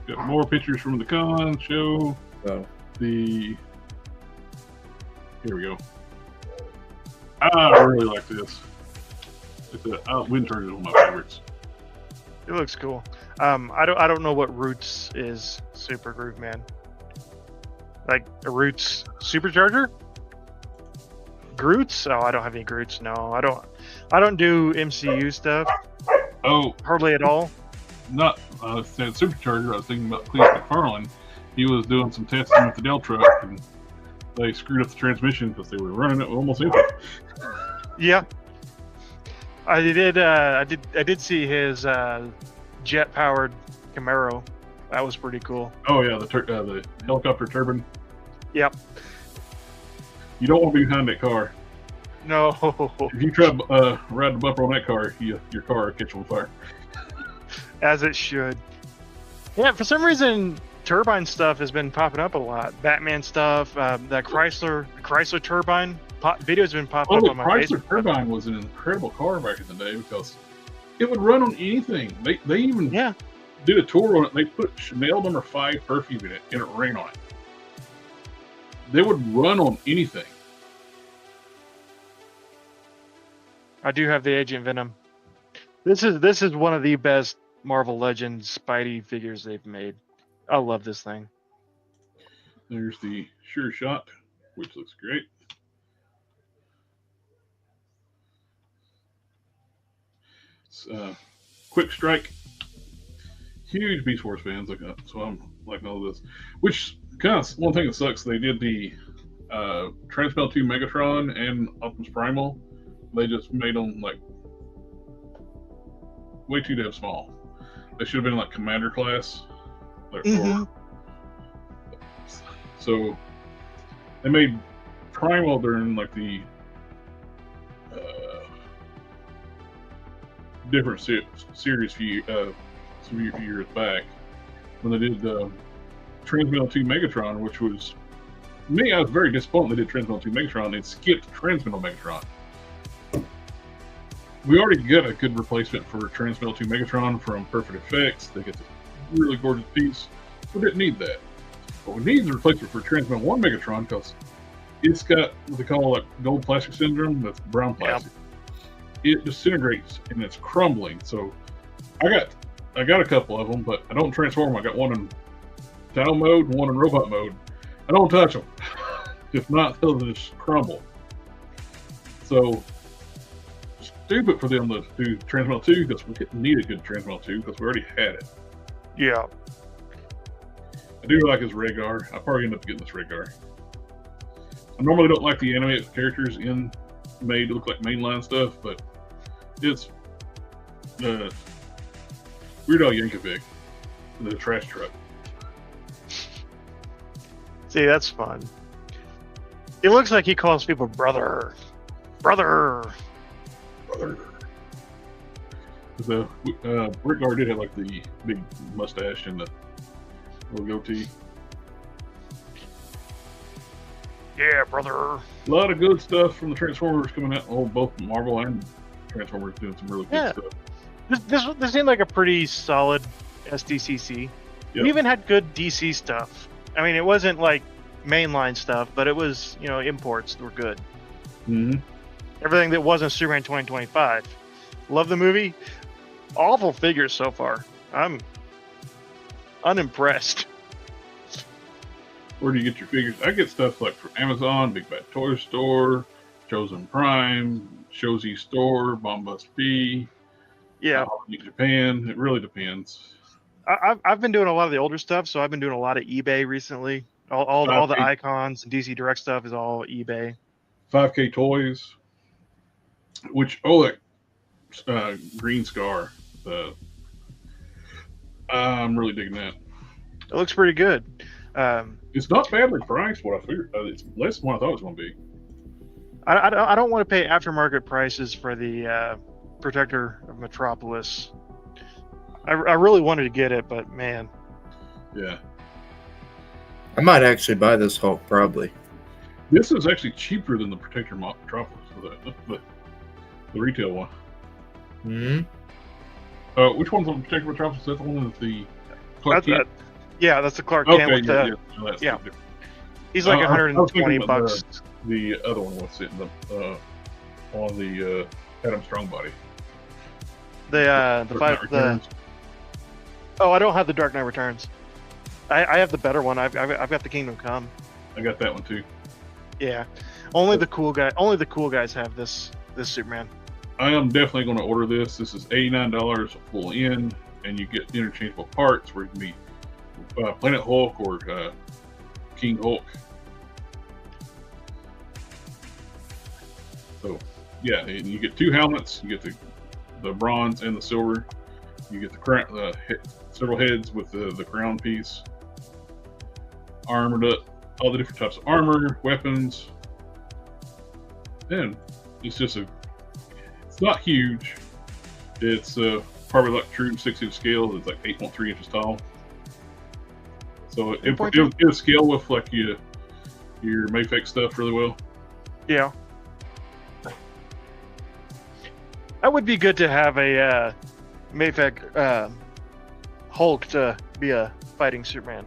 [SPEAKER 2] Got more pictures from the con show.
[SPEAKER 5] So.
[SPEAKER 2] Here we go. I really like this. Wind Charger is one of my favorites.
[SPEAKER 3] It looks cool. I don't know what Roots is. Super Groove Man. Like a Roots Supercharger? Groots? Oh, I don't have any Groots. No, I don't. I don't do MCU stuff.
[SPEAKER 2] Oh,
[SPEAKER 3] hardly at all.
[SPEAKER 2] Not said Supercharger. I was thinking about Cleese McFarlane. He was doing some testing with the Del truck, and they screwed up the transmission because they were running it almost empty.
[SPEAKER 3] Yeah, I did see his jet-powered Camaro. That was pretty cool.
[SPEAKER 2] Oh yeah, the helicopter turbine.
[SPEAKER 3] Yep.
[SPEAKER 2] You don't want to be behind that car.
[SPEAKER 3] No.
[SPEAKER 2] If you try to ride the bumper on that car, your car will catch on fire.
[SPEAKER 3] As it should. Yeah, for some reason, turbine stuff has been popping up a lot. Batman stuff, that Chrysler turbine video has been popping up on my
[SPEAKER 2] Facebook. The
[SPEAKER 3] Chrysler
[SPEAKER 2] turbine was an incredible car back in the day because it would run on anything. They even did a tour on it. They put Chanel No. 5 perfume in it, and it ran on it. They would run on anything.
[SPEAKER 3] I do have the Agent Venom. This is one of the best Marvel Legends Spidey figures they've made. I love this thing.
[SPEAKER 2] There's the Sure Shot, which looks great. Quick Strike. Huge Beast Wars fans, so I'm liking all of this. Which kind of one thing that sucks, they did the Transmetal 2 Megatron and Optimus Primal. They just made them like way too damn small. They should have been like Commander class. So they made Primal during like the different series few years back when they did Transmetal 2 Megatron, which was me. I was very disappointed they did Transmetal 2 Megatron and skipped Transmetal Megatron. We already got a good replacement for Transmetal 2 Megatron from Perfect Effects. They get this really gorgeous piece. We didn't need that. But we need the replacement for Transmetal 1 Megatron because it's got what they call like gold plastic syndrome. That's brown plastic. It disintegrates and it's crumbling. So I got a couple of them, but I don't transform them. I got one in tile mode and one in robot mode. I don't touch them. If not, they'll just crumble. So stupid for them to do Transmetal 2 because we didn't need a good Transmetal 2 because we already had it.
[SPEAKER 3] Yeah.
[SPEAKER 2] I do like his Rhaegar. I probably end up getting this Rhaegar. I normally don't like the animated characters made to look like mainline stuff, but it's Weird Al Yankovic, the trash truck.
[SPEAKER 3] See, that's fun. It looks like he calls people brother. Brother.
[SPEAKER 2] The Rhaegar did have like the big mustache and the little goatee.
[SPEAKER 3] Yeah, brother.
[SPEAKER 2] A lot of good stuff from the Transformers coming out. Oh, both Marvel and Transformers doing some really good stuff.
[SPEAKER 3] This seemed like a pretty solid SDCC. Yep. We even had good DC stuff. I mean, it wasn't like mainline stuff, but it was, imports were good.
[SPEAKER 2] Mm-hmm.
[SPEAKER 3] Everything that wasn't Superman 2025. Love the movie. Awful figures so far. I'm unimpressed.
[SPEAKER 2] Where do you get your figures? I get stuff like from Amazon, Big Bad Toy Store, Chosen Prime, Shozy Store, Bombust B.
[SPEAKER 3] Yeah.
[SPEAKER 2] Japan. It really depends.
[SPEAKER 3] I've been doing a lot of the older stuff, so I've been doing a lot of eBay recently. All the icons and DC Direct stuff is all eBay.
[SPEAKER 2] 5K Toys, which that Green Scar. I'm really digging that.
[SPEAKER 3] It looks pretty good.
[SPEAKER 2] It's not badly priced. What I figured, it's less than what I thought it was going to be.
[SPEAKER 3] I don't want to pay aftermarket prices for the Protector of Metropolis. I really wanted to get it, but man.
[SPEAKER 2] Yeah.
[SPEAKER 5] I might actually buy this Hulk, probably.
[SPEAKER 2] This is actually cheaper than the Protector Metropolis, the retail one.
[SPEAKER 5] Mm-hmm.
[SPEAKER 2] Which one's on the Protector Metropolis? Is that the one with the Clark Kent?
[SPEAKER 3] Yeah, that's the Clark Kent with
[SPEAKER 2] yeah.
[SPEAKER 3] He's like $120.
[SPEAKER 2] The other one was sitting on the Adam Strong body.
[SPEAKER 3] Oh, I don't have the Dark Knight Returns. I have the better one. I've got the Kingdom Come.
[SPEAKER 2] I got that one too.
[SPEAKER 3] Yeah, only the cool guys have this Superman.
[SPEAKER 2] I am definitely going to order this. This is $89 full in, and you get interchangeable parts where you can be Planet Hulk or King Hulk. So, yeah, and you get 2 helmets. You get the bronze and the silver. You get the several heads with the crown piece. Armored up, all the different types of armor, weapons. And it's just it's not huge. It's probably like true 6-inch scale. It's like 8.3 inches tall. So it'll scale with like your Mayfix stuff really well.
[SPEAKER 3] Yeah. That would be good to have a Mayfix Hulk to be a fighting Superman.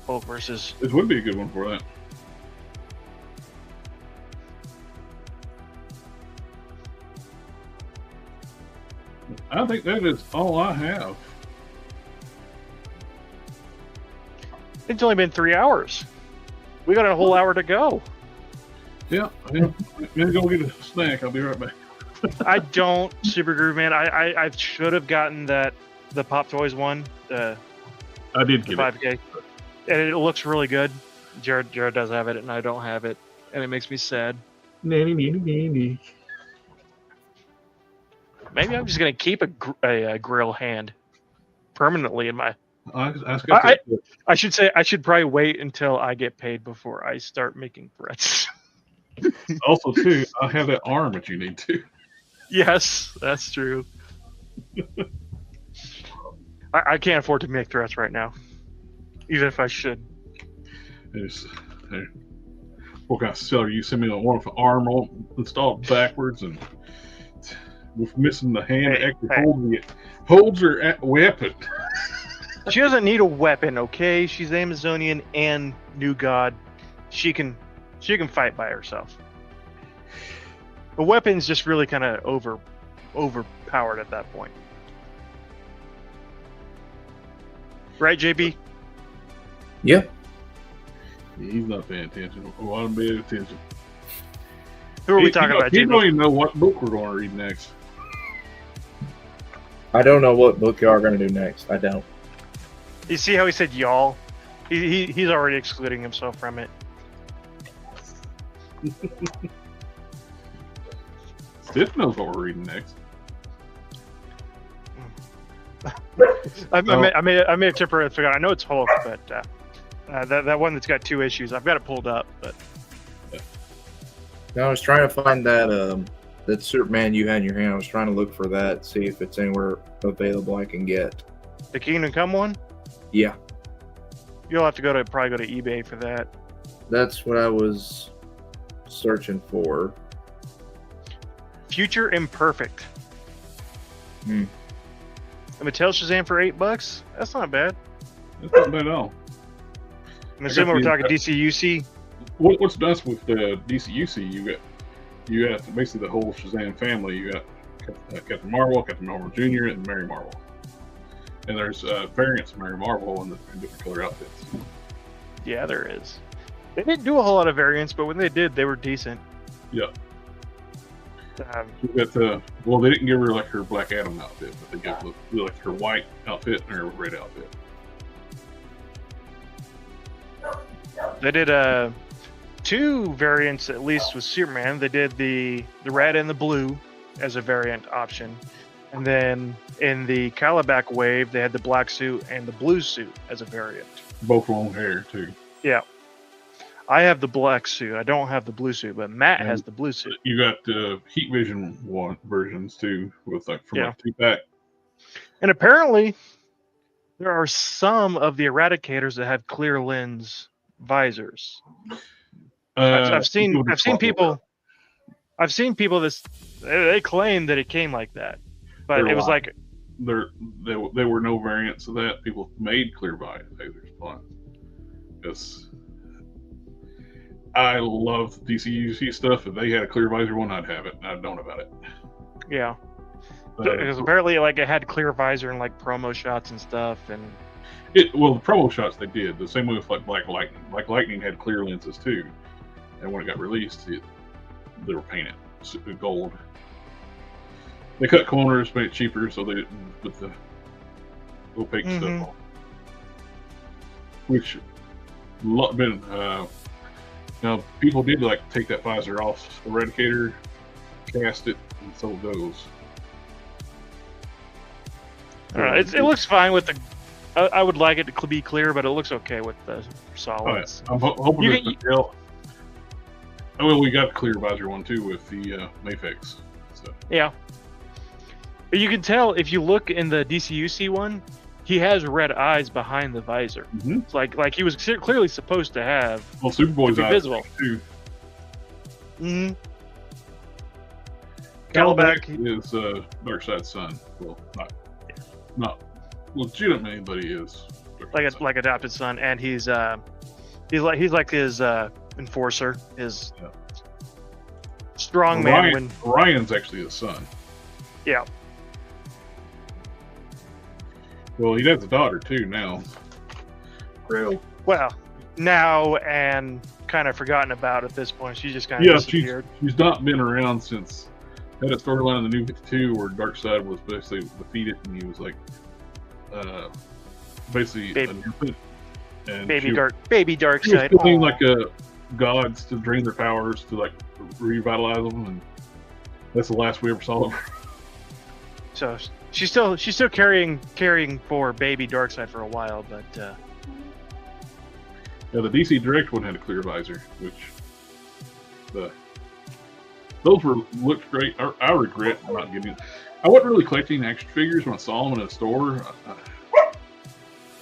[SPEAKER 3] Hulk versus.
[SPEAKER 2] It would be a good one for that. I think that is all I have.
[SPEAKER 3] It's only been 3 hours. We got a whole hour to go.
[SPEAKER 2] Yeah, I'm gonna go get a snack. I'll be right back.
[SPEAKER 3] I don't Super Groove, man. I should have gotten the Pop Toys one.
[SPEAKER 2] I did get
[SPEAKER 3] 5K. And it looks really good. Jared does have it, and I don't have it, and it makes me sad.
[SPEAKER 2] Nanny.
[SPEAKER 3] Maybe I'm just gonna keep a grill hand permanently in my. I should say I should probably wait until I get paid before I start making threats.
[SPEAKER 2] Also, too, I have that arm that you need to.
[SPEAKER 3] Yes, that's true. I can't afford to make threats right now, even if I should.
[SPEAKER 2] What kind of seller you send me one with an arm installed backwards and with missing the hand that actually holds her weapon.
[SPEAKER 3] She doesn't need a weapon, okay? She's Amazonian and New God. She can fight by herself. The weapon's just really kind of overpowered at that point. Right, JB?
[SPEAKER 5] Yeah.
[SPEAKER 2] He's not paying attention. Oh, I'm paying attention.
[SPEAKER 3] Who are we talking about, JB?
[SPEAKER 2] You don't even know what book we're going to read next.
[SPEAKER 5] I don't know what book you are going to do next. I don't.
[SPEAKER 3] You see how he said y'all? He's already excluding himself from it.
[SPEAKER 2] Steph knows what we're reading next.
[SPEAKER 3] I may have temporarily forgot. I know it's Hulk, but that one that's got 2 issues. I've got it pulled up, but.
[SPEAKER 5] No, I was trying to find that Superman you had in your hand. I was trying to look for that, see if it's anywhere available I can get.
[SPEAKER 3] The Kingdom Come one?
[SPEAKER 5] Yeah.
[SPEAKER 3] You'll have to probably go to eBay for that.
[SPEAKER 5] That's what I was searching for.
[SPEAKER 3] Future Imperfect.
[SPEAKER 5] Hmm.
[SPEAKER 3] A Mattel Shazam for $8? That's not bad.
[SPEAKER 2] That's not bad at all.
[SPEAKER 3] I'm assuming we're talking DCUC.
[SPEAKER 2] What's nice with DCUC, you got basically the whole Shazam family. You got Captain Marvel, Captain Marvel Jr., and Mary Marvel. And there's variants of Mary Marvel in different color outfits.
[SPEAKER 3] Yeah, there is. They didn't do a whole lot of variants, but when they did, they were decent.
[SPEAKER 2] Yeah. They didn't give her like her Black Adam outfit, but they gave her like her white outfit and her red outfit.
[SPEAKER 3] They did 2 variants at least with Superman. They did the red and the blue as a variant option, and then in the Calabac wave they had the black suit and the blue suit as a variant.
[SPEAKER 2] Both long hair too.
[SPEAKER 3] Yeah, I have the black suit. I don't have the blue suit, but Matt has the blue suit.
[SPEAKER 2] You got the Heat Vision versions too, with like from like 2-pack.
[SPEAKER 3] And apparently, there are some of the Eradicators that have clear lens visors. I've seen people that they claim that it came like that, but it was like
[SPEAKER 2] there were no variants of that. People made clear visors, because I love DCUC stuff. If they had a clear visor one, I'd have it. I'd known about it.
[SPEAKER 3] Yeah, because apparently, like, it had clear visor and like promo shots and stuff, and
[SPEAKER 2] the promo shots they did the same way with like Black Lightning. Black Lightning had clear lenses too, and when it got released, they were painted gold. They cut corners, made it cheaper, so they didn't put the opaque stuff on. Which, people did like take that visor off Eradicator, cast it, and so it goes.
[SPEAKER 3] It looks fine with the. I would like it to be clear, but it looks okay with the solids.
[SPEAKER 2] I'm hoping we got a clear visor one too with the Mafex. So.
[SPEAKER 3] Yeah. But you can tell if you look in the DCUC one, he has red eyes behind the visor.
[SPEAKER 2] Mm-hmm.
[SPEAKER 3] It's like he was clearly supposed to have.
[SPEAKER 2] Well, Superboy's eyes
[SPEAKER 3] visible
[SPEAKER 2] too.
[SPEAKER 3] Mm-hmm.
[SPEAKER 2] Calabac is Darkseid's son. Well, not legitimately, but he is.
[SPEAKER 3] Like adopted son, and he's like his enforcer, his strong man.
[SPEAKER 2] Ryan's actually his son.
[SPEAKER 3] Yeah.
[SPEAKER 2] Well, he has a daughter too now. Real.
[SPEAKER 3] Well, now and kind of forgotten about at this point. She just kind of disappeared.
[SPEAKER 2] She's not been around since had a storyline in the New 52 where Darkseid was basically defeated and he was like basically an infant. And baby
[SPEAKER 3] Darkseid.
[SPEAKER 2] She was like gods to drain their powers to like revitalize them, and that's the last we ever saw of her.
[SPEAKER 3] So she's still carrying for baby Darkseid for a while, but
[SPEAKER 2] yeah, the DC Direct one had a clear visor, which those looked great. I regret not getting. I wasn't really collecting action figures when I saw them in a store.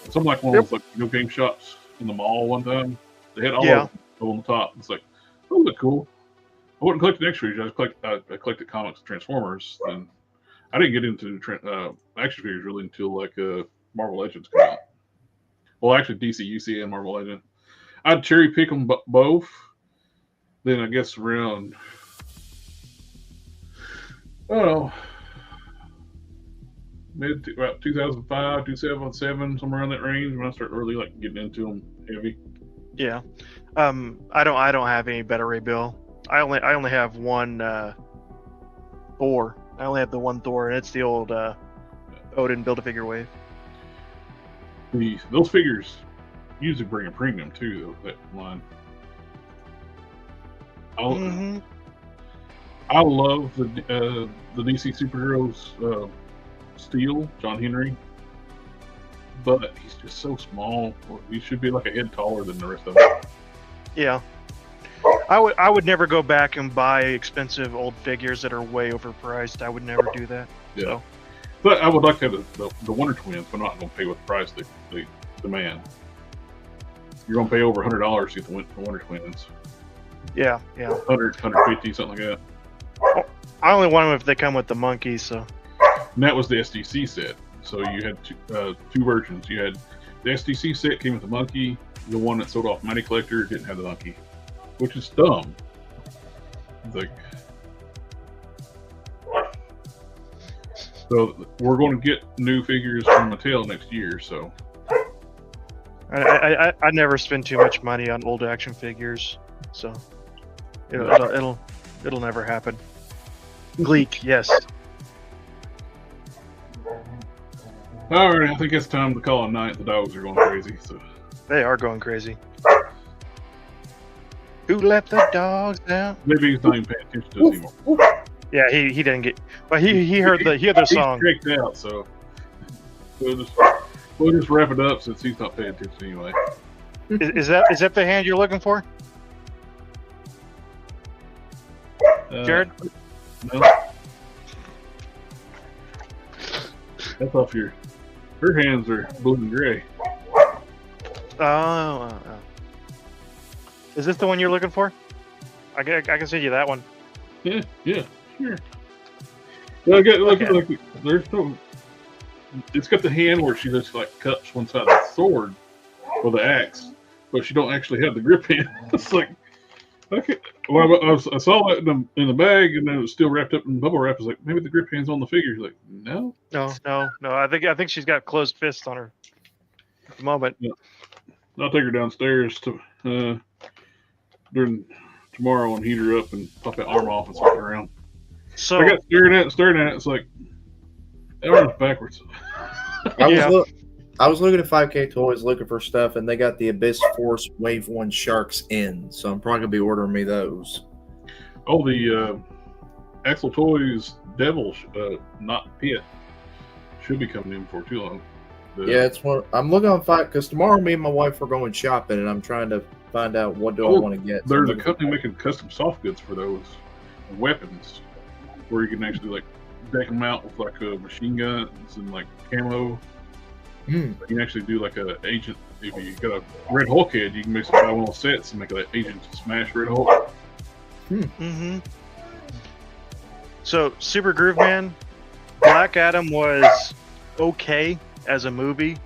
[SPEAKER 2] Something like one of those like game shops in the mall one time. They had all of them on the top. It's like, those look cool. I wasn't collecting action figures. I collected comics and Transformers, and I didn't get into action figures really until like Marvel Legends came out. Well, actually, DCUC and Marvel Legends. I'd cherry pick them both. Then I guess around, about 2005, 2007, somewhere around that range, when I started really like getting into them heavy.
[SPEAKER 3] Yeah, I don't have any better Ray Bill. I only have one Thor. I only have the one Thor, and it's the old Odin Build-A-Figure wave.
[SPEAKER 2] Those figures usually bring a premium too, though, that line. I love the DC superheroes Steel, John Henry, but he's just so small. He should be like a head taller than the rest of them.
[SPEAKER 3] Yeah. I would never go back and buy expensive old figures that are way overpriced. I would never do that.
[SPEAKER 2] Yeah.
[SPEAKER 3] So.
[SPEAKER 2] But I would like to have the Wonder Twins, but I'm not going to pay what the price they demand. You're going to pay over $100 to get the Wonder Twins.
[SPEAKER 3] Yeah.
[SPEAKER 2] 100, 150, something like that.
[SPEAKER 3] I only want them if they come with the monkey, so.
[SPEAKER 2] And that was the SDC set. So you had two versions. You had the SDC set came with the monkey. The one that sold off Mighty Collector didn't have the monkey, which is dumb. It's like, so we're going to get new figures from Mattel next year. So
[SPEAKER 3] I never spend too much money on old action figures, so it'll never happen. Gleek, yes.
[SPEAKER 2] All right, I think it's time to call it a night. The dogs are going crazy. So
[SPEAKER 3] they are going crazy. Who let the dogs down?
[SPEAKER 2] Maybe he's not even paying attention to us anymore.
[SPEAKER 3] Yeah, he didn't get. But he heard the song.
[SPEAKER 2] He's tricked out, so we'll just wrap it up since he's not paying attention anyway.
[SPEAKER 3] Is that the hand you're looking for, Jared?
[SPEAKER 2] No. That's off your. Her hands are blue and gray.
[SPEAKER 3] Oh. Is this the one you're looking for? I can send you that one.
[SPEAKER 2] Yeah, sure. Well, look, there's no. It's got the hand where she just like cuts one side of the sword or the axe, but she don't actually have the grip hand. It's like, okay. Well, I saw that in the bag, and then it was still wrapped up in bubble wrap. I was like, maybe the grip hand's on the figure. She's like, no.
[SPEAKER 3] I think she's got closed fists on her at the moment.
[SPEAKER 2] Yeah. I'll take her downstairs to during tomorrow and heat her up and pop that arm off and swap her around.
[SPEAKER 3] So
[SPEAKER 2] I got staring at it. It's like it runs backwards.
[SPEAKER 5] I was looking at 5K Toys looking for stuff, and they got the Abyss Force Wave 1 Sharks in, so I'm probably going to be ordering me those.
[SPEAKER 2] Oh, the Axel Toys Devil, not Pit, should be coming in before too long.
[SPEAKER 5] Yeah, it's one. I'm looking on because tomorrow me and my wife are going shopping, and I'm trying to find out what do I want to get.
[SPEAKER 2] There's a company making custom soft goods for those weapons, where you can actually like deck them out with like machine guns and like camo. You can actually do like a agent. If you got a Red Hulk head, you can mix it by one of those sets and make an agent smash Red Hulk.
[SPEAKER 3] So Super Groove Man, Black Adam was okay as a movie.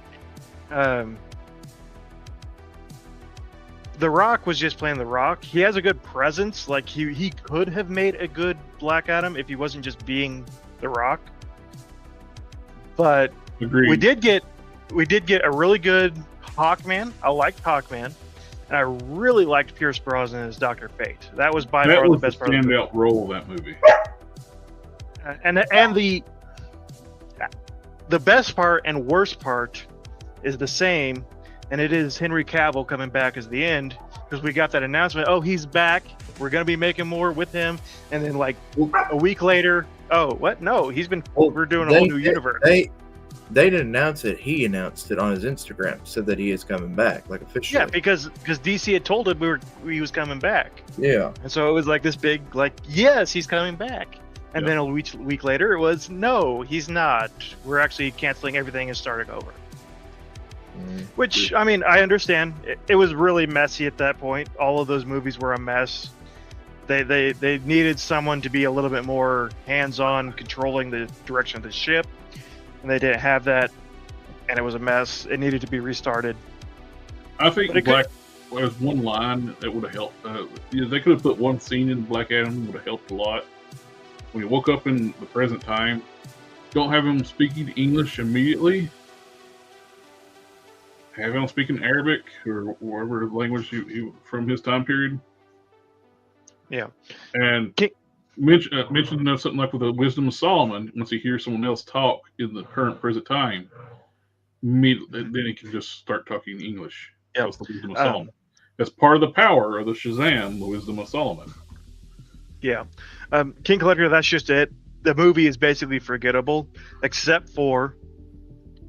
[SPEAKER 3] The Rock was just playing The Rock. He has a good presence. Like he could have made a good Black Adam if he wasn't just being The Rock. But
[SPEAKER 2] Agreed.
[SPEAKER 3] we did get a really good Hawkman. I liked Hawkman, and I really liked Pierce Brosnan as Dr. Fate. That was by far the best part. That was the
[SPEAKER 2] standout role of that movie.
[SPEAKER 3] And the best part and worst part is the same, and it is Henry Cavill coming back as the end, because we got that announcement. Oh, he's back. We're gonna be making more with him, and then like a week later, oh, what? No, he's been. We're doing a whole new universe.
[SPEAKER 5] They didn't announce it. He announced it on his Instagram, said that he is coming back, like officially.
[SPEAKER 3] Yeah, because DC had told him he was coming back.
[SPEAKER 5] Yeah,
[SPEAKER 3] and so it was like this big, like, yes, he's coming back. And then a week later, it was, no, he's not. We're actually canceling everything and starting over. Which, I mean, I understand. It was really messy at that point. All of those movies were a mess. They needed someone to be a little bit more hands-on, controlling the direction of the ship. And they didn't have that. And it was a mess. It needed to be restarted.
[SPEAKER 2] I think there's one line that would have helped. They could have put one scene in Black Adam, would have helped a lot. When he woke up in the present time, don't have him speaking English immediately. Have him speaking Arabic or whatever language he from his time period.
[SPEAKER 3] Yeah.
[SPEAKER 2] And mention something like with the Wisdom of Solomon, once he hears someone else talk in the current present time, then he can just start talking English.
[SPEAKER 3] Yep.
[SPEAKER 2] That's the Wisdom of Solomon. That's part of the power of the Shazam, the Wisdom of Solomon.
[SPEAKER 3] Yeah. King Collector, that's just it. The movie is basically forgettable, except for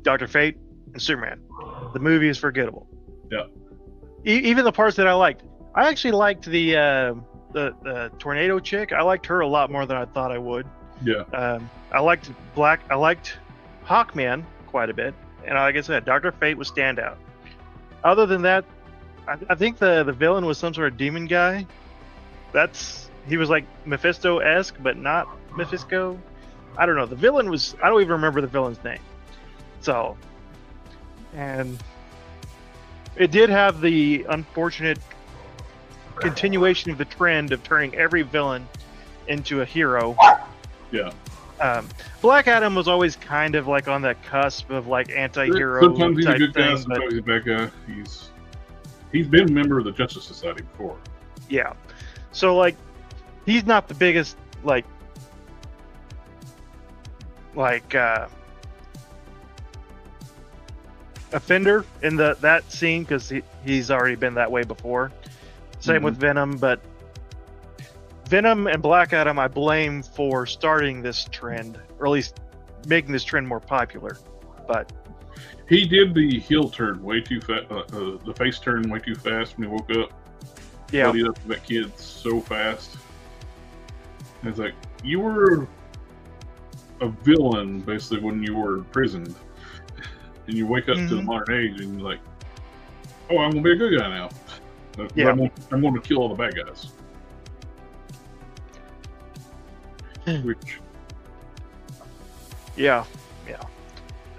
[SPEAKER 3] Dr. Fate and Superman. The movie is forgettable.
[SPEAKER 2] Yeah.
[SPEAKER 3] Even the parts that I liked. I actually liked the tornado chick. I liked her a lot more than I thought I would.
[SPEAKER 2] Yeah.
[SPEAKER 3] I liked Hawkman quite a bit. And like I said, Dr. Fate was standout. Other than that, I think the villain was some sort of demon guy. He was like Mephisto-esque, but not Mephisto. I don't know. The villain was... I don't even remember the villain's name. So... And... It did have the unfortunate continuation of the trend of turning every villain into a hero.
[SPEAKER 2] Yeah.
[SPEAKER 3] Black Adam was always kind of like on that cusp of like anti-hero
[SPEAKER 2] sometimes he's
[SPEAKER 3] type
[SPEAKER 2] a good guy,
[SPEAKER 3] thing,
[SPEAKER 2] sometimes he's a bad guy. He's been a member of the Justice Society before.
[SPEAKER 3] Yeah. So like... He's not the biggest offender in that scene, because he's already been that way before. Same with Venom, but Venom and Black Adam I blame for starting this trend, or at least making this trend more popular. But
[SPEAKER 2] he did the heel turn way too fast, the face turn way too fast when he woke up.
[SPEAKER 3] Yeah,
[SPEAKER 2] buddied up with that kid so fast. And it's like, you were a villain basically when you were imprisoned, and you wake up to the modern age and you're like, oh, I'm gonna be a good guy now.
[SPEAKER 3] Yeah.
[SPEAKER 2] I'm going to kill all the bad guys. Which,
[SPEAKER 3] yeah.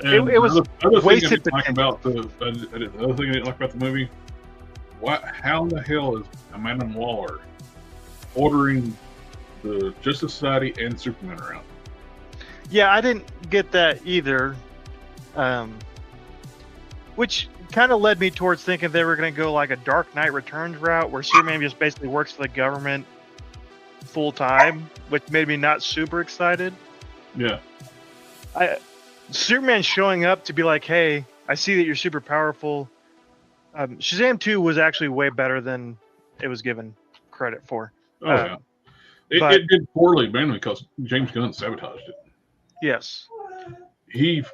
[SPEAKER 2] and
[SPEAKER 3] it was wasted
[SPEAKER 2] potential. The other thing I didn't like about the movie, how the hell is Amanda Waller ordering the Justice Society and Superman around?
[SPEAKER 3] Yeah, I didn't get that either. Which kind of led me towards thinking they were going to go like a Dark Knight Returns route, where Superman just basically works for the government full time, which made me not super excited.
[SPEAKER 2] Yeah.
[SPEAKER 3] Superman showing up to be like, hey, I see that you're super powerful. Shazam 2 was actually way better than it was given credit for.
[SPEAKER 2] Oh, yeah. It did poorly, mainly because James Gunn sabotaged it.
[SPEAKER 3] Yes.
[SPEAKER 2] He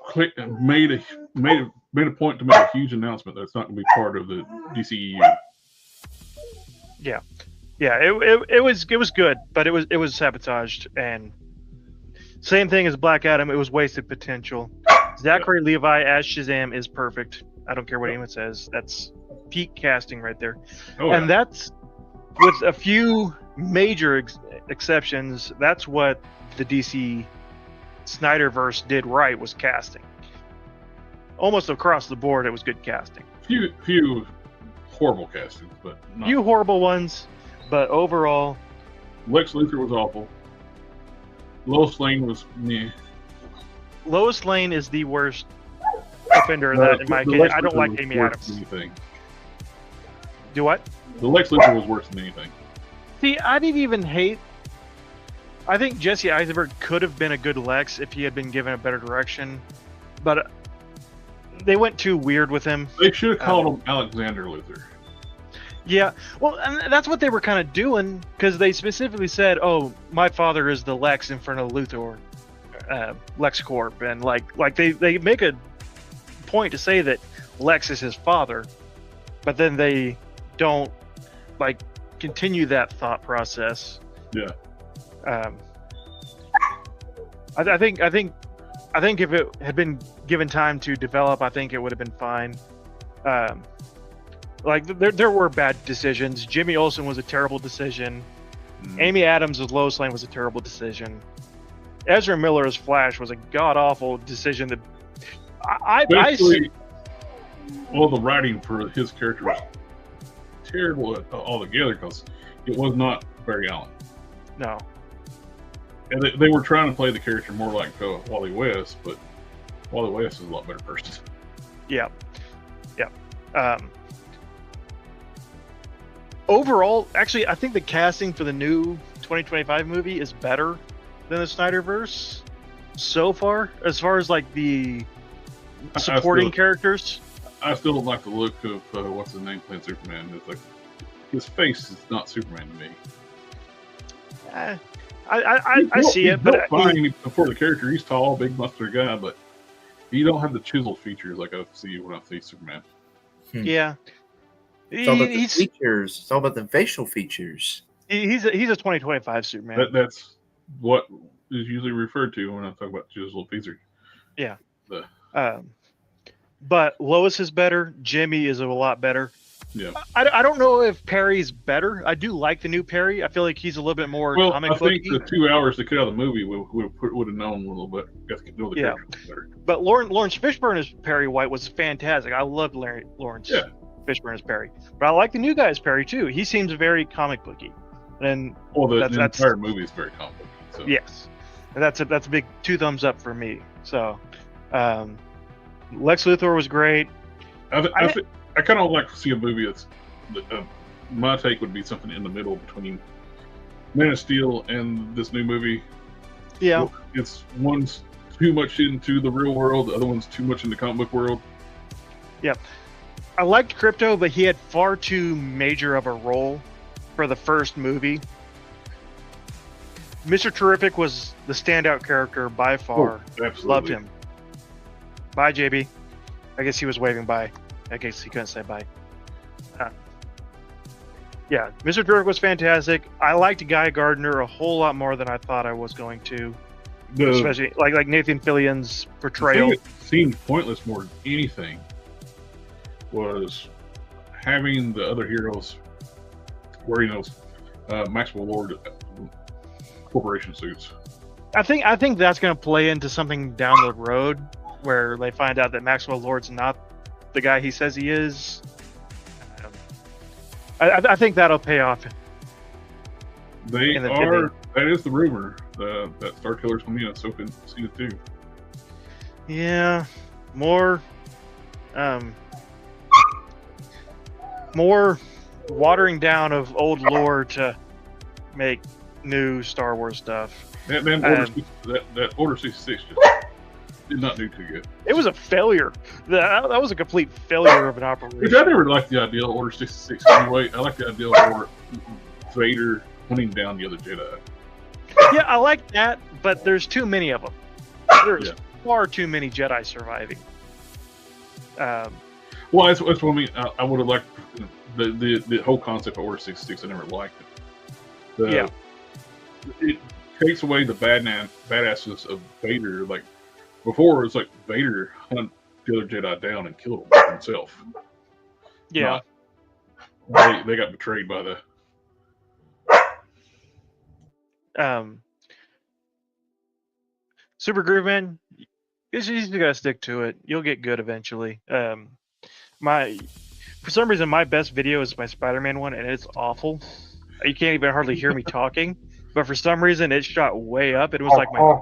[SPEAKER 2] made a point to make a huge announcement that it's not going to be part of the DCEU.
[SPEAKER 3] Yeah. It was good, but it was sabotaged, and same thing as Black Adam. It was wasted potential. Zachary Levi as Shazam is perfect. I don't care what anyone says. That's peak casting right there. And that's, with a few major exceptions, that's what the DC Snyderverse did right, was casting. Almost across the board, it was good casting.
[SPEAKER 2] Few horrible castings, but
[SPEAKER 3] few horrible ones, but overall,
[SPEAKER 2] Lex Luthor was awful. Lois Lane was meh.
[SPEAKER 3] Lois Lane is the worst offender in that, in my opinion. I don't like Amy Adams. Do what?
[SPEAKER 2] The Lex Luthor was worse than anything.
[SPEAKER 3] See, I didn't even hate. I think Jesse Eisenberg could have been a good Lex if he had been given a better direction, but they went too weird with him.
[SPEAKER 2] They should have called him Alexander Luthor.
[SPEAKER 3] Yeah, well, and that's what they were kind of doing, because they specifically said, "Oh, my father is the Lex in front of Luthor, LexCorp," and like they make a point to say that Lex is his father, but then they don't continue that thought process.
[SPEAKER 2] Yeah.
[SPEAKER 3] I think if it had been given time to develop, I think it would have been fine. There were bad decisions. Jimmy Olsen was a terrible decision. Amy Adams as Lois Lane was a terrible decision. Ezra Miller as Flash was a god awful decision. That
[SPEAKER 2] all the writing for his character was terrible altogether, because it was not Barry Allen.
[SPEAKER 3] No.
[SPEAKER 2] And they were trying to play the character more like Wally West, but Wally West is a lot better person.
[SPEAKER 3] Yeah. Overall, actually, I think the casting for the new 2025 movie is better than the Snyderverse so far as the supporting characters.
[SPEAKER 2] I still don't like the look of what's his name playing Superman. It's like his face is not Superman to me.
[SPEAKER 3] I see it, but
[SPEAKER 2] for the character, he's tall, big, muscular guy, but he don't have the chiseled features like I see when I see Superman.
[SPEAKER 3] Yeah,
[SPEAKER 5] it's all about the features. It's all about the facial features.
[SPEAKER 3] He's a 2025 Superman.
[SPEAKER 2] That's what is usually referred to when I talk about chiseled features.
[SPEAKER 3] Yeah. But Lois is better. Jimmy is a lot better.
[SPEAKER 2] Yeah.
[SPEAKER 3] I don't know if Perry's better. I do like the new Perry. I feel like he's a little bit more comic book-y.
[SPEAKER 2] I think the 2 hours to cut out of the movie would have known a little bit. Know the character better.
[SPEAKER 3] But Lawrence Fishburne as Perry White was fantastic. I loved Lawrence Fishburne as Perry. But I like the new guy as Perry too. He seems very comic booky. And
[SPEAKER 2] the entire movie is very comic booky. So.
[SPEAKER 3] Yes. And that's a big 2 thumbs up for me. So Lex Luthor was great.
[SPEAKER 2] I kind of like to see a movie that's. My take would be something in the middle between Man of Steel and this new movie.
[SPEAKER 3] Yeah,
[SPEAKER 2] it's one's too much into the real world, the other one's too much in the comic book world.
[SPEAKER 3] Yeah, I liked Crypto, but he had far too major of a role for the first movie. Mr. Terrific was the standout character by far.
[SPEAKER 2] Oh, absolutely.
[SPEAKER 3] Loved him. Bye, JB. I guess he was waving bye. I guess he couldn't say bye. Yeah, Mr. Terrific was fantastic. I liked Guy Gardner a whole lot more than I thought I was going to. Especially like Nathan Fillion's portrayal.
[SPEAKER 2] The thing that seemed pointless more than anything was having the other heroes wearing those Maxwell Lord corporation suits.
[SPEAKER 3] I think that's going to play into something down the road where they find out that Maxwell Lord's not the guy he says he is. I think that'll pay off.
[SPEAKER 2] That is the rumor that Star Killer's coming in Ahsoka Season 2.
[SPEAKER 3] Yeah, more watering down of old lore to make new Star Wars stuff.
[SPEAKER 2] That Order 66 just did not do too good.
[SPEAKER 3] It was a failure. That was a complete failure of an operation.
[SPEAKER 2] Which I never liked the idea of Order 66 anyway. I like the idea of Vader hunting down the other Jedi.
[SPEAKER 3] Yeah, I like that, but there's too many of them. There's far too many Jedi surviving.
[SPEAKER 2] Well, that's what I mean. I would have liked the whole concept of Order 66. I never liked it. It takes away the badasses of Vader. Like before, it was like Vader hunt the other Jedi down and killed them himself.
[SPEAKER 3] Yeah,
[SPEAKER 2] they got betrayed by the.
[SPEAKER 3] Super Groove Man, you just gotta stick to it. You'll get good eventually. For some reason, my best video is my Spider-Man one, and it's awful. You can't even hardly hear me talking. But for some reason, it shot way up. It was like my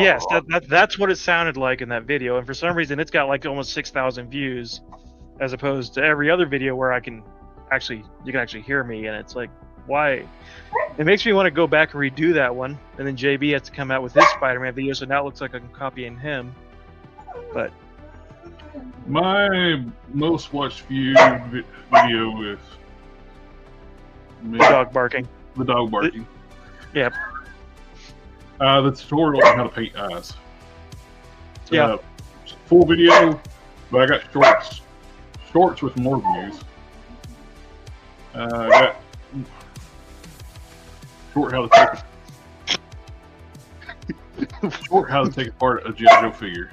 [SPEAKER 3] yes, that's what it sounded like in that video. And for some reason, it's got like almost 6,000 views, as opposed to every other video where you can actually hear me. And it's like, why? It makes me want to go back and redo that one. And then JB has to come out with his Spider-Man video, so now it looks like I'm copying him. But
[SPEAKER 2] my most watched viewed video is
[SPEAKER 3] the dog barking.
[SPEAKER 2] The dog barking.
[SPEAKER 3] Yep.
[SPEAKER 2] The tutorial on how to paint eyes.
[SPEAKER 3] Yeah.
[SPEAKER 2] Full video, but I got shorts with more views. I got short how to take apart a G.I. Joe figure.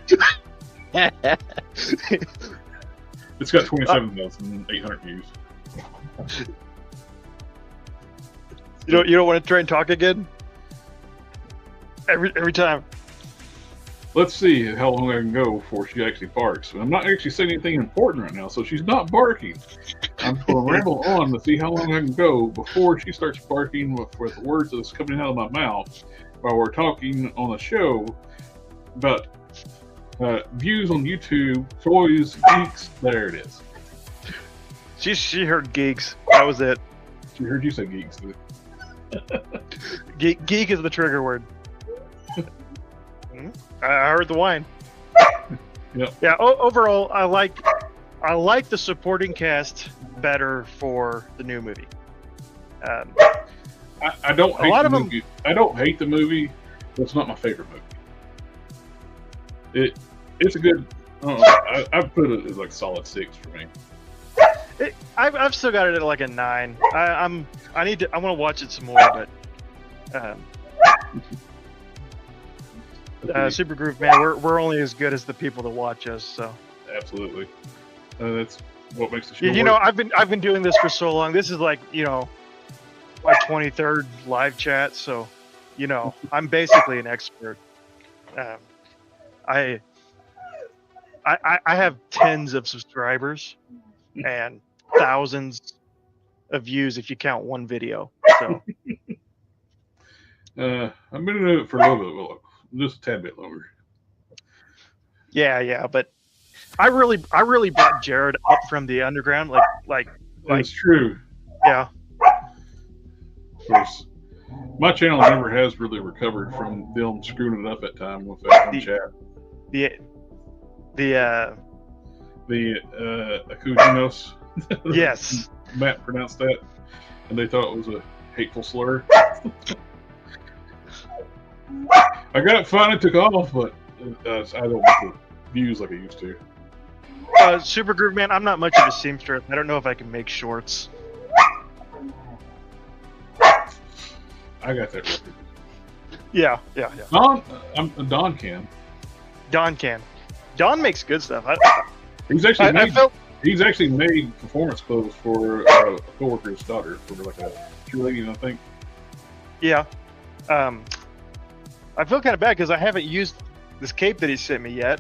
[SPEAKER 2] It's got 27,800 views.
[SPEAKER 3] You don't want to try and talk again? Every time.
[SPEAKER 2] Let's see how long I can go before she actually barks. I'm not actually saying anything important right now, so she's not barking. I'm just going to ramble on to see how long I can go before she starts barking with the words that's coming out of my mouth while we're talking on the show about views on YouTube, toys, geeks. There it is.
[SPEAKER 3] She heard geeks. That was it.
[SPEAKER 2] She heard you say geeks.
[SPEAKER 3] Geek is the trigger word. I heard the whine.
[SPEAKER 2] Yep.
[SPEAKER 3] Yeah. Overall, I like the supporting cast better for the new movie.
[SPEAKER 2] I don't hate the movie. I don't hate the movie, but it's not my favorite movie. It's a good. I've put it as like solid 6 for me.
[SPEAKER 3] I've still got it at like a 9. I want to watch it some more, but Super Groove Man, we're only as good as the people that watch us. So
[SPEAKER 2] absolutely, that's what makes the show.
[SPEAKER 3] You know, I've been doing this for so long. This is like my 23rd live chat, so I'm basically an expert. I have tens of subscribers and thousands of views if you count one video. So
[SPEAKER 2] I've been doing it for a little bit, just a tad bit longer.
[SPEAKER 3] Yeah, but I really brought Jared up from the underground, like
[SPEAKER 2] that's true.
[SPEAKER 3] Yeah.
[SPEAKER 2] Of course, my channel never has really recovered from them screwing it up at time with that one chat.
[SPEAKER 3] The
[SPEAKER 2] Akujinos.
[SPEAKER 3] Yes.
[SPEAKER 2] Matt pronounced that, and they thought it was a hateful slur. I got it finally took off, but I don't get the views like I used to.
[SPEAKER 3] Super Groove Man, I'm not much of a seamstress. I don't know if I can make shorts.
[SPEAKER 2] I got that record.
[SPEAKER 3] Yeah.
[SPEAKER 2] Don can.
[SPEAKER 3] Don can. Don makes good stuff.
[SPEAKER 2] He's actually made performance clothes for a coworker's daughter for like a cheerleading, I think.
[SPEAKER 3] Yeah. I feel kind of bad because I haven't used this cape that he sent me yet.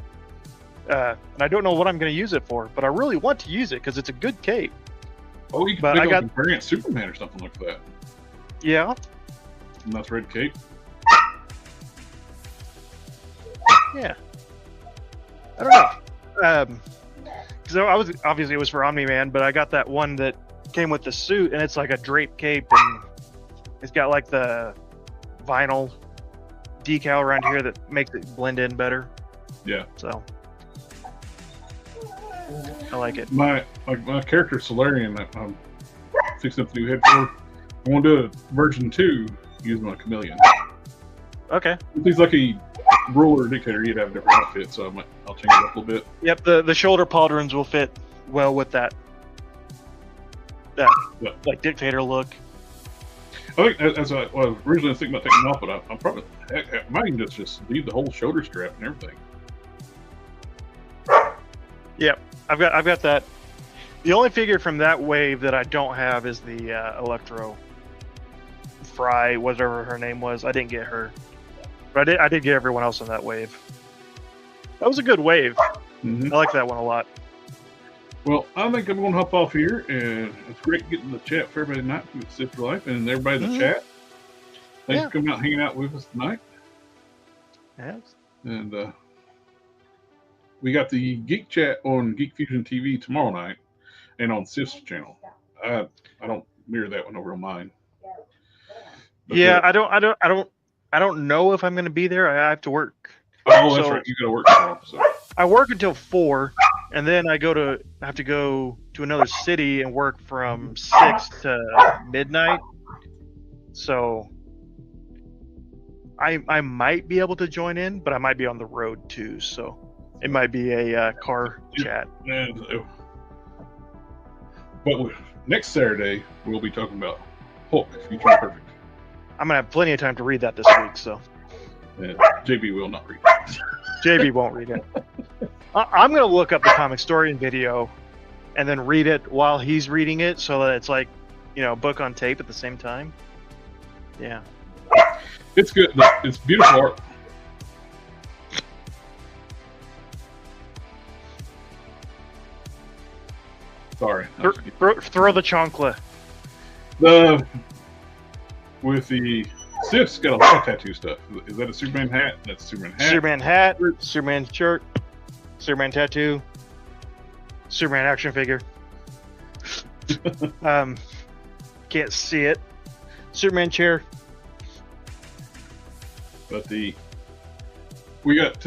[SPEAKER 3] And I don't know what I'm going to use it for, but I really want to use it because it's a good cape.
[SPEAKER 2] Oh, you can pick up a variant Superman or something like that.
[SPEAKER 3] Yeah.
[SPEAKER 2] And that's red cape.
[SPEAKER 3] Yeah. I don't know. So obviously it was for Omni-Man, but I got that one that came with the suit, and it's like a draped cape, and It's got like the vinyl decal around here that makes it blend in better.
[SPEAKER 2] Yeah.
[SPEAKER 3] So I like it.
[SPEAKER 2] My character Solarian that I'm fixing up the new head for. I want to do a version 2 using my chameleon.
[SPEAKER 3] Okay.
[SPEAKER 2] If he's like a ruler or dictator, he'd have a different outfit, so I'll change it up a little bit.
[SPEAKER 3] Yep, the shoulder pauldrons will fit well with that like dictator look.
[SPEAKER 2] I think as I was originally thinking about taking them off, but I'm probably I might even just leave the whole shoulder strap and everything.
[SPEAKER 3] Yep, I've got that. The only figure from that wave that I don't have is the Electro Fry, whatever her name was. I didn't get her, but I did get everyone else in that wave. That was a good wave.
[SPEAKER 2] Mm-hmm.
[SPEAKER 3] I like that one a lot.
[SPEAKER 2] Well, I think I'm going to hop off here, and it's great getting the chat for everybody tonight with Sip for Life and everybody in the chat. Thanks for coming out and hanging out with us tonight.
[SPEAKER 3] Yes.
[SPEAKER 2] And we got the Geek Chat on Geek Fusion TV tomorrow night, and on Sif's channel. I don't mirror that one over on mine. But
[SPEAKER 3] yeah, I don't know if I'm going to be there. I have to work.
[SPEAKER 2] Oh, that's right. You got to work tomorrow. So.
[SPEAKER 3] I work until 4, and then I have to go to another city and work from 6 to midnight. So I might be able to join in, but I might be on the road too. So it might be a car chat.
[SPEAKER 2] But next Saturday we'll be talking about Hulk Future Perfect.
[SPEAKER 3] I'm gonna have plenty of time to read that this week. So
[SPEAKER 2] JB will not read it.
[SPEAKER 3] JB won't read it. I'm going to look up the comic story and video and then read it while he's reading it so that it's like, book on tape at the same time. Yeah.
[SPEAKER 2] It's good. It's beautiful art. Sorry.
[SPEAKER 3] Throw the chancla.
[SPEAKER 2] With the Sif's got a lot of tattoo stuff. Is that a Superman hat? That's a Superman hat.
[SPEAKER 3] Superman hat, Superman shirt, Superman tattoo, Superman action figure. Can't see it. Superman chair.
[SPEAKER 2] But we got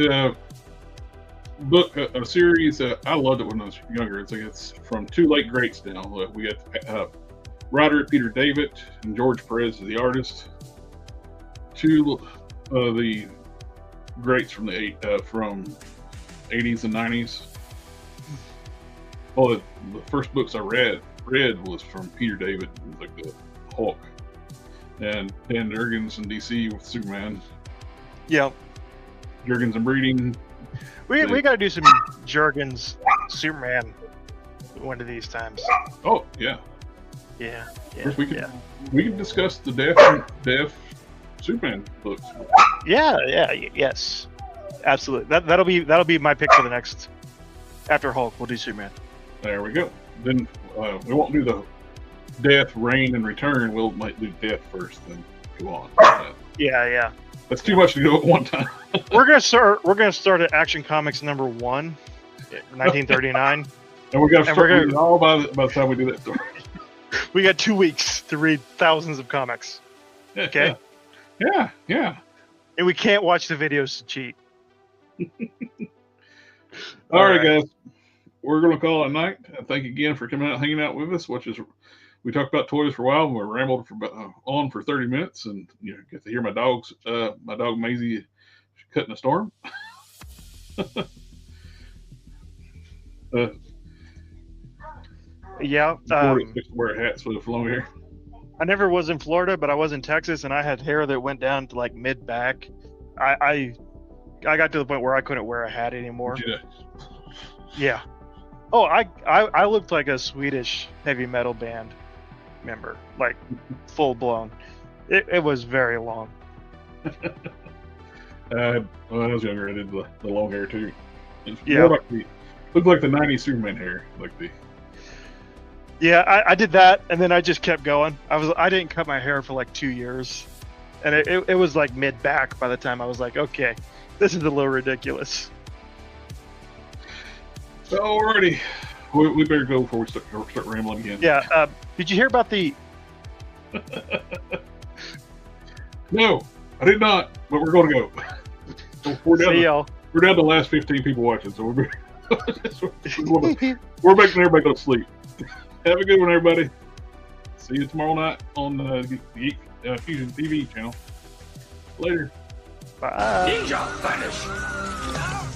[SPEAKER 2] book a series. I loved it when I was younger. It's from two late greats now. We got Roderick Peter David and George Perez as the artist. Two the greats from the 80s and 90s. Well, the first books I read was from Peter David, like the Hulk, and Dan Jurgens in DC with Superman.
[SPEAKER 3] Yep.
[SPEAKER 2] Jurgens and Breeding.
[SPEAKER 3] We got to do some Jurgens Superman one of these times.
[SPEAKER 2] Oh yeah.
[SPEAKER 3] Yeah.
[SPEAKER 2] Of course, we can discuss the Def Superman books.
[SPEAKER 3] Yes, absolutely. That'll be my pick for the next. After Hulk, we'll do Superman.
[SPEAKER 2] There we go. Then we won't do the Death, Reign, and Return. We might do Death first, then go on.
[SPEAKER 3] Yeah.
[SPEAKER 2] That's too much to do at one time.
[SPEAKER 3] We're gonna start at Action Comics number 1, 1939.
[SPEAKER 2] And we're gonna reading all by the time we do that story.
[SPEAKER 3] We got 2 weeks to read thousands of comics. Okay.
[SPEAKER 2] Yeah.
[SPEAKER 3] And we can't watch the videos to cheat.
[SPEAKER 2] All right, guys. We're going to call it a night. Thank you again for coming out and hanging out with us. We talked about toys for a while, and we rambled for 30 minutes, and get to hear my dog Maisie cutting a storm.
[SPEAKER 3] Yeah.
[SPEAKER 2] Wear hats with a flow here.
[SPEAKER 3] I never was in Florida, but I was in Texas, and I had hair that went down to like mid back. I got to the point where I couldn't wear a hat anymore. Yeah. Oh, I looked like a Swedish heavy metal band member, like full blown. It was very long.
[SPEAKER 2] When I was younger, I did the long hair too.
[SPEAKER 3] Yeah.
[SPEAKER 2] Looked like the '90s Superman hair, like the.
[SPEAKER 3] Yeah, I did that, and then I just kept going. I didn't cut my hair for like 2 years, and it was like mid back by the time I was like, okay, this is a little ridiculous.
[SPEAKER 2] Alrighty, we better go before we start rambling again.
[SPEAKER 3] Yeah. Did you hear about the
[SPEAKER 2] No, I did not. But we're going to go. So we're down.
[SPEAKER 3] See y'all.
[SPEAKER 2] We're down to the last 15 people watching, so we're making everybody go to sleep. Have a good one, everybody. See you tomorrow night on the Geek Fusion TV channel. Later.
[SPEAKER 3] Bye.
[SPEAKER 7] Ninja vanish.